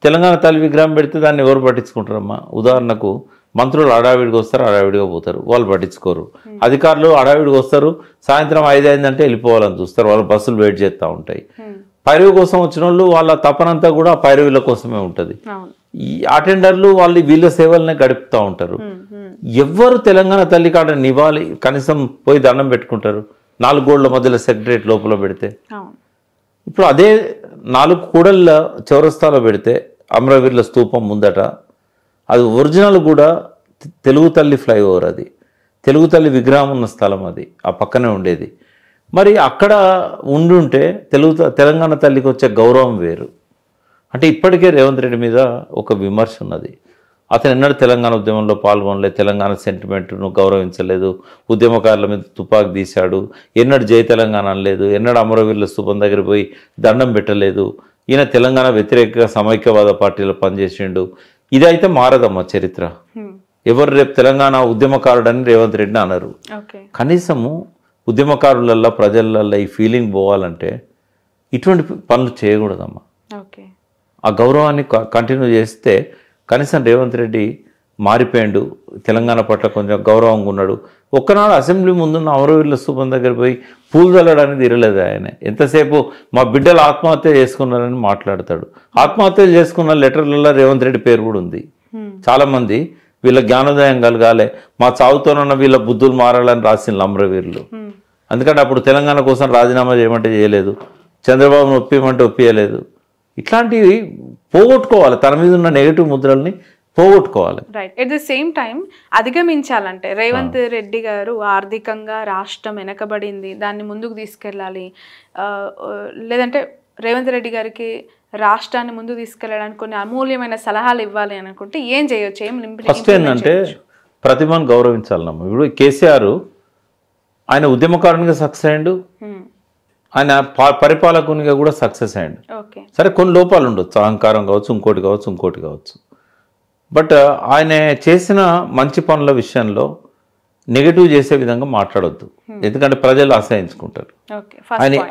తెలంగాణ తల్లి విగ్రహం పెడితే దాన్ని ఎవరు పట్టించుకుంటారమ్మా? ఉదాహరణకు మంత్రులు హడావిడిగా వస్తారు, హడావిడిగా పోతారు, వాళ్ళు పట్టించుకోరు. అధికారులు హడావిడిగా వస్తారు, సాయంత్రం 5 అయిందంటే వెళ్ళిపోవాలని చూస్తారు, వాళ్ళు బస్సులు వెయిట్ చేస్తూ ఉంటాయి. పైరవి కోసం వచ్చిన వాళ్ళు వాళ్ళ తపనంతా కూడా పైరవీల కోసమే ఉంటుంది. ఈ అటెండర్లు వాళ్ళు వీళ్ళ సేవలనే గడుపుతూ ఉంటారు. ఎవ్వరు తెలంగాణ తల్లి కాడ నివాళి కనీసం పోయి దండం పెట్టుకుంటారు 4 గోడల మధ్యలో సెక్రటరేట్ లోపల పెడితే? ఇప్పుడు అదే 4 కూడళ్ళ చౌరస్తాలో పెడితే అమరవీరుల స్తూపం ముందట, అది ఒరిజినల్ కూడా తెలుగు తల్లి ఫ్లైఓవర్, అది తెలుగు తల్లి విగ్రహం ఉన్న స్థలం, అది ఆ పక్కనే ఉండేది. మరి అక్కడ ఉండుంటే తెలంగాణ తల్లికి వచ్చే గౌరవం వేరు. అంటే ఇప్పటికే రేవంత్ రెడ్డి మీద ఒక విమర్శ ఉన్నది. అతను ఎన్నడూ తెలంగాణ ఉద్యమంలో పాల్గొనలేదు, తెలంగాణ సెంటిమెంట్ను గౌరవించలేదు, ఉద్యమకారుల మీద తుపాకు తీశాడు, ఎన్నడూ జై తెలంగాణ అనలేదు, ఎన్నడూ అమరవీరుల స్తూపం దగ్గర పోయి దండం పెట్టలేదు. ఈయన తెలంగాణ వ్యతిరేక సమైక్యవాద పార్టీలో పనిచేసిండు. ఇదైతే మారదమ్మా చరిత్ర. ఎవరు రేపు తెలంగాణ ఉద్యమకారుడని రేవంత్ రెడ్డిని అనరు. కనీసము ఉద్యమకారులల్లో ప్రజలల్లో ఈ ఫీలింగ్ పోవాలంటే ఇటువంటి పనులు చేయకూడదమ్మా. ఆ గౌరవాన్ని కంటిన్యూ చేస్తే కనీసం రేవంత్ రెడ్డి మారిపోయాడు, తెలంగాణ పట్ల కొంచెం గౌరవంగా ఉన్నాడు. ఒక్కనాడు అసెంబ్లీ ముందున్న అమరవీరుల స్తూపం దగ్గర పోయి పూలు చల్లడానికి తిరగలేదు ఆయన. ఎంతసేపు మా బిడ్డలు ఆత్మహత్య చేసుకున్నారని మాట్లాడతాడు. ఆత్మహత్యలు చేసుకున్న లెటర్లలో రేవంత్ రెడ్డి పేరు కూడా ఉంది. చాలామంది వీళ్ళ జ్ఞానోదయం కలగాలి, మా చావుతోనన్న వీళ్ళ బుద్ధులు మారాలని రాసిన అమరవీరులు. అందుకంటే అప్పుడు తెలంగాణ కోసం రాజీనామా చేయమంటే చేయలేదు, చంద్రబాబును ఒప్పియమంటే ఒప్పియలేదు. ఇట్లాంటివి పోగొట్టుకోవాలి, తన మీద ఉన్న నెగిటివ్ ముద్రల్ని పోగొట్టుకోవాలి. Right. At the same time అధిగమించాలంటే రేవంత్ రెడ్డి గారు ఆర్థికంగా రాష్ట్రం వెనకబడింది, దాన్ని ముందుకు తీసుకెళ్ళాలి, లేదంటే రేవంత్ రెడ్డి గారికి రాష్ట్రాన్ని ముందుకు తీసుకెళ్ళడానికి కొన్ని అమూల్యమైన సలహాలు ఇవ్వాలి అనుకుంటే ఏం చేయొచ్చు? ఫస్ట్ ఏంటంటే ప్రతిభను గౌరవించాలన్నమ్మ. ఇప్పుడు కేసీఆర్ ఆయన ఉద్యమకారునిగా సక్సెస్ అయ్యిండు, ఆయన పరిపాలకునిగా కూడా సక్సెస్ అయ్యిండు. సరే కొన్ని లోపాలు ఉండొచ్చు, అహంకారం కావచ్చు, ఇంకోటి కావచ్చు. బట్ ఆయన చేసిన మంచి పనుల విషయంలో నెగిటివ్ చేసే విధంగా మాట్లాడొద్దు, ఎందుకంటే ప్రజలు ఆశ్రయించుకుంటారు.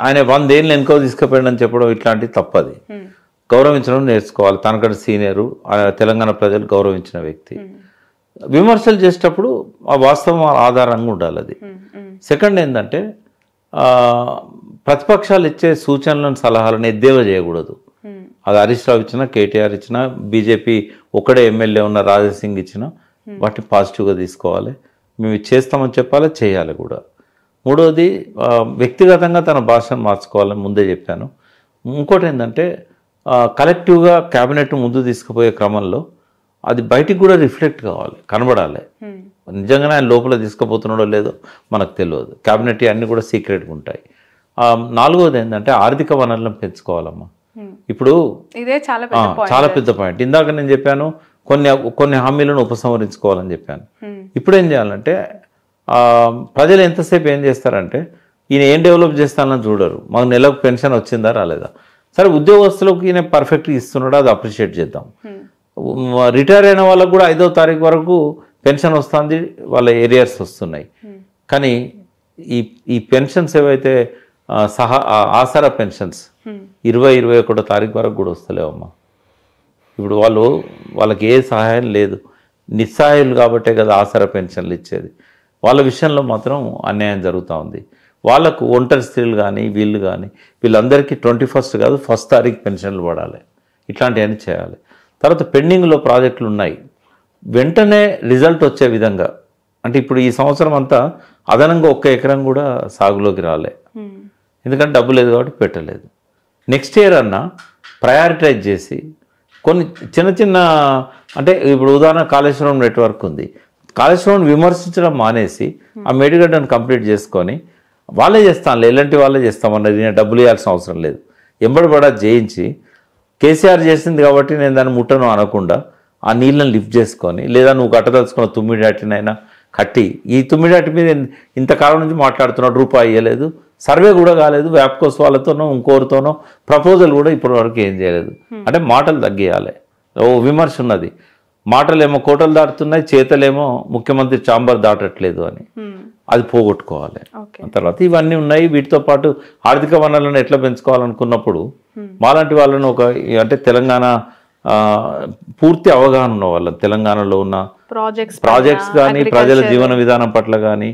ఆయన 100 ఏళ్ళు వెనుకో తీసుకుపోయాడని చెప్పడం ఇట్లాంటివి తప్పది. గౌరవించడం నేర్చుకోవాలి. తనకంటే సీనియరు, తెలంగాణ ప్రజలు గౌరవించిన వ్యక్తి. విమర్శలు చేసేటప్పుడు ఆ వాస్తవం ఆధారంగా ఉండాలి అది. సెకండ్ ఏంటంటే ప్రతిపక్షాలు ఇచ్చే సూచనలను సలహాలను ఎద్దేవా చేయకూడదు. అది హరీష్ రావు ఇచ్చినా, కేటీఆర్ ఇచ్చినా, బీజేపీ ఒకడే ఎమ్మెల్యే ఉన్న రాజాసింగ్ ఇచ్చినా వాటిని పాజిటివ్గా తీసుకోవాలి. మేము చేస్తామని చెప్పాలి, చేయాలి కూడా. మూడవది వ్యక్తిగతంగా తన భాషను మార్చుకోవాలని ముందే చెప్పాను. ఇంకోటి ఏంటంటే కలెక్టివ్గా క్యాబినెట్ ముందు తీసుకుపోయే క్రమంలో అది బయటికి కూడా రిఫ్లెక్ట్ కావాలి, కనబడాలి. నిజంగానే ఆయన లోపల తీసుకుపోతున్నాడో లేదో మనకు తెలియదు. క్యాబినెట్ అన్నీ కూడా సీక్రెట్గా ఉంటాయి. నాలుగవది ఏంటంటే ఆర్థిక వనరులను పెంచుకోవాలమ్మా. ఇప్పుడు ఇదే చాలా పెద్ద పాయింట్. ఇందాక నేను చెప్పాను కొన్ని హామీలను ఉపసంహరించుకోవాలని చెప్పాను. ఇప్పుడు ఏం చేయాలంటే ప్రజలు ఎంతసేపు ఏం చేస్తారంటే ఈయన ఏం డెవలప్ చేస్తానని చూడరు. మాకు నెలకు పెన్షన్ వచ్చిందా రాలేదా. సరే ఉద్యోగస్తులకు ఈయన పర్ఫెక్ట్గా ఇస్తున్నాడు, అది అప్రిషియేట్ చేద్దాం. రిటైర్ అయిన వాళ్ళకు కూడా 5వ తారీఖు వరకు పెన్షన్ వస్తుంది, వాళ్ళ ఏరియర్స్ వస్తున్నాయి. కానీ ఈ పెన్షన్స్ ఏవైతే ఆసరా పెన్షన్స్ 20-21 తారీఖు వరకు కూడా వస్తలేవమ్మా. ఇప్పుడు వాళ్ళకి ఏ సహాయం లేదు, నిస్సహాయులు కాబట్టే కదా ఆసరా పెన్షన్లు ఇచ్చేది. వాళ్ళ విషయంలో మాత్రం అన్యాయం జరుగుతూ ఉంది. వాళ్ళకు ఒంటరి స్త్రీలు కానీ వీళ్ళందరికీ 21st కాదు 1st తారీఖు పెన్షన్లు పడాలి. ఇట్లాంటివన్నీ చేయాలి. తర్వాత పెండింగ్లో ప్రాజెక్టులు ఉన్నాయి, వెంటనే రిజల్ట్ వచ్చే విధంగా. అంటే ఇప్పుడు ఈ సంవత్సరం అంతా అదనంగా 1 ఎకరం కూడా సాగులోకి రాలే, ఎందుకంటే డబ్బు లేదు కాబట్టి పెట్టలేదు. నెక్స్ట్ ఇయర్ అన్నా ప్రయారిటైజ్ చేసి కొన్ని చిన్న అంటే ఇప్పుడు ఉదాహరణ కాళేశ్వరం నెట్వర్క్ ఉంది, కాళేశ్వరం విమర్శించడం మానేసి ఆ మేడిగడ్డను కంప్లీట్ చేసుకొని వాళ్ళే చేస్తాను, ఎలాంటి వాళ్ళే చేస్తామన్నది, నేను డబ్బులు ఇవ్వాల్సిన అవసరం లేదు, ఎంబడిపడా చేయించి కేసీఆర్ చేసింది కాబట్టి నేను దాన్ని ముట్టను అనకుండా ఆ నీళ్ళని లిఫ్ట్ చేసుకొని, లేదా నువ్వు కట్టదలుచుకున్న తుమ్మిడాటినైనా కట్టి, ఈ తుమ్మిడాటి మీద ఇంతకాలం నుంచి మాట్లాడుతున్నాడు, రూపాయి ఇవ్వలేదు, సర్వే కూడా కాలేదు, వ్యాప్కోస్ వాళ్ళతోనో ఇంకోరితోనో ప్రపోజల్ కూడా ఇప్పటి వరకు ఏం చేయలేదు. అంటే మాటలు తగ్గియాలి. విమర్శ ఉన్నది, మాటలేమో కోటలు దాటుతున్నాయి, చేతలేమో ముఖ్యమంత్రి చాంబర్ దాటట్లేదు అని, అది పోగొట్టుకోవాలి. తర్వాత ఇవన్నీ ఉన్నాయి. వీటితో పాటు ఆర్థిక వనరులను ఎట్లా పెంచుకోవాలనుకున్నప్పుడు మాలాంటి వాళ్ళను అంటే తెలంగాణ పూర్తి అవగాహన ఉన్న వాళ్ళని, తెలంగాణలో ఉన్న ప్రాజెక్ట్స్ కానీ ప్రజల జీవన విధానం పట్ల కానీ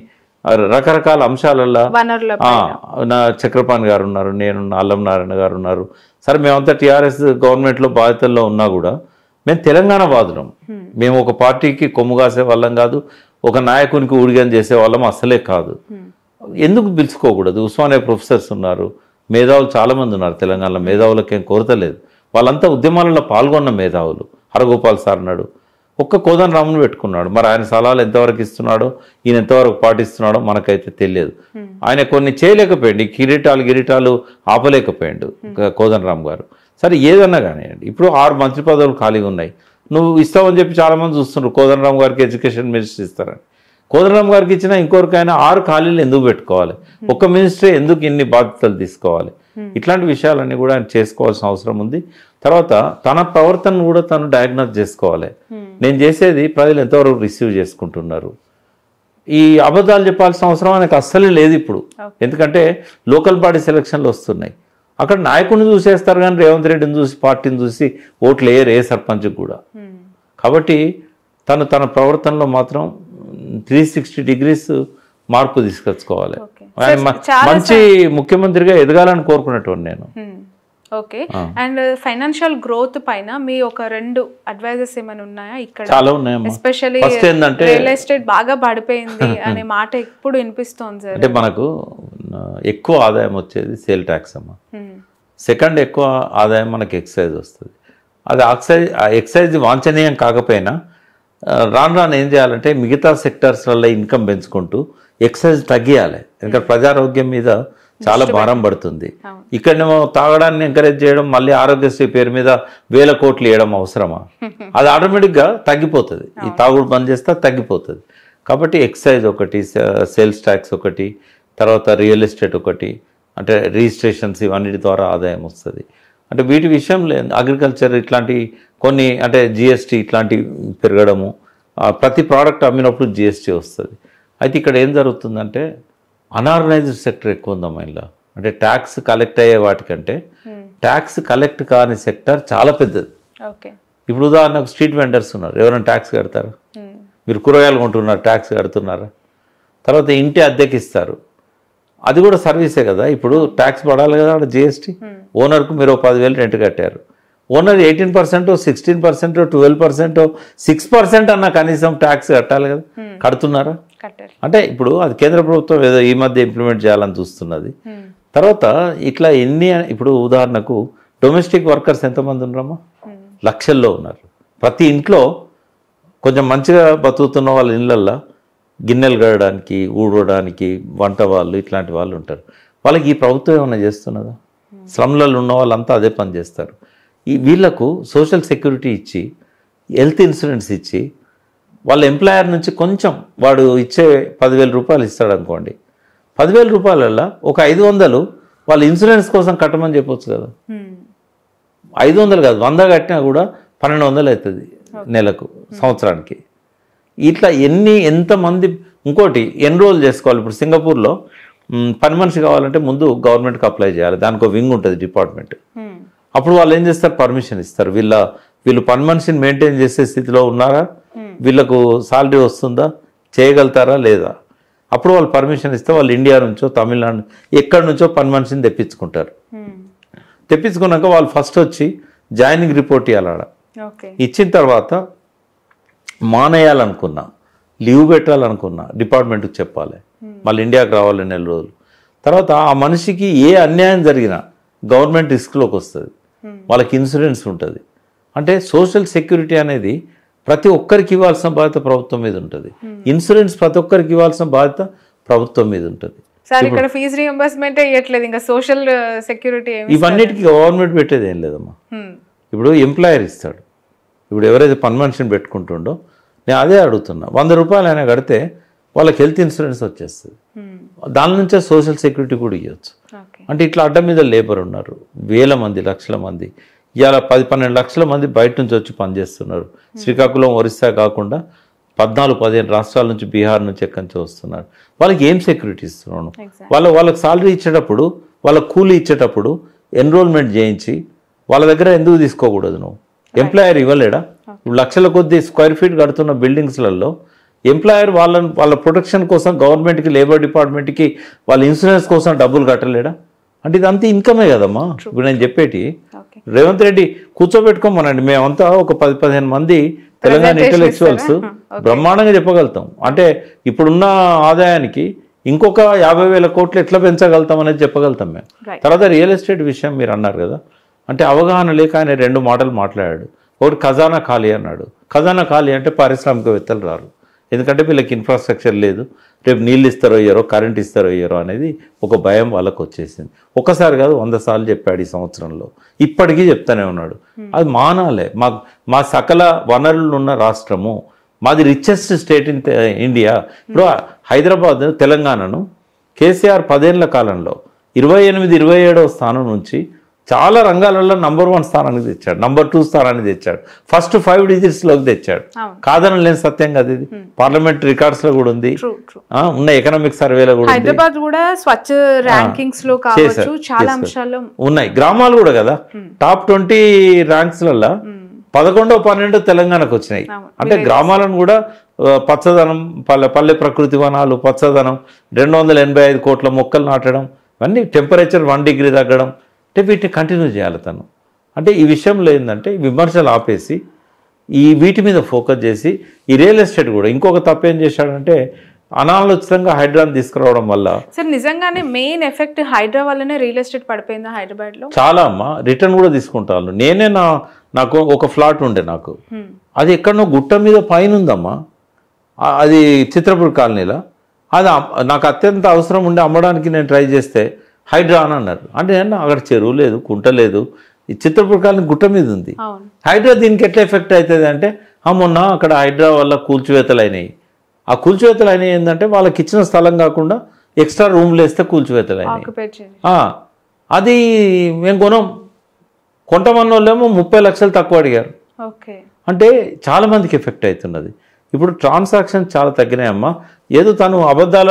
రకరకాల అంశాలలో నా చక్రపాణి గారు ఉన్నారు, నేను అల్లం నారాయణ గారు ఉన్నారు. సరే మేమంతా టీఆర్ఎస్ గవర్నమెంట్లో బాధ్యతల్లో ఉన్నా కూడా మేము తెలంగాణ బాధులం. మేము ఒక పార్టీకి కొమ్ము కాసే వాళ్ళం కాదు, ఒక నాయకునికి ఊడిగం చేసే వాళ్ళం అసలే కాదు. ఎందుకు పిలుచుకోకూడదు? ఉస్మానియా ప్రొఫెసర్స్ ఉన్నారు, మేధావులు చాలామంది ఉన్నారు తెలంగాణలో. మేధావులకు ఏం కొరత లేదు, వాళ్ళంతా ఉద్యమాలలో పాల్గొన్న మేధావులు. హరగోపాల్ సార్ అన్నాడు, ఒక్క కోదండరామును పెట్టుకున్నాడు. మరి ఆయన సలహాలు ఎంతవరకు ఇస్తున్నాడో, ఈయన ఎంతవరకు పాటిస్తున్నాడో మనకైతే తెలియదు. ఆయన కొన్ని చేయలేకపోయింది, కిరీటాలు ఆపలేకపోయాడు కోదండరామ్ గారు. సరే ఏదన్నా కానివ్వండి, ఇప్పుడు 6 మంత్రి పదవులు ఖాళీగా ఉన్నాయి. నువ్వు ఇస్తావని చెప్పి చాలామంది చూస్తున్నారు, కోదండరామ్ గారికి ఎడ్యుకేషన్ మినిస్టర్ ఇస్తారని. కోదండరామ్ గారికి ఇచ్చినా ఇంకొకరికైనా 6 ఖాళీలు ఎందుకు పెట్టుకోవాలి? ఒక్క మినిస్టరే ఎందుకు ఇన్ని బాధ్యతలు తీసుకోవాలి? ఇట్లాంటి విషయాలన్నీ కూడా ఆయన చేసుకోవాల్సిన అవసరం ఉంది. తర్వాత తన ప్రవర్తనను కూడా తను డయాగ్నోస్ చేసుకోవాలి. నేను చేసేది ప్రజలు ఎంతవరకు రిసీవ్ చేసుకుంటున్నారు. ఈ అబద్ధాలు చెప్పాల్సిన అవసరం ఆయనకు అస్సలే లేదు ఇప్పుడు. ఎందుకంటే లోకల్ బాడీ సెలక్షన్లు వస్తున్నాయి, అక్కడ నాయకుడిని చూసేస్తారు కానీ రేవంత్ రెడ్డిని చూసి పార్టీని చూసి ఓట్లు వేయరు ఏ సర్పంచ్కి కూడా. కాబట్టి తన ప్రవర్తనలో మాత్రం 360 degrees మార్పు తీసుకొచ్చుకోవాలి. మంచి ముఖ్యమంత్రిగా ఎదగాలని కోరుకునేటువంటి నేను. ఓకే. అండ్ ఫైనాన్షియల్ గ్రోత్ పైన మీ ఒక 2 అడ్వైజెస్ ఏమైనా ఉన్నాయా? ఇక్కడ చాలా ఉన్నాయమ్మా. ఎస్పెషల్లీ రియల్ ఎస్టేట్ బాగా పడిపోయింది అనే మాట ఎప్పుడు వినిపిస్తోంది సార్. అంటే మనకు ఎక్కువ ఆదాయం వచ్చేది సేల్ ట్యాక్స్ అమ్మా. సెకండ్ ఎక్కువ ఆదాయం మనకి ఎక్సైజ్ వస్తుంది. అది ఎక్సైజ్ వాంఛనీయం కాకపోయినా రాను ఏం చేయాలంటే మిగతా సెక్టర్స్లలో ఇన్కమ్ పెంచుకుంటూ ఎక్సైజ్ తగ్గియాలి. ఎందుకంటే ప్రజారోగ్యం మీద చాలా భారం పడుతుంది. ఇక్కడేమో తాగడాన్ని ఎంకరేజ్ చేయడం, మళ్ళీ ఆరోగ్యశ్రీ పేరు మీద 1000 కోట్లు ఇవ్వడం అవసరమా? అది ఆటోమేటిక్గా తగ్గిపోతుంది. ఈ తాగుడు బంద్ చేస్తే తగ్గిపోతుంది. కాబట్టి ఎక్సైజ్ ఒకటి, సేల్స్ ట్యాక్స్ ఒకటి, తర్వాత రియల్ ఎస్టేట్ ఒకటి, అంటే రిజిస్ట్రేషన్స్, ఇవన్నిటి ద్వారా ఆదాయం వస్తుంది. అంటే వీటి విషయంలో అగ్రికల్చర్ ఇట్లాంటి కొన్ని, అంటే జిఎస్టీ ఇట్లాంటి పెరగడము, ప్రతి ప్రోడక్ట్ అమ్మినప్పుడు జిఎస్టీ వస్తుంది. అయితే ఇక్కడ ఏం జరుగుతుందంటే అనార్గనైజ్డ్ సెక్టర్ ఎక్కువ ఉందమ్మా ఇలా. అంటే ట్యాక్స్ కలెక్ట్ అయ్యే వాటికంటే ట్యాక్స్ కలెక్ట్ కాని సెక్టర్ చాలా పెద్దది. ఇప్పుడు ఉదాహరణకు స్ట్రీట్ వెండర్స్ ఉన్నారు, ఎవరైనా ట్యాక్స్ కడతారు? మీరు కూరగాయలు కొంటున్నారు, ట్యాక్స్ కడుతున్నారా? తర్వాత ఇంటి అద్దెకి ఇస్తారు, అది కూడా సర్వీసే కదా. ఇప్పుడు ట్యాక్స్ పడాలి కదా అక్కడ జిఎస్టీ. ఓనర్కు మీరు 10,000 రెంట్ కట్టారు, ఓనర్ 18%, 16%, 12%, 6% అన్న కనీసం ట్యాక్స్ కట్టాలి కదా. కడుతున్నారా? అంటే ఇప్పుడు అది కేంద్ర ప్రభుత్వం ఏదో ఈ మధ్య ఇంప్లిమెంట్ చేయాలని చూస్తున్నది. తర్వాత ఇట్లా ఇప్పుడు ఉదాహరణకు డొమెస్టిక్ వర్కర్స్ ఎంతమంది ఉన్నారమ్మా? లక్షల్లో ఉన్నారు. ప్రతి ఇంట్లో కొంచెం మంచిగా బతుకుతున్న వాళ్ళ ఇళ్ళల్లో గిన్నెలు గడడానికి, ఊడడానికి, వంట వాళ్ళు, ఇట్లాంటి వాళ్ళు ఉంటారు. వాళ్ళకి ఈ ప్రభుత్వం ఏమైనా చేస్తున్నదా? స్లమ్లలో ఉన్న వాళ్ళంతా అదే పని చేస్తారు. వీళ్లకు సోషల్ సెక్యూరిటీ ఇచ్చి, హెల్త్ ఇన్సూరెన్స్ ఇచ్చి, వాళ్ళ ఎంప్లాయర్ నుంచి కొంచెం వాడు ఇచ్చే 10,000 రూపాయలు ఇస్తాడు అనుకోండి, 10,000 రూపాయలలో ఒక 500 వాళ్ళ ఇన్సూరెన్స్ కోసం కట్టమని చెప్పొచ్చు కదా. 500 కాదు, 100 కట్టినా కూడా 1,200 అవుతుంది నెలకు, సంవత్సరానికి. ఇట్లా ఎంతమంది ఇంకోటి ఎన్రోల్ చేసుకోవాలి. ఇప్పుడు సింగపూర్లో పని మనిషి కావాలంటే ముందు గవర్నమెంట్కి అప్లై చేయాలి, దానికి ఒక వింగ్ ఉంటుంది డిపార్ట్మెంట్. అప్పుడు వాళ్ళు ఏం చేస్తారు? పర్మిషన్ ఇస్తారు. వీళ్ళు పని మనిషిని మెయింటైన్ చేసే స్థితిలో ఉన్నారా, వీళ్ళకు సాలరీ వస్తుందా, చేయగలుగుతారా లేదా, అప్పుడు వాళ్ళు పర్మిషన్ ఇస్తే వాళ్ళు ఇండియా నుంచో తమిళనాడు ఎక్కడి నుంచో పని మనిషిని తెప్పించుకుంటారు. తెప్పించుకున్నాక వాళ్ళు ఫస్ట్ వచ్చి జాయినింగ్ రిపోర్ట్ ఇవ్వాలి. ఇచ్చిన తర్వాత మానేయాలనుకున్నా, లీవ్ పెట్టాలనుకున్నా డిపార్ట్మెంట్కి చెప్పాలి, మళ్ళీ ఇండియాకి రావాలి 4 రోజులు. తర్వాత ఆ మనిషికి ఏ అన్యాయం జరిగినా గవర్నమెంట్ రిస్క్లోకి వస్తుంది, వాళ్ళకి ఇన్సూరెన్స్ ఉంటుంది. అంటే సోషల్ సెక్యూరిటీ అనేది ప్రతి ఒక్కరికి ఇవ్వాల్సిన బాధ్యత ప్రభుత్వం మీద ఉంటుంది. ఇన్సూరెన్స్ ప్రతి ఒక్కరికి ఇవ్వాల్సిన బాధ్యత ప్రభుత్వం మీద ఉంటుంది. సార్ ఇక్కడ ఫీజు రీయింబర్స్మెంట్ ఇవ్వట్లేదు, ఇంకా సోషల్ సెక్యూరిటీ ఇవన్నిటికీ గవర్నమెంట్ పెట్టేది ఏం లేదమ్మా. ఇప్పుడు ఎంప్లాయర్ ఇస్తాడు. ఇప్పుడు ఎవరైతే పని మనిషిని పెట్టుకుంటుండో నేను అదే అడుగుతున్నా, 100 రూపాయలు అయినా కడితే వాళ్ళకి హెల్త్ ఇన్సూరెన్స్ వచ్చేస్తుంది, దాని నుంచే సోషల్ సెక్యూరిటీ కూడా ఇవ్వచ్చు. అంటే ఇట్లా అడ్డం మీద లేబర్ ఉన్నారు, వేల మంది, లక్షల మంది. ఇవాళ 10-12 లక్షల మంది బయట నుంచి వచ్చి పనిచేస్తున్నారు. శ్రీకాకుళం, ఒరిస్సా కాకుండా 14-15 రాష్ట్రాల నుంచి, బీహార్ నుంచి ఎక్కడి నుంచి వస్తున్నారు. వాళ్ళకి ఏం సెక్యూరిటీ ఇస్తున్నాను? వాళ్ళకి సాలరీ ఇచ్చేటప్పుడు, వాళ్ళకి కూలీ ఇచ్చేటప్పుడు ఎన్రోల్మెంట్ చేయించి వాళ్ళ దగ్గర ఎందుకు తీసుకోకూడదు నువ్వు? ఎంప్లాయర్ ఇవ్వలేడా? ఇప్పుడు లక్షల కొద్ది స్క్వేర్ ఫీట్ కడుతున్న బిల్డింగ్స్లలో ఎంప్లాయర్ వాళ్ళ ప్రొటెక్షన్ కోసం గవర్నమెంట్కి, లేబర్ డిపార్ట్మెంట్కి వాళ్ళ ఇన్సూరెన్స్ కోసం డబ్బులు కట్టలేడా? అంటే ఇది అంత ఇన్కమే కదమ్మా. ఇప్పుడు నేను చెప్పేటి రేవంత్ రెడ్డి కూర్చోబెట్టుకోమనండి, మేమంతా ఒక 10-15 మంది తెలంగాణ ఇంటెలెక్చువల్స్ బ్రహ్మాండంగా చెప్పగలుగుతాం. అంటే ఇప్పుడున్న ఆదాయానికి ఇంకొక 50,000 కోట్లు ఎట్లా పెంచగలుగుతాం అనేది చెప్పగలుగుతాం మేము. తర్వాత రియల్ ఎస్టేట్ విషయం మీరు అన్నారు కదా, అంటే అవగాహన లేక ఆయన 2 మాటలు మాట్లాడాడు. ఒకటి ఖజానా ఖాళీ అన్నాడు. ఖజానా ఖాళీ అంటే పారిశ్రామికవేత్తలు రారు, ఎందుకంటే వీళ్ళకి ఇన్ఫ్రాస్ట్రక్చర్ లేదు, రేపు నీళ్ళు ఇస్తారో ఇయ్యారో, కరెంట్ ఇస్తారో ఇయ్యారో అనేది ఒక భయం వాళ్ళకు వచ్చేసింది. ఒక్కసారి కాదు 100 సార్లు చెప్పాడు ఈ సంవత్సరంలో, ఇప్పటికీ చెప్తానే ఉన్నాడు. అది మానాలే. మా సకల వనరులు ఉన్న రాష్ట్రము, మాది రిచెస్ట్ స్టేట్ ఇన్ ఇండియా. ఇప్పుడు హైదరాబాద్, తెలంగాణను కేసీఆర్ 10 ఏళ్ల కాలంలో 28-27వ స్థానం నుంచి చాలా రంగాలలో నంబర్ 1 స్థానానికి తెచ్చాడు, నంబర్ 2 స్థానానికి తెచ్చాడు, ఫస్ట్ 5 డిజిట్స్లోకి తెచ్చాడు. కాదని లేని సత్యం కదా ఇది. పార్లమెంట్ రికార్డ్స్ లో కూడా ఉంది, ఉన్న ఎకనామిక్ సర్వేలో కూడా హైదరాబాద్ కూడా స్వచ్ఛ ర్యాంకింగ్స్ లో కావచ్చు, చాలా అంశాల్లో ఉన్నాయి. గ్రామాలు కూడా కదా టాప్ 20 ర్యాంక్స్లలో 11-12 తెలంగాణకు వచ్చినాయి. అంటే గ్రామాలను కూడా పచ్చదనం, పల్లె ప్రకృతి వనాలు, పచ్చదనం, 285 కోట్ల మొక్కలు నాటడం, ఇవన్నీ టెంపరేచర్ 1 డిగ్రీ తగ్గడం, అంటే వీటిని కంటిన్యూ చేయాలి తను. అంటే ఈ విషయంలో ఏంటంటే విమర్శలు ఆపేసి వీటి మీద ఫోకస్ చేసి, ఈ రియల్ ఎస్టేట్ కూడా ఇంకొక తప్పేం చేశాడంటే అనాలోచితంగా హైడ్రాని తీసుకురావడం వల్ల. సార్ నిజంగానే మెయిన్ ఎఫెక్ట్ హైడ్రా వల్లనే రియల్ ఎస్టేట్ పడిపోయిందా హైదరాబాద్లో? చాలా అమ్మా, రిటర్న్ కూడా తీసుకుంటాను. నేనే నాకు ఒక ఫ్లాట్ ఉండే, నాకు అది ఎక్కడనో గుట్ట మీద పైన ఉందమ్మా, అది చిత్రపూర్ కాలనీలో. అది నాకు అత్యంత అవసరం ఉండి అమ్మడానికి నేను ట్రై చేస్తే హైడ్రా అని అన్నారు. అంటే అక్కడ చెరువు లేదు, కుంట లేదు, ఈ చిత్రపూర్ కాలనీ గుట్ట మీద ఉంది. హైడ్రా దీనికి ఎట్లా ఎఫెక్ట్ అవుతుంది అంటే, మొన్న అక్కడ హైడ్రా వల్ల కూల్చివేతలు అయినాయి. ఆ కూల్చివేతలు అయినాయి ఏంటంటే వాళ్ళకి ఇచ్చిన స్థలం కాకుండా ఎక్స్ట్రా రూమ్లు వేస్తే కూల్చివేతలు అయినాయి. అది మేము కొంతమంది వాళ్ళేమో 30 లక్షలు తక్కువ అడిగారు. అంటే చాలా మందికి ఎఫెక్ట్ అవుతున్నది. ఇప్పుడు ట్రాన్సాక్షన్ చాలా తగ్గినాయమ్మా. ఏదో తను అబద్ధాల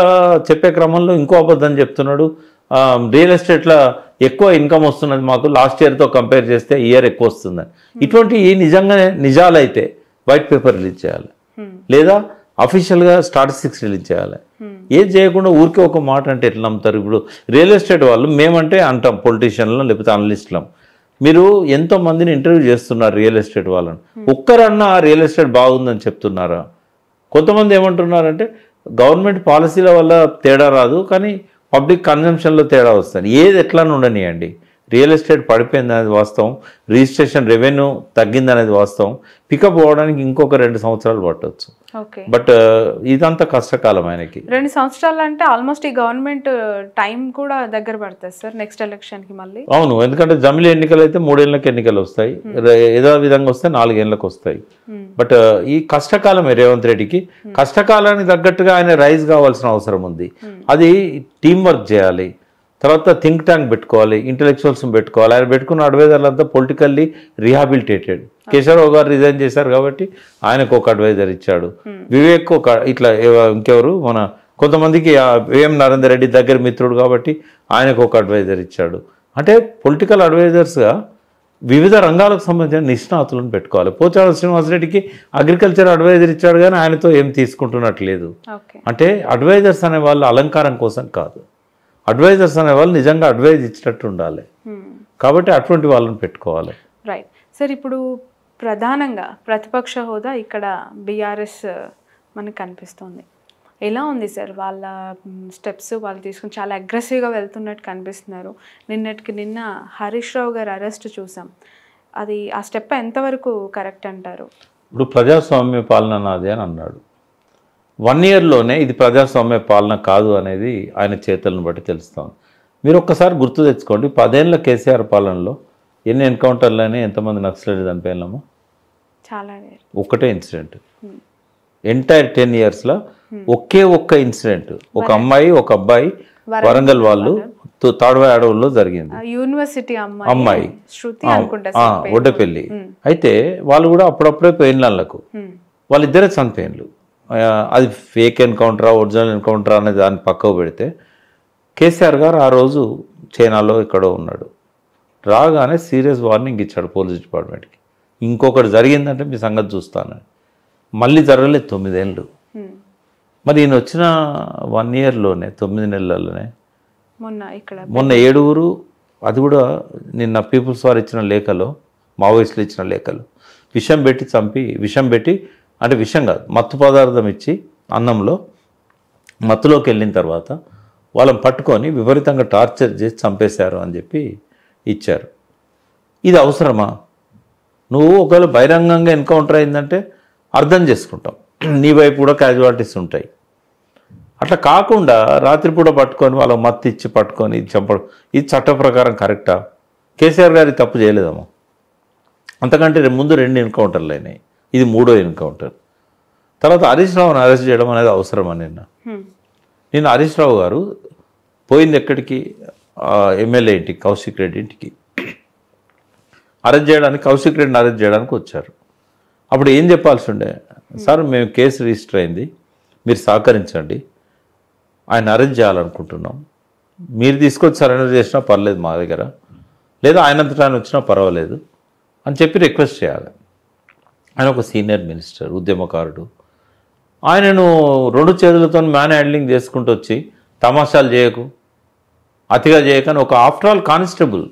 చెప్పే క్రమంలో ఇంకో అబద్ధం చెప్తున్నాడు. రియల్ ఎస్టేట్లో ఎక్కువ ఇన్కమ్ వస్తున్నది మాకు, లాస్ట్ ఇయర్తో కంపేర్ చేస్తే ఇయర్ ఎక్కువ వస్తుందని. ఇటువంటి నిజంగానే నిజాలైతే వైట్ పేపర్ రిలీజ్ చేయాలి, లేదా అఫీషియల్గా స్టాటిస్టిక్స్ రిలీజ్ చేయాలి. ఏది చేయకుండా ఊరికే ఒక మాట అంటే ఎట్లా నమ్ముతారు? ఇప్పుడు రియల్ ఎస్టేట్ వాళ్ళు మేమంటే అంటాం పొలిటీషియన్లు లేకపోతే అనలిస్టులం. మీరు ఎంతోమందిని ఇంటర్వ్యూ చేస్తున్నారు రియల్ ఎస్టేట్ వాళ్ళని, ఒక్కరన్నా రియల్ ఎస్టేట్ బాగుందని చెప్తున్నారా? కొంతమంది ఏమంటున్నారంటే గవర్నమెంట్ పాలసీల వల్ల తేడా రాదు, కానీ పబ్లిక్ కన్జంప్షన్లో తేడా వస్తుంది. ఏది ఎట్లా ఉండనియండి, రియల్ ఎస్టేట్ పడిపోయింది అనేది వాస్తవం, రిజిస్ట్రేషన్ రెవెన్యూ తగ్గింది అనేది వాస్తవం. పికప్ అవ్వడానికి ఇంకొక 2 సంవత్సరాలు పట్టవచ్చు. బట్ ఇదంతా కష్టకాలం ఆయనకి. 2 సంవత్సరాలు అంటే ఆల్మోస్ట్ ఈ గవర్నమెంట్ టైం కూడా దగ్గర పడుతుంది సార్ నెక్స్ట్ ఎలక్షన్కి మళ్ళీ. అవును, ఎందుకంటే జమిలీ ఎన్నికలు అయితే 3 ఏళ్ళకి ఎన్నికలు వస్తాయి, ఏదో విధంగా వస్తే 4 ఏళ్ళకి వస్తాయి. బట్ ఈ కష్టకాలమే రేవంత్ రెడ్డికి. కష్టకాలానికి తగ్గట్టుగా ఆయన రైజ్ కావాల్సిన అవసరం ఉంది. అది టీం వర్క్ చేయాలి, తర్వాత థింక్ ట్యాంక్ పెట్టుకోవాలి, ఇంటెలెక్చువల్స్ని పెట్టుకోవాలి. ఆయన పెట్టుకున్న అడ్వైజర్లంతా పొలిటికల్లీ రీహాబిలిటేటెడ్. కేశవరావు గారు రిజైన్ చేశారు కాబట్టి ఆయనకు ఒక అడ్వైజర్ ఇచ్చాడు, వివేక్ ఒక ఇట్లా ఇంకెవరు మన కొంతమందికి వేఎం నరేందర్ రెడ్డి దగ్గర మిత్రుడు కాబట్టి ఆయనకు ఒక అడ్వైజర్ ఇచ్చాడు. అంటే పొలిటికల్ అడ్వైజర్స్గా వివిధ రంగాలకు సంబంధించిన నిష్ణాతులను పెట్టుకోవాలి. పోచారం శ్రీనివాసరెడ్డికి అగ్రికల్చర్ అడ్వైజర్ ఇచ్చాడు, కానీ ఆయనతో ఏం తీసుకుంటున్నట్లేదు. అంటే అడ్వైజర్స్ అనే వాళ్ళు అలంకారం కోసం కాదు, అడ్వైజర్స్ అనే వాళ్ళు నిజంగా అడ్వైజ్ ఇచ్చినట్టు ఉండాలి. కాబట్టి అటువంటి వాళ్ళని పెట్టుకోవాలి. రైట్ సార్, ఇప్పుడు ప్రధానంగా ప్రతిపక్ష హోదా ఇక్కడ బీఆర్ఎస్ మనకు కనిపిస్తుంది. ఎలా ఉంది సార్ వాళ్ళ స్టెప్స్? వాళ్ళు తీసుకుని చాలా అగ్రెసివ్గా వెళ్తున్నట్టు కనిపిస్తున్నారు. నిన్న హరీష్ రావు గారు అరెస్ట్ చూసాం. అది ఆ స్టెప్ ఎంతవరకు కరెక్ట్ అంటారు? ఇప్పుడు ప్రజాస్వామ్య పాలన నాది అని అన్నాడు. 1 ఇయర్లోనే ఇది ప్రజాస్వామ్య పాలన కాదు అనేది ఆయన చేతులను బట్టి తెలుస్తాం. మీరు ఒక్కసారి గుర్తు తెచ్చుకోండి, 10 ఏళ్ళ కేసీఆర్ పాలనలో ఎన్ని ఎన్కౌంటర్లని, ఎంతమంది నక్సలైట్లు చనిపోయినామో? చాలా. ఒక్కటే ఇన్సిడెంట్ ఎంటైర్ 10 ఇయర్స్లో ఒకే ఒక్క ఇన్సిడెంట్, ఒక అమ్మాయి ఒక అబ్బాయి వరంగల్ వాళ్ళు తాడ్వాయి అడవుల్లో జరిగింది. యూనివర్సిటీ అమ్మాయి ఒడ్డపల్లి. అయితే వాళ్ళు కూడా అప్పుడప్పుడే పోయినలకు వాళ్ళిద్దరే చనిపోయినలు. అది ఫేక్ ఎన్కౌంటరా ఒరిజినల్ ఎన్కౌంటరా అనేది దాన్ని పక్కకు పెడితే, కేసీఆర్ గారు ఆ రోజు చైనాలో ఎక్కడో ఉన్నాడు. రాగానే సీరియస్ వార్నింగ్ ఇచ్చాడు పోలీస్ డిపార్ట్మెంట్కి, ఇంకొకటి జరిగిందంటే మీ సంగతి చూస్తాను. మళ్ళీ జరగలేదు 9 ఏళ్ళు. మరి ఈయన వచ్చిన 1 ఇయర్లోనే 9 నెలల్లోనే మొన్న 7 అది కూడా నిన్న పీపుల్స్ వారు ఇచ్చిన లేఖలో, మావోయిస్టులు ఇచ్చిన లేఖలు, విషం పెట్టి చంపి, విషం పెట్టి అంటే విషం కాదు, మత్తు పదార్థం ఇచ్చి అన్నంలో మత్తులోకి వెళ్ళిన తర్వాత వాళ్ళని పట్టుకొని విపరీతంగా టార్చర్ చేసి చంపేశారు అని చెప్పి ఇచ్చారు. ఇది అవసరమా? నువ్వు ఒకవేళ బహిరంగంగా ఎన్కౌంటర్ అయిందంటే అర్థం చేసుకుంటాం, నీ వైపు కూడా క్యాజువాలిటీస్ ఉంటాయి. అట్లా కాకుండా రాత్రిపూట పట్టుకొని వాళ్ళకి మత్తు ఇచ్చి పట్టుకొని ఇది చంపడం, ఇది చట్ట ప్రకారం కరెక్టా? కేసీఆర్ గారి తప్పు చేయలేదమ్మా. అంతకంటే ముందు 2 ఎన్కౌంటర్లు అయినాయి, ఇది 3వ ఎన్కౌంటర్. తర్వాత హరీష్ రావుని అరెస్ట్ చేయడం అనేది అవసరమా? నిన్న హరీష్ రావు గారు పోయింది ఎక్కడికి? ఎమ్మెల్యే ఇంటికి, కౌశిక్ రెడ్డి ఇంటికి అరెస్ట్ చేయడానికి, కౌశిక్ రెడ్డిని అరెస్ట్ చేయడానికి వచ్చారు. అప్పుడు ఏం చెప్పాల్సి ఉండే? సార్ మేము కేసు రిజిస్టర్ అయింది, మీరు సహకరించండి, ఆయన అరెస్ట్ చేయాలనుకుంటున్నాం, మీరు తీసుకొచ్చి సరెండర్ చేసినా పర్లేదు మా దగ్గర, లేదా ఆయనంతటా ఆయన వచ్చినా పర్వాలేదు అని చెప్పి రిక్వెస్ట్ చేయాలి. ఆయన ఒక సీనియర్ మినిస్టర్, ఉద్యమకారుడు. ఆయనను 2 చేతులతో మ్యాన్ హ్యాండ్లింగ్ చేసుకుంటూ వచ్చి తమాషాలు చేయకు, అతిగా చేయకని ఒక ఆఫ్టర్ ఆల్ కానిస్టేబుల్,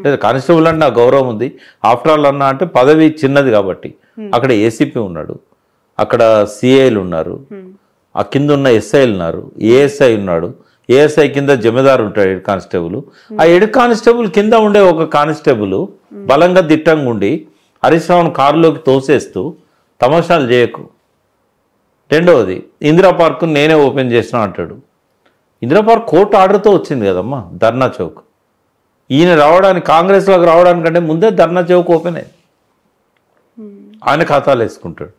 లేదా కానిస్టేబుల్ అంటే నాకు గౌరవం ఉంది, ఆఫ్టర్ ఆల్ అన్నా అంటే పదవి చిన్నది కాబట్టి. అక్కడ ఏసీపీ ఉన్నాడు, అక్కడ సిఐలు ఉన్నారు, ఆ కింద ఉన్న ఎస్ఐలు ఉన్నారు, ఏఎస్ఐ ఉన్నాడు, ఏఎస్ఐ కింద జమీదారు ఉంటాడు హెడ్ కానిస్టేబుల్. ఆ హెడ్ కానిస్టేబుల్ కింద ఉండే ఒక కానిస్టేబుల్ బలంగా దిట్టంగా ఉండి హరీష్ రావును కారులోకి తోసేస్తూ తమాషాలు చేయకు. రెండవది, ఇందిరా పార్క్ నేనే ఓపెన్ చేసిన అంటాడు. ఇందిరా పార్క్ కోర్టు ఆర్డర్తో వచ్చింది కదమ్మా, ధర్నా చౌక్. ఈయన రావడానికి, కాంగ్రెస్లోకి రావడానికంటే ముందే ధర్నా చౌక్ ఓపెన్ అయింది. ఆయన ఖాతాలు వేసుకుంటాడు.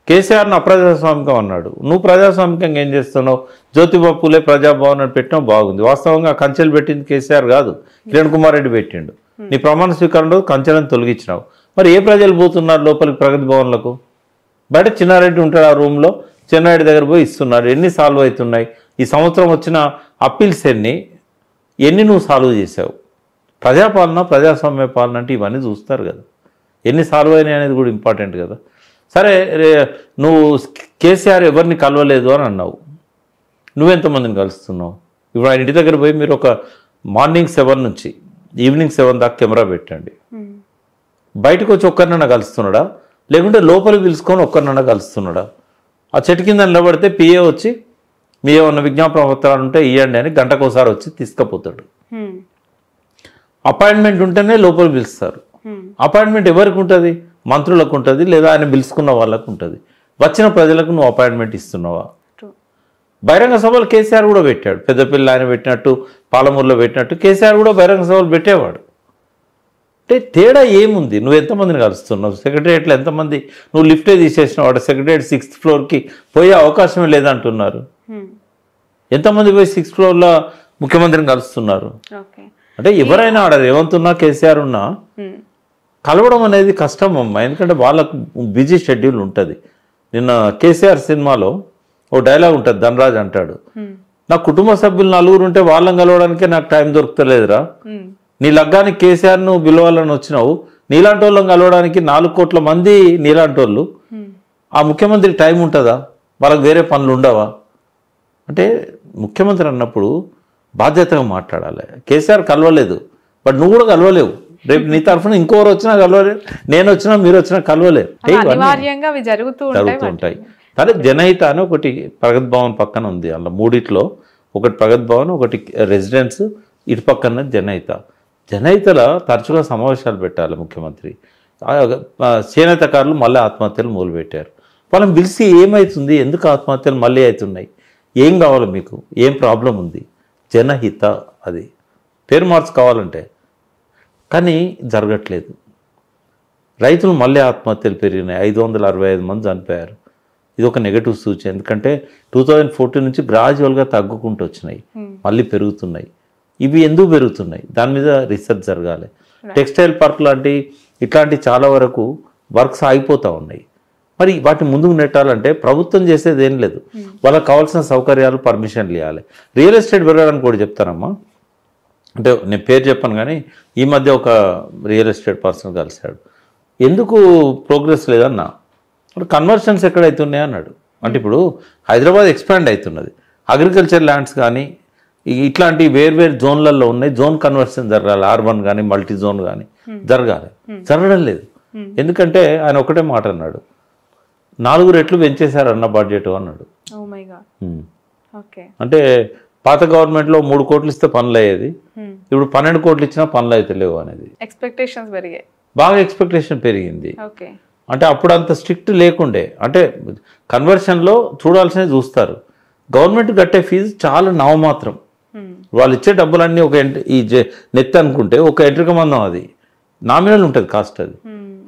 కేసీఆర్ను అప్రజాస్వామికం అన్నాడు. నువ్వు ప్రజాస్వామికంగా ఏం చేస్తున్నావు? జ్యోతిబా పూలే ప్రజాభవన్ అని పెట్టినా బాగుంది. వాస్తవంగా కంచెలు పెట్టింది కేసీఆర్ కాదు, కిరణ్ కుమార్ రెడ్డి పెట్టిండు. నీ ప్రమాణ స్వీకారంలో కంచెలను తొలగించినావు. మరి ఏ ప్రజలు పోతున్నారు లోపలికి ప్రగతి భవన్లకు? బయట చిన్నారెడ్డి ఉంటాడు ఆ రూమ్లో, చిన్నారెడ్డి దగ్గర పోయి ఇస్తున్నారు. ఎన్ని సాల్వ్ అవుతున్నాయి? ఈ సంవత్సరం వచ్చిన అప్పీల్స్ ఎన్ని నువ్వు సాల్వ్ చేసావు? ప్రజాపాలన, ప్రజాస్వామ్య పాలన అంటే ఇవన్నీ చూస్తారు కదా, ఎన్ని సాల్వ్ అయినాయి అనేది కూడా ఇంపార్టెంట్ కదా. సరే, నువ్వు కేసీఆర్ ఎవరిని కలవలేదు అని అన్నావు, నువ్వెంతమందిని కలుస్తున్నావు? ఇప్పుడు ఆయన ఇంటి దగ్గర పోయి మీరు ఒక మార్నింగ్ 7 నుంచి ఈవినింగ్ 7 దాకా కెమెరా పెట్టండి. బయటకు వచ్చి ఒక్కరినన్నా కలుస్తున్నాడా, లేకుంటే లోపలికి పిలుచుకొని ఒక్కరినన్నా కలుస్తున్నాడా? ఆ చెట్టు కింద నిలబడితే పిఏ వచ్చి మీ ఏమన్నా విజ్ఞాపన పత్రాలు ఉంటే ఇవ్వండి అని గంటకోసారి వచ్చి తీసుకుపోతాడు. అపాయింట్మెంట్ ఉంటేనే లోపలికి పిలుస్తారు. అపాయింట్మెంట్ ఎవరికి ఉంటుంది? మంత్రులకు ఉంటుంది, లేదా ఆయన పిలుచుకున్న వాళ్ళకు ఉంటుంది. వచ్చిన ప్రజలకు నువ్వు అపాయింట్మెంట్ ఇస్తున్నావా? బహిరంగ సభలు కేసీఆర్ కూడా పెట్టాడు. పెద్దపల్లి ఆయన పెట్టినట్టు, పాలమూరులో పెట్టినట్టు కేసీఆర్ కూడా బహిరంగ సభలు పెట్టేవాడు. అంటే తేడా ఏముంది? నువ్వు ఎంతమందిని కలుస్తున్నావు? సెక్రటరియట్లో ఎంతమంది? నువ్వు లిఫ్టే తీసేసినావు, వాడు సెక్రటరియట్ 6th ఫ్లోర్కి పోయే అవకాశమే లేదంటున్నారు. ఎంతమంది పోయి 6th ఫ్లోర్లో ముఖ్యమంత్రిని కలుస్తున్నారు? అంటే ఎవరైనా ఆడ రేవంత్ ఉన్నా కేసీఆర్ ఉన్నా కలవడం అనేది కష్టం అమ్మా, ఎందుకంటే వాళ్ళకు బిజీ షెడ్యూల్ ఉంటుంది. నిన్న కేసీఆర్ సినిమాలో ఓ డైలాగ్ ఉంటుంది, ధనరాజ్ అంటాడు, నా కుటుంబ సభ్యులు 4 ఉంటే వాళ్ళని కలవడానికే నాకు టైం దొరుకుతలేదురా. నీ లగ్గానికి కేసీఆర్ను పిలవాలని వచ్చినావు, నీలాంటి వాళ్ళని కలవడానికి 4 కోట్ల మంది నీలాంటి వాళ్ళు, ఆ ముఖ్యమంత్రికి టైం ఉంటుందా? వాళ్ళకి వేరే పనులు ఉండవా? అంటే ముఖ్యమంత్రి అన్నప్పుడు బాధ్యతగా మాట్లాడాలి. కేసీఆర్ కలవలేదు, బట్ నువ్వు కూడా కలవలేవు. రేపు నీ తరఫున ఇంకోరు వచ్చినా కలవలేదు, నేను వచ్చినా మీరు వచ్చినా కలవలేదు. జరుగుతుంటాయి. సరే, జనహిత అని ఒకటి ప్రగతి భవన్ పక్కన ఉంది, అలా 3 ఒకటి ప్రగతి భవన్, ఒకటి రెసిడెన్స్, ఇటు పక్కన జనహిత. జనహితలో తరచుగా సమావేశాలు పెట్టాలి ముఖ్యమంత్రి. చేనేతకారులు మళ్ళీ ఆత్మహత్యలు మొదలుపెట్టారు. వాళ్ళని పిలిచి ఏమవుతుంది, ఎందుకు ఆత్మహత్యలు మళ్ళీ అవుతున్నాయి, ఏం కావాలి మీకు, ఏం ప్రాబ్లం ఉంది? జనహిత అది పేరు మార్చుకోవాలంటే, కానీ జరగట్లేదు. రైతులు మళ్ళీ ఆత్మహత్యలు పెరిగినాయి, 565 మంది చనిపోయారు. ఇది ఒక నెగటివ్ సూచన, ఎందుకంటే 2014 నుంచి గ్రాడ్యువల్గా తగ్గుకుంటూ వచ్చినాయి, మళ్ళీ పెరుగుతున్నాయి. ఇవి ఎందుకు పెరుగుతున్నాయి? దాని మీద రీసెర్చ్ జరగాలి. టెక్స్టైల్ పార్క్ లాంటి ఇట్లాంటి చాలా వరకు వర్క్స్ ఆగిపోతూ ఉన్నాయి. మరి వాటిని ముందుకు నెట్టాలంటే ప్రభుత్వం చేసేది ఏం లేదు, వాళ్ళకి కావాల్సిన సౌకర్యాలు, పర్మిషన్లు ఇవ్వాలి. రియల్ ఎస్టేట్ పెరగడానికి కూడా చెప్తానమ్మా, అంటే నేను పేరు చెప్పాను కానీ ఈ మధ్య ఒక రియల్ ఎస్టేట్ పర్సన్ కలిశాడు. ఎందుకు ప్రోగ్రెస్ లేదన్నా, కన్వర్షన్స్ ఎక్కడైతే ఉన్నాయో అన్నాడు. అంటే ఇప్పుడు హైదరాబాద్ ఎక్స్పాండ్ అవుతున్నది, అగ్రికల్చర్ ల్యాండ్స్ కానీ ఇట్లాంటి వేర్వేరు జోన్లలో ఉన్నాయి, జోన్ కన్వర్షన్ జరగాలి, R1 కానీ మల్టీ జోన్ కానీ జరగడం లేదు. ఎందుకంటే ఆయన ఒకటే మాట అన్నాడు, 4 రెట్లు పెంచేశారన్న బడ్జెట్ అన్నాడు. అంటే పాత గవర్నమెంట్లో 3 కోట్లు ఇస్తే పనులు అయ్యేది, ఇప్పుడు 12 కోట్లు ఇచ్చినా పనులు అయితే లేవు అనేది ఎక్స్పెక్టేషన్స్ పెరిగాయి, బాగా ఎక్స్పెక్టేషన్ పెరిగింది. అంటే అప్పుడు అంత స్ట్రిక్ట్ లేకుండే, అంటే కన్వర్షన్లో చూడాల్సినవి చూస్తారు. గవర్నమెంట్ కట్టే ఫీజు చాలా నామమాత్రం, వాళ్ళు ఇచ్చే డబ్బులన్నీ ఒక ఈ నెత్ అనుకుంటే ఒక ఎంట్రిక మందం, అది నామినల్ ఉంటుంది కాస్ట్ అది.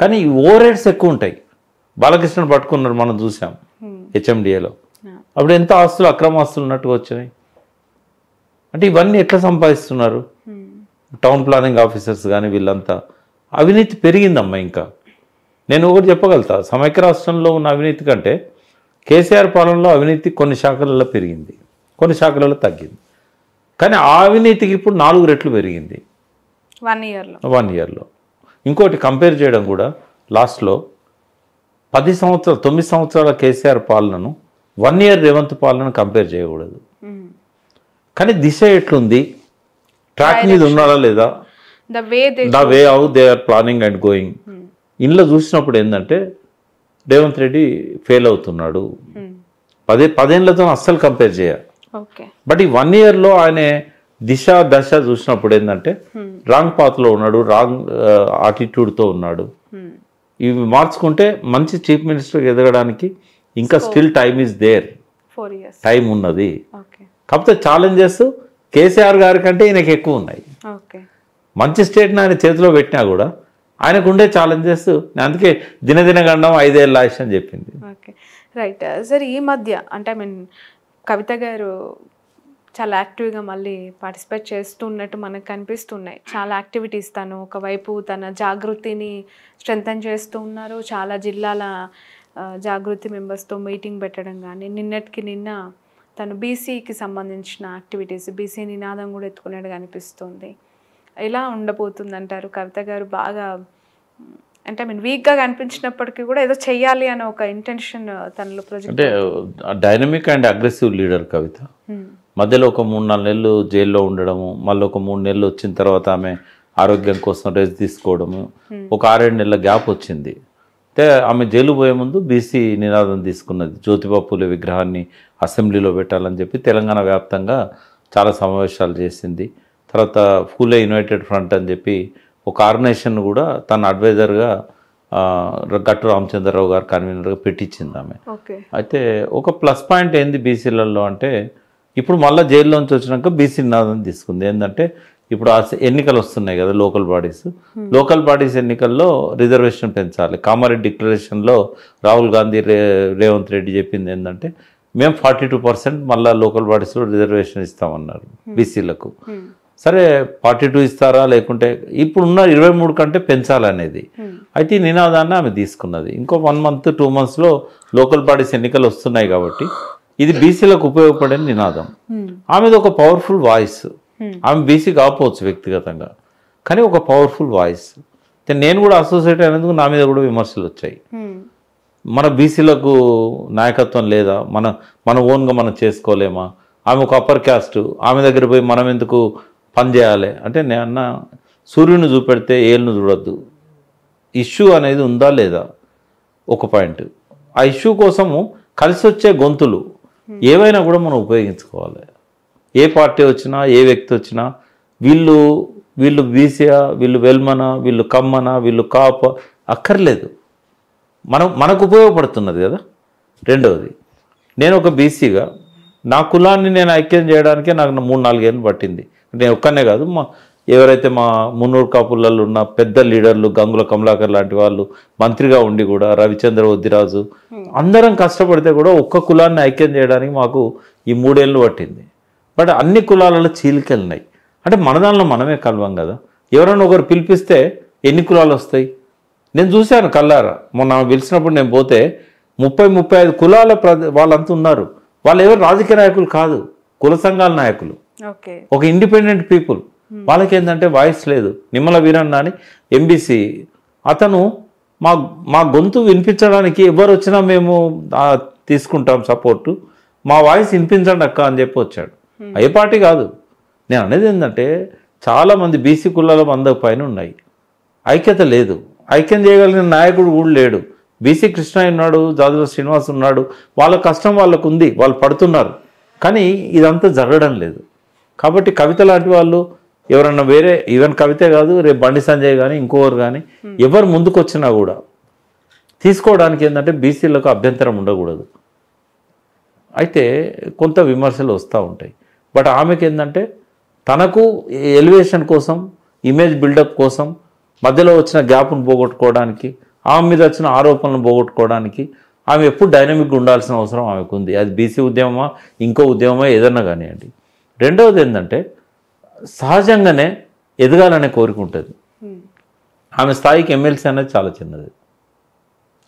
కానీ ఓవర్ రేట్స్ ఎక్కువ ఉంటాయి. బాలకృష్ణ పట్టుకున్నారు, మనం చూసాం HMDAలో. అప్పుడు ఎంత ఆస్తులు అక్రమ ఆస్తులు ఉన్నట్టుగా వచ్చినాయి. అంటే ఇవన్నీ ఎట్లా సంపాదిస్తున్నారు టౌన్ ప్లానింగ్ ఆఫీసర్స్ కానీ వీళ్ళంతా. అవినీతి పెరిగిందమ్మా. ఇంకా నేను ఒకటి చెప్పగలుగుతా, సమైక్య రాష్ట్రంలో ఉన్న అవినీతి కంటే కేసీఆర్ పాలనలో అవినీతి కొన్ని శాఖలలో పెరిగింది, కొన్ని శాఖలలో తగ్గింది. కానీ ఆ అవినీతికి ఇప్పుడు 4 రెట్లు పెరిగింది 1 ఇయర్లో. ఇంకోటి కంపేర్ చేయడం కూడా, లాస్ట్లో 9 సంవత్సరాల కేసీఆర్ పాలనను 1 ఇయర్ రేవంత్ పాలనను కంపేర్ చేయకూడదు. కానీ దిశ ఎట్లుంది, ట్రాక్ మీద ఉన్నారా లేదా, the way how they are planning and going, ఇంట్లో చూసినప్పుడు ఏంటంటే రేవంత్ రెడ్డి ఫెయిల్ అవుతున్నాడు. 10 ఏళ్లతో అస్సలు కంపేర్ చేయాలి. బట్ ఈ 1 ఇయర్లో ఆయన దశ చూసినప్పుడు ఏంటంటే రాంగ్ పాత్లో ఉన్నాడు, రాంగ్ ఆటిట్యూడ్తో ఉన్నాడు. ఇవి మార్చుకుంటే మంచి చీఫ్ మినిస్టర్ ఎదగడానికి ఇంకా still time is there, time ఉన్నది. కాకపోతే ఛాలెంజెస్ కేసీఆర్ గారి కంటే ఈయనకి ఎక్కువ ఉన్నాయి. మంచి స్టేట్ని ఆయన చేతిలో పెట్టినా కూడా ఆయనకు ఉండే ఛాలెంజెస్, అందుకే దినదిన గండం 5 ఏళ్ళ ఆయుష్ అని చెప్పింది. Right sir. ఈ మధ్య అంటే కవిత గారు చాలా యాక్టివ్గా మళ్ళీ పార్టిసిపేట్ చేస్తున్నట్టు మనకు కనిపిస్తున్నాయి. చాలా యాక్టివిటీస్ తను ఒకవైపు తన జాగృతిని స్ట్రెంథన్ చేస్తూ ఉన్నారు. చాలా జిల్లాల జాగృతి మెంబర్స్తో మీటింగ్ పెట్టడం కానీ, నిన్న తను బీసీకి సంబంధించిన యాక్టివిటీస్, బీసీ నినాదం కూడా ఎత్తుకునేట్టుగా అనిపిస్తుంది. ఎలా ఉండబోతుంది అంటారు? కవిత గారు బాగా అంటే వీక్గా కనిపించినప్పటికీ కూడా ఏదో చెయ్యాలి అనే ఒక ఇంటెన్షన్ తనలో ప్రొజెక్ట్. అంటే డైనమిక్ అండ్ అగ్రెసివ్ లీడర్ కవిత. మధ్యలో ఒక 3-4 నెలలు జైల్లో ఉండడము, మళ్ళీ ఒక 3 నెలలు వచ్చిన తర్వాత ఆమె ఆరోగ్యం కోసం రెస్ట్ తీసుకోవడము, ఒక 6-7 నెలల గ్యాప్ వచ్చింది. అయితే ఆమె జైలు పోయే ముందు బీసీ నినాదం తీసుకున్నది, జ్యోతిబా పూలే విగ్రహాన్ని అసెంబ్లీలో పెట్టాలని చెప్పి తెలంగాణ వ్యాప్తంగా చాలా సమావేశాలు చేసింది. తర్వాత పూలే యునైటెడ్ ఫ్రంట్ అని చెప్పి ఒక ఆర్గనైజేషన్ కూడా తన అడ్వైజర్గా గట్టు రామచంద్రరావు గారు కన్వీనర్గా పెట్టించింది ఆమె. అయితే ఒక ప్లస్ పాయింట్ ఏంది బీసీలలో అంటే, ఇప్పుడు మళ్ళీ జైల్లోంచి వచ్చినాక బీసీ నినాదం తీసుకుంది. ఏంటంటే ఇప్పుడు ఎన్నికలు వస్తున్నాయి కదా, లోకల్ బాడీస్ ఎన్నికల్లో రిజర్వేషన్ పెంచాలి. కామారెడ్డి డిక్లరేషన్లో రాహుల్ గాంధీ రేవంత్ రెడ్డి చెప్పింది ఏంటంటే మేము 42% మళ్ళీ లోకల్ బాడీస్లో రిజర్వేషన్ ఇస్తామన్నారు బీసీలకు. సరే 42 ఇస్తారా, లేకుంటే ఇప్పుడున్న 23 కంటే పెంచాలనేది. అయితే ఈ నినాదాన్ని ఆమె తీసుకున్నది. ఇంకో 1 month 2 monthsలో లోకల్ బాడీస్ ఎన్నికలు వస్తున్నాయి కాబట్టి ఇది బీసీలకు ఉపయోగపడే నినాదం. ఆమెది ఒక పవర్ఫుల్ వాయిస్. ఆమె బీసీ కాకపోవచ్చు వ్యక్తిగతంగా, కానీ ఒక పవర్ఫుల్ వాయిస్. నేను కూడా అసోసియేట్ అయినందుకు నా మీద కూడా విమర్శలు వచ్చాయి. మన బీసీలకు నాయకత్వం లేదా, మన ఓన్గా మనం చేసుకోలేమా, ఆమె ఒక అప్పర్ క్యాస్ట్, ఆమె దగ్గర పోయి మనం ఎందుకు పని చేయాలి అంటే, నేను సూర్యుని చూపెడితే ఏళ్ళను చూడొద్దు. ఇష్యూ అనేది ఉందా లేదా ఒక పాయింట్. ఆ ఇష్యూ కోసము కలిసి వచ్చే గొంతులు ఏవైనా కూడా మనం ఉపయోగించుకోవాలి. ఏ పార్టీ వచ్చినా, ఏ వ్యక్తి వచ్చినా, వీళ్ళు బీసీయా, వీళ్ళు వెల్మనా, వీళ్ళు కమ్మనా, వీళ్ళు కాప అక్కర్లేదు. మనకు ఉపయోగపడుతున్నది కదా. రెండవది, నేను ఒక బీసీగా నా కులాన్ని నేను ఐక్యం చేయడానికే నాకు 3-4 ఏళ్ళు పట్టింది. నేను ఒక్కనే కాదు, ఎవరైతే మా మున్నూరు కాపులలో ఉన్న పెద్ద లీడర్లు, గంగుల కమలాకర్ లాంటి వాళ్ళు మంత్రిగా ఉండి కూడా, రవిచంద్ర వద్దిరాజు, అందరం కష్టపడితే కూడా ఒక్క కులాన్ని ఐక్యం చేయడానికి మాకు ఈ 3 ఏళ్ళు పట్టింది. బట్ అన్ని కులాలలో చీలికెళ్ళినాయి. అంటే మన దానిలో మనమే కలవం కదా. ఎవరైనా ఒకరు పిలిపిస్తే ఎన్ని కులాలు వస్తాయి? నేను చూశాను కల్లారా. మొన్న పిలిచినప్పుడు నేను పోతే 30-35 కులాల వాళ్ళంతా ఉన్నారు. వాళ్ళు ఎవరు రాజకీయ నాయకులు కాదు, కుల సంఘాల నాయకులు, ఒక ఇండిపెండెంట్ పీపుల్. వాళ్ళకి ఏంటంటే వాయిస్ లేదు. నిమ్మల వీరన్న అని ఎంబీసీ, అతను మా మా గొంతు వినిపించడానికి ఎవరు వచ్చినా మేము తీసుకుంటాం సపోర్టు, మా వాయిస్ వినిపించండి అక్క అని చెప్పి వచ్చాడు. ఏ పార్టీ కాదు. నేను అనేది ఏంటంటే చాలామంది బీసీ కులాల 100 పైన ఉన్నాయి, ఐక్యత లేదు, ఐక్యం చేయగలిగిన నాయకుడు కూడా లేడు. బీసీ కృష్ణయ్య ఉన్నాడు, జాజుల శ్రీనివాస్ ఉన్నాడు, వాళ్ళ కష్టం వాళ్ళకు ఉంది, వాళ్ళు పడుతున్నారు, కానీ ఇదంతా జరగడం లేదు. కాబట్టి కవిత లాంటి వాళ్ళు ఎవరన్నా వేరే, ఈవెన్ కవితే కాదు, రేపు బండి సంజయ్ కానీ ఇంకోరు కానీ ఎవరు ముందుకు వచ్చినా కూడా తీసుకోవడానికి ఏంటంటే బీసీలకు అభ్యంతరం ఉండకూడదు. అయితే కొంత విమర్శలు వస్తూ ఉంటాయి. బట్ ఆమెకి ఏంటంటే తనకు ఎలివేషన్ కోసం, ఇమేజ్ బిల్డప్ కోసం, మధ్యలో వచ్చిన గ్యాప్ను పోగొట్టుకోవడానికి, ఆమె మీద వచ్చిన ఆరోపణలను పోగొట్టుకోవడానికి ఆమె ఎప్పుడు డైనమిక్గా ఉండాల్సిన అవసరం ఆమెకు ఉంది. అది బీసీ ఉద్యమమా ఇంకో ఉద్యమమా ఏదన్నా కానివ్వండి. రెండవది ఏంటంటే సహజంగానే ఎదగాలనే కోరిక ఉంటుంది. ఆమె స్థాయికి ఎమ్మెల్సీ అనేది చాలా చిన్నది,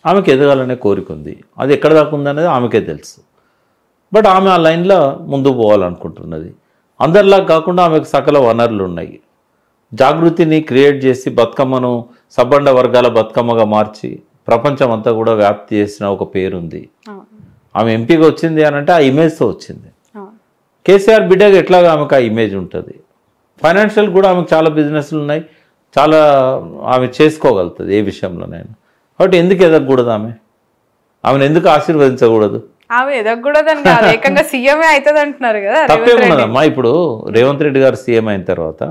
ఆమెకు ఎదగాలనే కోరిక ఉంది. అది ఎక్కడ దాకా ఉందనేది ఆమెకే తెలుసు. బట్ ఆమె ఆ లైన్లో ముందుకు పోవాలనుకుంటున్నది. అందరిలా కాకుండా ఆమెకు సకల వనరులు ఉన్నాయి. జాగృతిని క్రియేట్ చేసి బతుకమ్మను సబ్బండ వర్గాల బతుకమ్మగా మార్చి ప్రపంచం అంతా కూడా వ్యాప్తి చేసిన ఒక పేరుంది. ఆమె ఎంపీగా వచ్చింది అని అంటే ఆ ఇమేజ్తో వచ్చింది. కేసీఆర్ బిడ్డగా ఎట్లాగా ఆమెకు ఆ ఇమేజ్ ఉంటుంది. ఫైనాన్షియల్ కూడా ఆమెకు చాలా బిజినెస్లు ఉన్నాయి, చాలా ఆమె చేసుకోగలుగుతుంది ఏ విషయంలోనైనా. కాబట్టి ఎందుకు ఎదగకూడదు ఆమెను ఎందుకు ఆశీర్వదించకూడదు? ఆమె ఎదగకూడదని కాదు, ఏకంగా సీఎంఏ అవుతుంది అంటున్నారు కదా. తప్పేమున్నదమ్మా, ఇప్పుడు రేవంత్ రెడ్డి గారు సీఎం అయిన తర్వాత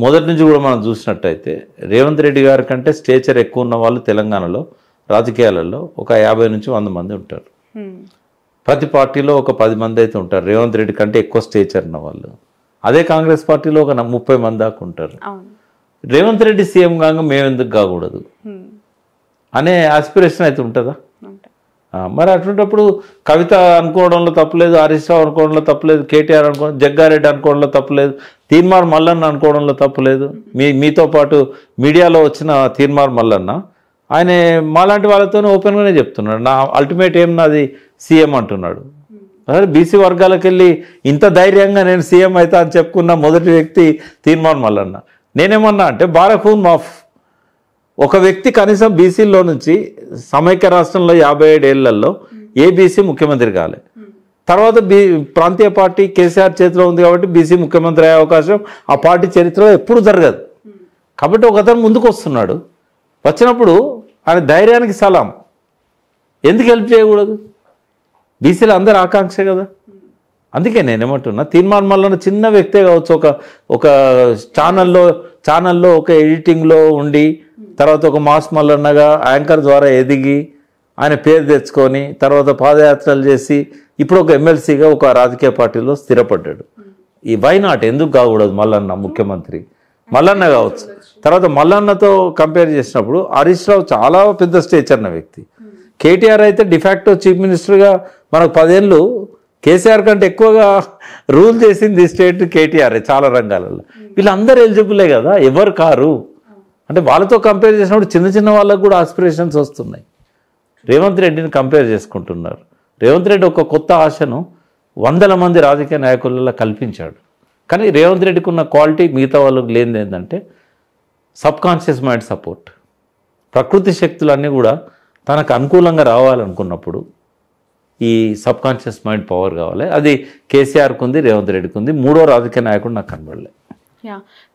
మొదటి నుంచి కూడా మనం చూసినట్టయితే రేవంత్ రెడ్డి గారి కంటే స్టేచర్ ఎక్కువ ఉన్న వాళ్ళు తెలంగాణలో రాజకీయాలలో ఒక 50 నుంచి 100 మంది ఉంటారు. ప్రతి పార్టీలో ఒక 10 మంది అయితే ఉంటారు రేవంత్ రెడ్డి కంటే ఎక్కువ స్టేచర్ ఉన్న వాళ్ళు. అదే కాంగ్రెస్ పార్టీలో ఒక 30 మంది దాకా ఉంటారు. రేవంత్ రెడ్డి సీఎం కాగా మేము ఎందుకు కాకూడదు అనే ఆస్పిరేషన్ అయితే ఉంటుందా? మరి అటువంటిప్పుడు కవిత అనుకోవడంలో తప్పలేదు, హరీష్ రావు అనుకోవడంలో తప్పలేదు, కేటీఆర్ అనుకోవడం, జగ్గారెడ్డి అనుకోవడంలో తప్పలేదు, తీన్మార్ మల్లన్న అనుకోవడంలో తప్పలేదు. మీతో పాటు మీడియాలో వచ్చిన తీన్మార్ మల్లన్న ఆయన మాలాంటి వాళ్ళతోనే ఓపెన్గానే చెప్తున్నాడు, నా అల్టిమేట్ ఏం నాది సీఎం అంటున్నాడు. అదే బీసీ వర్గాలకు వెళ్ళి ఇంత ధైర్యంగా నేను సీఎం అవుతా అని చెప్పుకున్న మొదటి వ్యక్తి తీన్మార్ మల్లన్న. నేనేమన్నా అంటే బారఖూన్ మాఫ్, ఒక వ్యక్తి కనీసం బీసీల్లో నుంచి సమైక్య రాష్ట్రంలో 57 ఏళ్లలో ఏ బీసీ ముఖ్యమంత్రి కాలే. తర్వాత ప్రాంతీయ పార్టీ కేసీఆర్ చేతిలో ఉంది కాబట్టి బీసీ ముఖ్యమంత్రి అయ్యే అవకాశం ఆ పార్టీ చరిత్రలో ఎప్పుడు జరగదు. కాబట్టి ఒకతను ముందుకు వస్తున్నాడు, వచ్చినప్పుడు ఆయన ధైర్యానికి సలాం. ఎందుకు హెల్ప్ చేయకూడదు? బీసీలు అందరు ఆకాంక్షే కదా. అందుకే నేనేమంటున్నా, తీన్మార్ మల్లన్న చిన్న వ్యక్తే కావచ్చు, ఒక ఛానల్లో ఒక ఎడిటింగ్లో ఉండి తర్వాత ఒక మాస్ మల్లన్నగా యాంకర్ ద్వారా ఎదిగి ఆయన పేరు తెచ్చుకొని తర్వాత పాదయాత్రలు చేసి ఇప్పుడు ఒక ఎమ్మెల్సీగా ఒక రాజకీయ పార్టీలో స్థిరపడ్డాడు. ఈ వై నాట్, ఎందుకు కాకూడదు? మల్లన్న ముఖ్యమంత్రి మల్లన్న కావచ్చు. తర్వాత మల్లన్నతో కంపేర్ చేసినప్పుడు హరీష్ రావు చాలా పెద్ద స్టేచర్ ఉన్న వ్యక్తి. కేటీఆర్ అయితే డిఫాక్టో చీఫ్ మినిస్టర్గా మనకు 10 ఏళ్ళు కేసీఆర్ కంటే ఎక్కువగా రూల్ చేసింది స్టేట్ కేటీఆర్ చాలా రంగాలలో. వీళ్ళందరూ ఎలిజిబులే కదా, ఎవరు కారు అంటే వాళ్ళతో కంపేర్ చేసినప్పుడు చిన్న చిన్న వాళ్ళకు కూడా ఆస్పిరేషన్స్ వస్తున్నాయి. రేవంత్ రెడ్డిని కంపేర్ చేసుకుంటున్నారు. రేవంత్ రెడ్డి ఒక కొత్త ఆశను 100 మంది రాజకీయ నాయకులలో కల్పించాడు. కానీ రేవంత్ రెడ్డికి ఉన్న క్వాలిటీ మిగతా వాళ్ళకి లేనిది ఏంటంటే సబ్కాన్షియస్ మైండ్ సపోర్ట్. ప్రకృతి శక్తులన్నీ కూడా తనకు అనుకూలంగా రావాలనుకున్నప్పుడు ఈ సబ్కాన్షియస్ మైండ్ పవర్ కావాలి. అది కేసీఆర్కి ఉంది, రేవంత్ రెడ్డికి ఉంది. మూడో రాజకీయ నాయకుడు నాకు కనబడలే.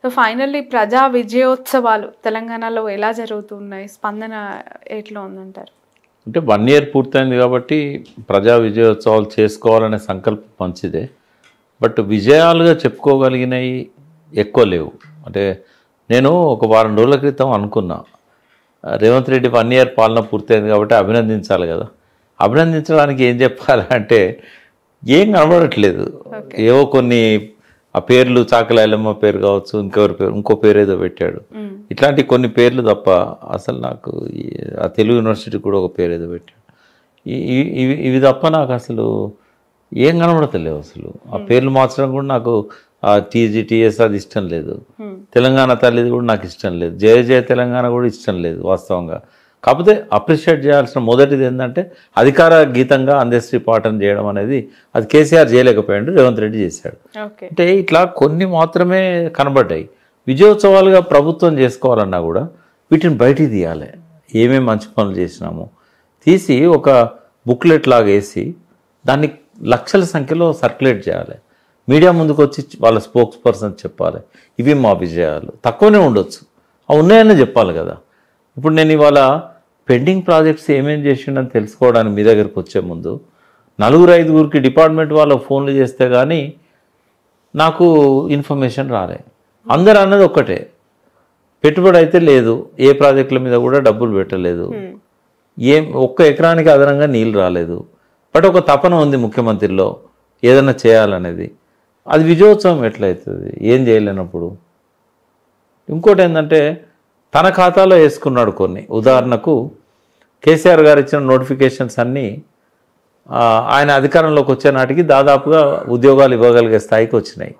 సో ఫైనల్లీ ప్రజా విజయోత్సవాలు తెలంగాణలో ఎలా జరుగుతున్నాయి, స్పందన ఎట్లా ఉందంటారు? అంటే 1 year పూర్తయింది కాబట్టి ప్రజా విజయోత్సవాలు చేసుకోవాలనే సంకల్పం మంచిదే. బట్ విజయాలుగా చెప్పుకోగలిగినవి ఎక్కువ లేవు. అంటే నేను ఒక వారం రోజుల క్రితం అనుకున్నా, రేవంత్ రెడ్డి 1 year పాలన పూర్తయింది కాబట్టి అభినందించాలి కదా. అభినందించడానికి ఏం చెప్పాలంటే ఏం కనబడట్లేదు. ఏవో కొన్ని ఆ పేర్లు, చాకల ఎల్లమ్మ పేరు కావచ్చు, ఇంకో పేరు ఏదో పెట్టాడు, ఇట్లాంటి కొన్ని పేర్లు తప్ప అసలు నాకు ఆ తెలుగు యూనివర్సిటీ కూడా ఒక పేరు ఏదో పెట్టాడు. ఇవి తప్ప నాకు అసలు ఏం కనబడతలేవు. అసలు ఆ పేర్లు మార్చడం కూడా నాకు టీజీటీఎస్ అది ఇష్టం లేదు. తెలంగాణ తల్లిది కూడా నాకు ఇష్టం లేదు. జయ జయ తెలంగాణ కూడా ఇష్టం లేదు వాస్తవంగా. కాకపోతే అప్రిషియేట్ చేయాల్సిన మొదటిది ఏంటంటే అధికార గీతంగా అందశ్రీ పాఠం చేయడం అనేది అది కేసీఆర్ చేయలేకపోయాడు, రేవంత్ రెడ్డి చేశాడు. అంటే ఇట్లా కొన్ని మాత్రమే కనబడ్డాయి. విజయోత్సవాలుగా ప్రభుత్వం చేసుకోవాలన్నా కూడా వీటిని బయటికి తీయాలి. ఏమేమి మంచి పనులు చేసినామో తీసి ఒక బుక్లెట్ లాగా వేసి దాన్ని లక్షల సంఖ్యలో సర్క్యులేట్ చేయాలి. మీడియా ముందుకు వచ్చి వాళ్ళ స్పోక్స్ పర్సన్ చెప్పాలి ఇవి మా విజయాలు. తక్కువనే ఉండొచ్చు, అవి ఉన్నాయని చెప్పాలి కదా. ఇప్పుడు నేను ఇవాళ పెండింగ్ ప్రాజెక్ట్స్ ఏమేం చేసిండని తెలుసుకోవడానికి మీ దగ్గరికి వచ్చే ముందు 4-5 డిపార్ట్మెంట్ వాళ్ళకు ఫోన్లు చేస్తే కానీ నాకు ఇన్ఫర్మేషన్ రాలే. అందరు అన్నది ఒక్కటే, పెట్టుబడి అయితే లేదు, ఏ ప్రాజెక్టుల మీద కూడా డబ్బులు పెట్టలేదు, ఒక్క ఎకరానికి అదనంగా నీళ్ళు రాలేదు. బట్ ఒక తపన ఉంది ముఖ్యమంత్రిలో ఏదైనా చేయాలనేది. అది విజయోత్సవం ఎట్లయితుంది ఏం చేయలేనప్పుడు? ఇంకోటి ఏంటంటే తన ఖాతాలో వేసుకున్నాడు కొన్ని. ఉదాహరణకు కేసీఆర్ గారు ఇచ్చిన నోటిఫికేషన్స్ అన్నీ ఆయన అధికారంలోకి వచ్చే నాటికి దాదాపుగా ఉద్యోగాలు ఇవ్వగలిగే స్థాయికి వచ్చినాయి.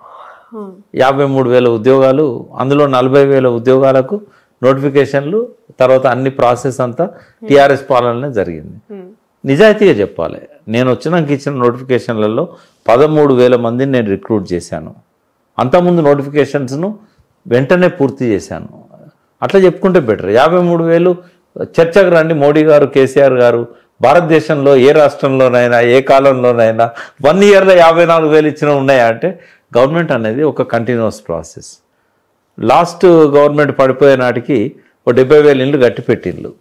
53,000 ఉద్యోగాలు, అందులో 40,000 ఉద్యోగాలకు నోటిఫికేషన్లు, తర్వాత అన్ని ప్రాసెస్ అంతా టీఆర్ఎస్ పాలననే జరిగింది. నిజాయితీగా చెప్పాలి, నేను వచ్చినాక ఇచ్చిన నోటిఫికేషన్లలో 13,000 మందిని నేను రిక్రూట్ చేశాను. అంతకుముందు నోటిఫికేషన్స్ను వెంటనే పూర్తి చేశాను. అట్లా చెప్పుకుంటే బెటర్. 53,000 చర్చకు రండి. మోడీ గారు, కేసీఆర్ గారు భారతదేశంలో ఏ రాష్ట్రంలోనైనా ఏ కాలంలోనైనా 1 ఇయర్లో 54,000 ఇచ్చిన ఉన్నాయా అంటే గవర్నమెంట్ అనేది ఒక కంటిన్యూస్ ప్రాసెస్. లాస్ట్ గవర్నమెంట్ పడిపోయే నాటికి 70,000 ఇళ్ళు గట్టి పెట్టిళ్ళు.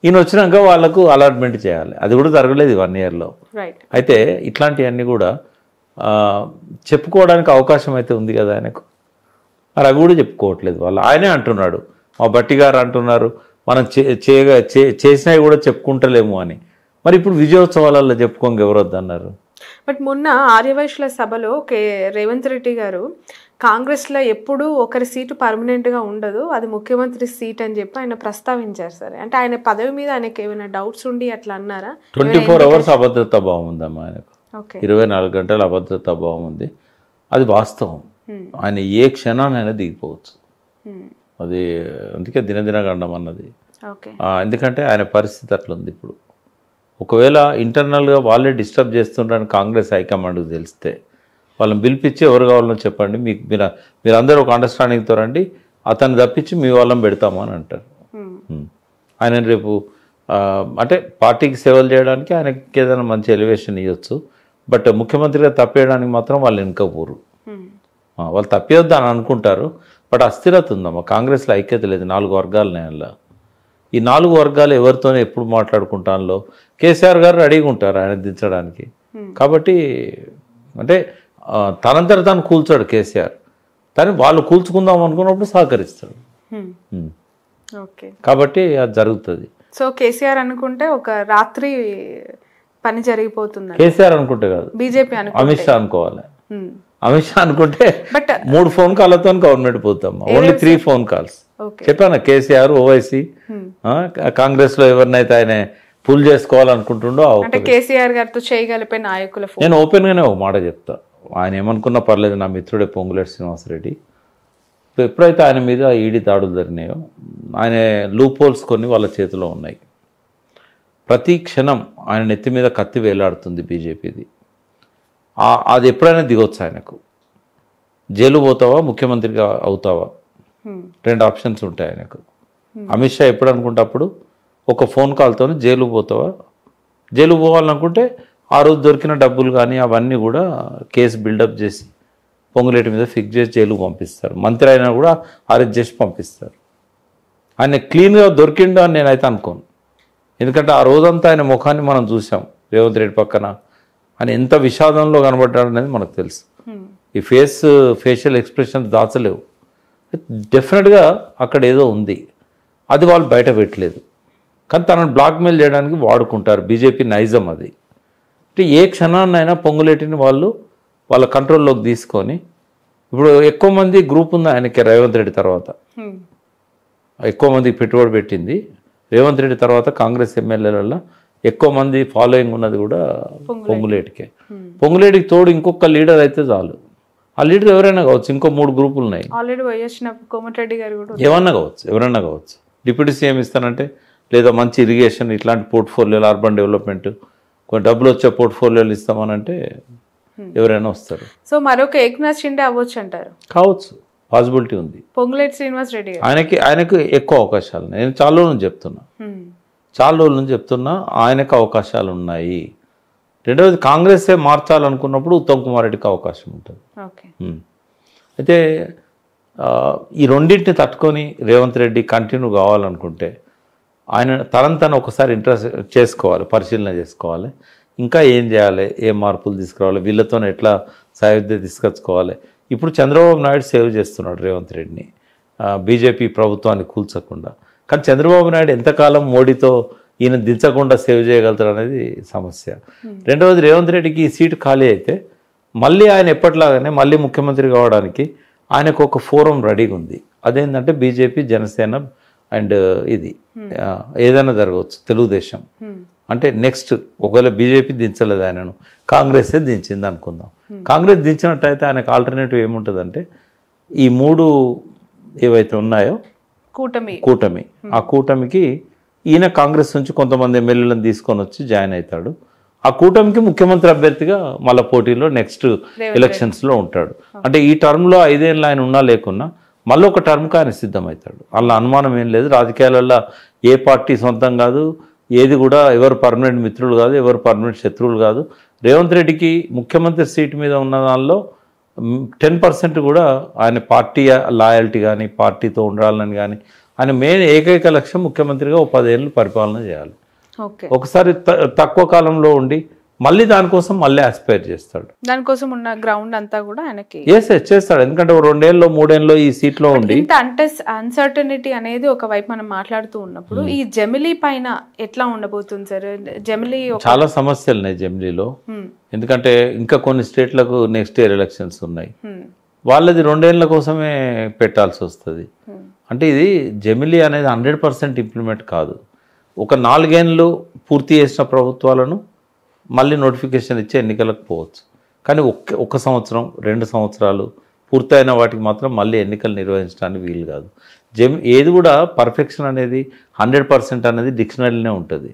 ఈయన వచ్చినాక వాళ్ళకు అలాట్మెంట్ చేయాలి, అది కూడా జరగలేదు 1 ఇయర్లో. అయితే ఇట్లాంటివన్నీ కూడా చెప్పుకోవడానికి అవకాశం అయితే ఉంది కదా ఆయనకు. మరి అవి కూడా చెప్పుకోవట్లేదు వాళ్ళు. ఆయనే అంటున్నాడు, మా బట్టి గారు అంటున్నారు మనం చేసినవి కూడా చెప్పుకుంటలేము అని. మరి ఇప్పుడు విజయోత్సవాలలో చెప్పుకోండి ఎవరొద్దన్నారు. బట్ మొన్న ఆర్యవైశ్యుల సభలో రేవంత్ రెడ్డి గారు కాంగ్రెస్లో ఎప్పుడూ ఒకరి సీటు పర్మనెంట్గా ఉండదు, అది ముఖ్యమంత్రి సీట్ అని చెప్పి ఆయన ప్రస్తావించారు. సరే, అంటే ఆయన పదవి మీద ఆయనకి ఏమైనా డౌట్స్ ఉండి అట్లా అన్నారా? 24 hours అభద్రతా భావం ఉందమ్మా ఆయనకు. 24 గంటల అభద్రతా భావం ఉంది, అది వాస్తవం. ఆయన ఏ క్షణానైనా దిగిపోవచ్చు. అది అందుకే దినదినగండం అన్నది. ఎందుకంటే ఆయన పరిస్థితి అట్లుంది ఇప్పుడు. ఒకవేళ ఇంటర్నల్గా వాళ్ళే డిస్టర్బ్ చేస్తుంటారని కాంగ్రెస్ హైకమాండ్కి తెలిస్తే వాళ్ళని పిలిపించి ఎవరు కావాలో చెప్పండి, మీరందరూ ఒక అండర్స్టాండింగ్తో రండి, అతన్ని తప్పించి మీ వాళ్ళని పెడతాము అని అంటారు. ఆయన రేపు అంటే పార్టీకి సేవలు చేయడానికి ఆయనకి ఏదైనా మంచి ఎలివేషన్ ఇవ్వచ్చు. బట్ ముఖ్యమంత్రిగా తప్పేయడానికి మాత్రం వాళ్ళు వెనుకపోరు. వాళ్ళు తప్పేయొద్దు అని అనుకుంటారు. బట్ అస్థిరత ఉందమ్మా కాంగ్రెస్లో, ఐక్యత లేదు. 4 వర్గాలు నేల. ఈ 4 వర్గాలు ఎవరితోనే ఎప్పుడు మాట్లాడుకుంటాలో కేసీఆర్ గారు రెడీగా ఉంటారు ఆయన దించడానికి. కాబట్టి అంటే తనంతట తాను కూల్చాడు కేసీఆర్, కానీ వాళ్ళు కూల్చుకుందాం అనుకున్నప్పుడు సహకరిస్తాడు. కాబట్టి అది జరుగుతుంది. సో కేసీఆర్ అనుకుంటే ఒక రాత్రి పని జరిగిపోతుంది. కేసీఆర్ అనుకుంటే కాదు, బీజేపీ అమిత్ షా అనుకోవాలి. అమిత్ షా అనుకుంటే 3 ఫోన్ కాల్లతో గవర్నమెంట్ పోతాం. Only 3 phone calls. చెప్పాను, కేసీఆర్, ఓవైసీ, కాంగ్రెస్ లో ఎవరినైతే ఆయన పుల్ చేసుకోవాలనుకుంటుండో కేసీఆర్ గారితో చేయగలిపే నాయకుల. నేను ఓపెన్ గానే ఒక మాట చెప్తా, ఆయన ఏమనుకున్నా పర్లేదు, నా మిత్రుడే పొంగులేటి శ్రీనివాసరెడ్డి. ఎప్పుడైతే ఆయన మీద ఈడీ దాడులు జరిగినాయో ఆయన లూప్ హోల్స్ కొన్ని వాళ్ళ చేతిలో ఉన్నాయి. ప్రతి క్షణం ఆయన నెత్తి మీద కత్తి వేలాడుతుంది బీజేపీది. అది ఎప్పుడైనా దిగొచ్చు ఆయనకు. జైలు పోతావా, ముఖ్యమంత్రిగా అవుతావా, 2 ఆప్షన్స్ ఉంటాయి ఆయనకు. అమిత్ షా ఎప్పుడు అనుకుంటే అప్పుడు ఒక ఫోన్ కాల్తో జైలు పోతావా, జైలు పోవాలనుకుంటే ఆ రోజు దొరికిన డబ్బులు కానీ అవన్నీ కూడా కేసు బిల్డప్ చేసి పొంగులేటి మీద ఫిక్స్ చేసి జైలుకు పంపిస్తారు. మంత్రి అయినా కూడా అరెస్ట్ చేసి పంపిస్తారు. ఆయన క్లీన్గా దొరికిండు అని నేనైతే అనుకోను. ఎందుకంటే ఆ రోజంతా ఆయన ముఖాన్ని మనం చూసాం రేవంత్ రెడ్డి పక్కన. ఆయన ఎంత విషాదంలో కనబడ్డాడు అనేది మనకు తెలుసు. ఈ ఫేషియల్ ఎక్స్ప్రెషన్స్ దాచలేవు. డెఫినెట్గా అక్కడ ఏదో ఉంది, అది వాళ్ళు బయట పెట్టలేదు. కానీ తనను బ్లాక్మెయిల్ చేయడానికి వాడుకుంటారు. బీజేపీ నైజం అది. అంటే ఏ క్షణాన్నైనా పొంగులేటిని వాళ్ళు వాళ్ళ కంట్రోల్లోకి తీసుకొని, ఇప్పుడు ఎక్కువ మంది గ్రూప్ ఉంది ఆయనకి రేవంత్ రెడ్డి తర్వాత, ఎక్కువ మందికి పెట్టుబడి పెట్టింది రేవంత్ రెడ్డి తర్వాత. కాంగ్రెస్ ఎమ్మెల్యేలలో ఎక్కువ మంది ఫాలోయింగ్ ఉన్నది కూడా పొంగులేటికే. పొంగులేటికి తోడు ఇంకొక లీడర్ అయితే చాలు. ఆ లీడర్ ఎవరైనా కావచ్చు, ఇంకో 3 గ్రూపులు ఉన్నాయి. ఏమన్నా కావచ్చు, ఎవరైనా కావచ్చు. డిప్యూటీ సీఎం ఇస్తానంటే, లేదా మంచి ఇరిగేషన్ ఇట్లాంటి పోర్ట్ఫోలియోలు, అర్బన్ డెవలప్మెంట్, కొన్ని డబ్బులు వచ్చే పోర్ట్ఫోలియోలు ఇస్తామనంటే ఎవరైనా వస్తారు. సో మరొక ఏక్నాథ్ షిండే అవ్వచ్చు అంటారు? కావచ్చు. పాసిబిలిటీ ఉంది. పొంగులేటి శ్రీనివాస్ రెడ్డి గారు ఆయనకు ఎక్కువ అవకాశాలు ఉన్నాయి. నేను చాలా రోజుల నుంచి చెప్తున్నా ఆయనకు అవకాశాలు ఉన్నాయి. రెండవది కాంగ్రెసే మార్చాలనుకున్నప్పుడు ఉత్తమ్ కుమార్ రెడ్డికి అవకాశం ఉంటుంది. అయితే ఈ రెండింటిని తట్టుకొని రేవంత్ రెడ్డి కంటిన్యూ కావాలనుకుంటే ఆయన తను ఒకసారి ఇంట్రెస్ట్ చేసుకోవాలి, పరిశీలన చేసుకోవాలి. ఇంకా ఏం చేయాలి, ఏ మార్పులు తీసుకురావాలి, వీళ్ళతో ఎట్లా సాయుధ్యం తీసుకొచ్చుకోవాలి. ఇప్పుడు చంద్రబాబు నాయుడు సేవ్ చేస్తున్నాడు రేవంత్ రెడ్డిని, బీజేపీ ప్రభుత్వాన్ని కూల్చకుండా. కానీ చంద్రబాబు నాయుడు ఎంతకాలం మోడీతో ఈయన దించకుండా సేవ్ చేయగలుగుతాడు అనేది సమస్య. రెండవది రేవంత్ రెడ్డికి ఈ సీటు ఖాళీ అయితే మళ్ళీ ఆయన ఎప్పటిలాగానే మళ్ళీ ముఖ్యమంత్రి కావడానికి ఆయనకు ఒక ఫోరం రెడీగా ఉంది. అదేంటంటే బీజేపీ, జనసేన అండ్ ఇది ఏదైనా జరగవచ్చు, తెలుగుదేశం. అంటే నెక్స్ట్ ఒకవేళ బీజేపీ దించలేదు ఆయనను, కాంగ్రెసే దించింది అనుకుందాం. కాంగ్రెస్ దించినట్టయితే ఆయనకు ఆల్టర్నేటివ్ ఏముంటుందంటే ఈ 3 ఏవైతే ఉన్నాయో కూటమి, ఆ కూటమికి ఈయన కాంగ్రెస్ నుంచి కొంతమంది ఎమ్మెల్యేలను తీసుకొని వచ్చి జాయిన్ అవుతాడు. ఆ కూటమికి ముఖ్యమంత్రి అభ్యర్థిగా మళ్ళీ పోటీలో నెక్స్ట్ ఎలక్షన్స్లో ఉంటాడు. అంటే ఈ టర్మ్లో 5 ఏళ్ళు ఆయన ఉన్నా లేకున్నా మళ్ళీ ఒక టర్మ్కి ఆయన సిద్ధమవుతాడు. అలా అనుమానం ఏం లేదు. రాజకీయాలలో ఏ పార్టీ సొంతం కాదు, ఏది కూడా ఎవరు పర్మనెంట్ మిత్రులు కాదు, ఎవరు పర్మనెంట్ శత్రువులు కాదు. రేవంత్ రెడ్డికి ముఖ్యమంత్రి సీటు మీద ఉన్న దానిలో 10% కూడా ఆయన పార్టీ లాయల్టీ కానీ, పార్టీతో ఉండాలని కానీ, ఆయన మెయిన్ ఏకైక లక్ష్యం ముఖ్యమంత్రిగా 10 ఏళ్ళు పరిపాలన చేయాలి. ఒకసారి తక్కువ కాలంలో ఉండి మళ్ళీ దానికోసం మళ్ళీ ఆస్పైర్ చేస్తాడు. దానికోసం ఉన్న గ్రౌండ్ అంతా కూడా ఆయనకి చేస్తాడు. ఎందుకంటే 2 ఏళ్ళలో 3 ఏళ్ళలో ఈ సీట్లో ఉండి అంటే అన్సర్టనిటీ అనేది ఒకవైపు మనం మాట్లాడుతూ ఉన్నప్పుడు ఈ జమిలీ పైన ఎట్లా ఉండబోతుంది సార్? జమిలీ చాలా సమస్యలు ఉన్నాయి జమిలీలో. ఎందుకంటే ఇంకా కొన్ని స్టేట్లకు నెక్స్ట్ ఇయర్ ఎలక్షన్స్ ఉన్నాయి. వాళ్ళది 2 ఏళ్ళ కోసమే పెట్టాల్సి వస్తుంది. అంటే ఇది జమిలీ అనేది 100% ఇంప్లిమెంట్ కాదు. ఒక 4 ఏళ్ళు పూర్తి చేసిన ప్రభుత్వాలను మళ్ళీ నోటిఫికేషన్ ఇచ్చి ఎన్నికలకు పోవచ్చు. కానీ ఒక సంవత్సరం 2 సంవత్సరాలు పూర్తయిన వాటికి మాత్రం మళ్ళీ ఎన్నికలు నిర్వహించడానికి వీలు కాదు. ఏది కూడా పర్ఫెక్షన్ అనేది 100% అనేది డిక్షనరీలోనే ఉంటుంది.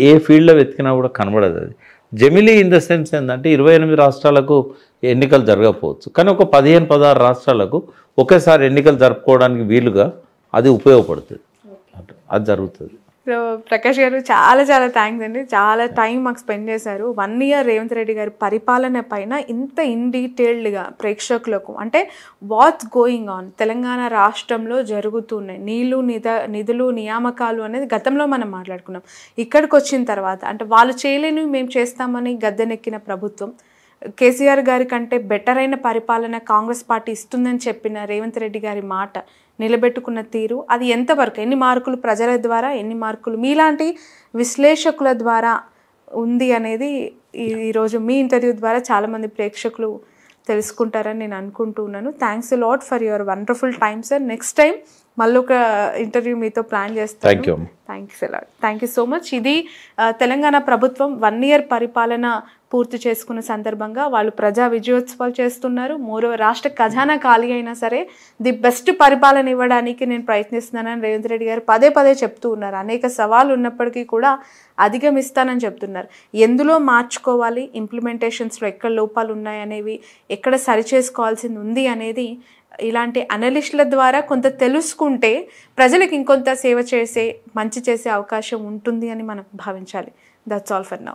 ఏ ఫీల్డ్లో వెతికినా కూడా కనబడదు అది. జమిలీ ఇన్ ద సెన్స్ ఏంటంటే 28 రాష్ట్రాలకు ఎన్నికలు జరగకపోవచ్చు, కానీ ఒక 15-16 రాష్ట్రాలకు ఒకేసారి ఎన్నికలు జరుపుకోవడానికి వీలుగా అది ఉపయోగపడుతుంది. అది జరుగుతుంది. సో ప్రకాష్ గారు చాలా థ్యాంక్స్ అండి. చాలా టైం మాకు స్పెండ్ చేశారు. 1 ఇయర్ రేవంత్ రెడ్డి గారి పరిపాలన పైన ఇంత ఇన్ డీటెయిల్డ్గా ప్రేక్షకులకు అంటే వాట్స్ గోయింగ్ ఆన్ తెలంగాణ రాష్ట్రంలో జరుగుతున్నాయి, నిధులు నియామకాలు అనేది గతంలో మనం మాట్లాడుకున్నాం. ఇక్కడికి వచ్చిన తర్వాత అంటే వాళ్ళు చేయలేని మేము చేస్తామని గద్దెనెక్కిన ప్రభుత్వం, కేసీఆర్ గారి కంటే బెటర్ అయిన పరిపాలన కాంగ్రెస్ పార్టీ ఇస్తుందని చెప్పిన రేవంత్ రెడ్డి గారి మాట నిలబెట్టుకున్న తీరు, అది ఎంతవరకు ఎన్ని మార్కులు ప్రజల ద్వారా, ఎన్ని మార్కులు మీలాంటి విశ్లేషకుల ద్వారా ఉంది అనేది ఈరోజు మీ ఇంటర్వ్యూ ద్వారా చాలామంది ప్రేక్షకులు తెలుసుకుంటారని నేను అనుకుంటున్నాను. Thanks lot for your wonderful time sir. Next time మళ్ళీ ఒక ఇంటర్వ్యూ మీతో ప్లాన్ చేస్తాను. Thank you so much. ఇది తెలంగాణ ప్రభుత్వం 1 ఇయర్ పరిపాలన పూర్తి చేసుకున్న సందర్భంగా వాళ్ళు ప్రజా విజయోత్సవాలు చేస్తున్నారు. రాష్ట్ర ఖజానా ఖాళీ అయినా సరే ది బెస్ట్ పరిపాలన ఇవ్వడానికి నేను ప్రయత్నిస్తున్నానని రేవంత్ రెడ్డి గారు పదే చెప్తూ ఉన్నారు. అనేక సవాళ్ళు ఉన్నప్పటికీ కూడా అధిగమిస్తానని చెప్తున్నారు. ఎందులో మార్చుకోవాలి, ఇంప్లిమెంటేషన్స్లో ఎక్కడ లోపాలు ఉన్నాయనేవి, ఎక్కడ సరిచేసుకోవాల్సింది ఉంది అనేది ఇలాంటి అనలిస్టుల ద్వారా కొంత తెలుసుకుంటే ప్రజలకు ఇంకొంత సేవ చేసే, మంచి చేసే అవకాశం ఉంటుంది అని మనం భావించాలి. That's all for now.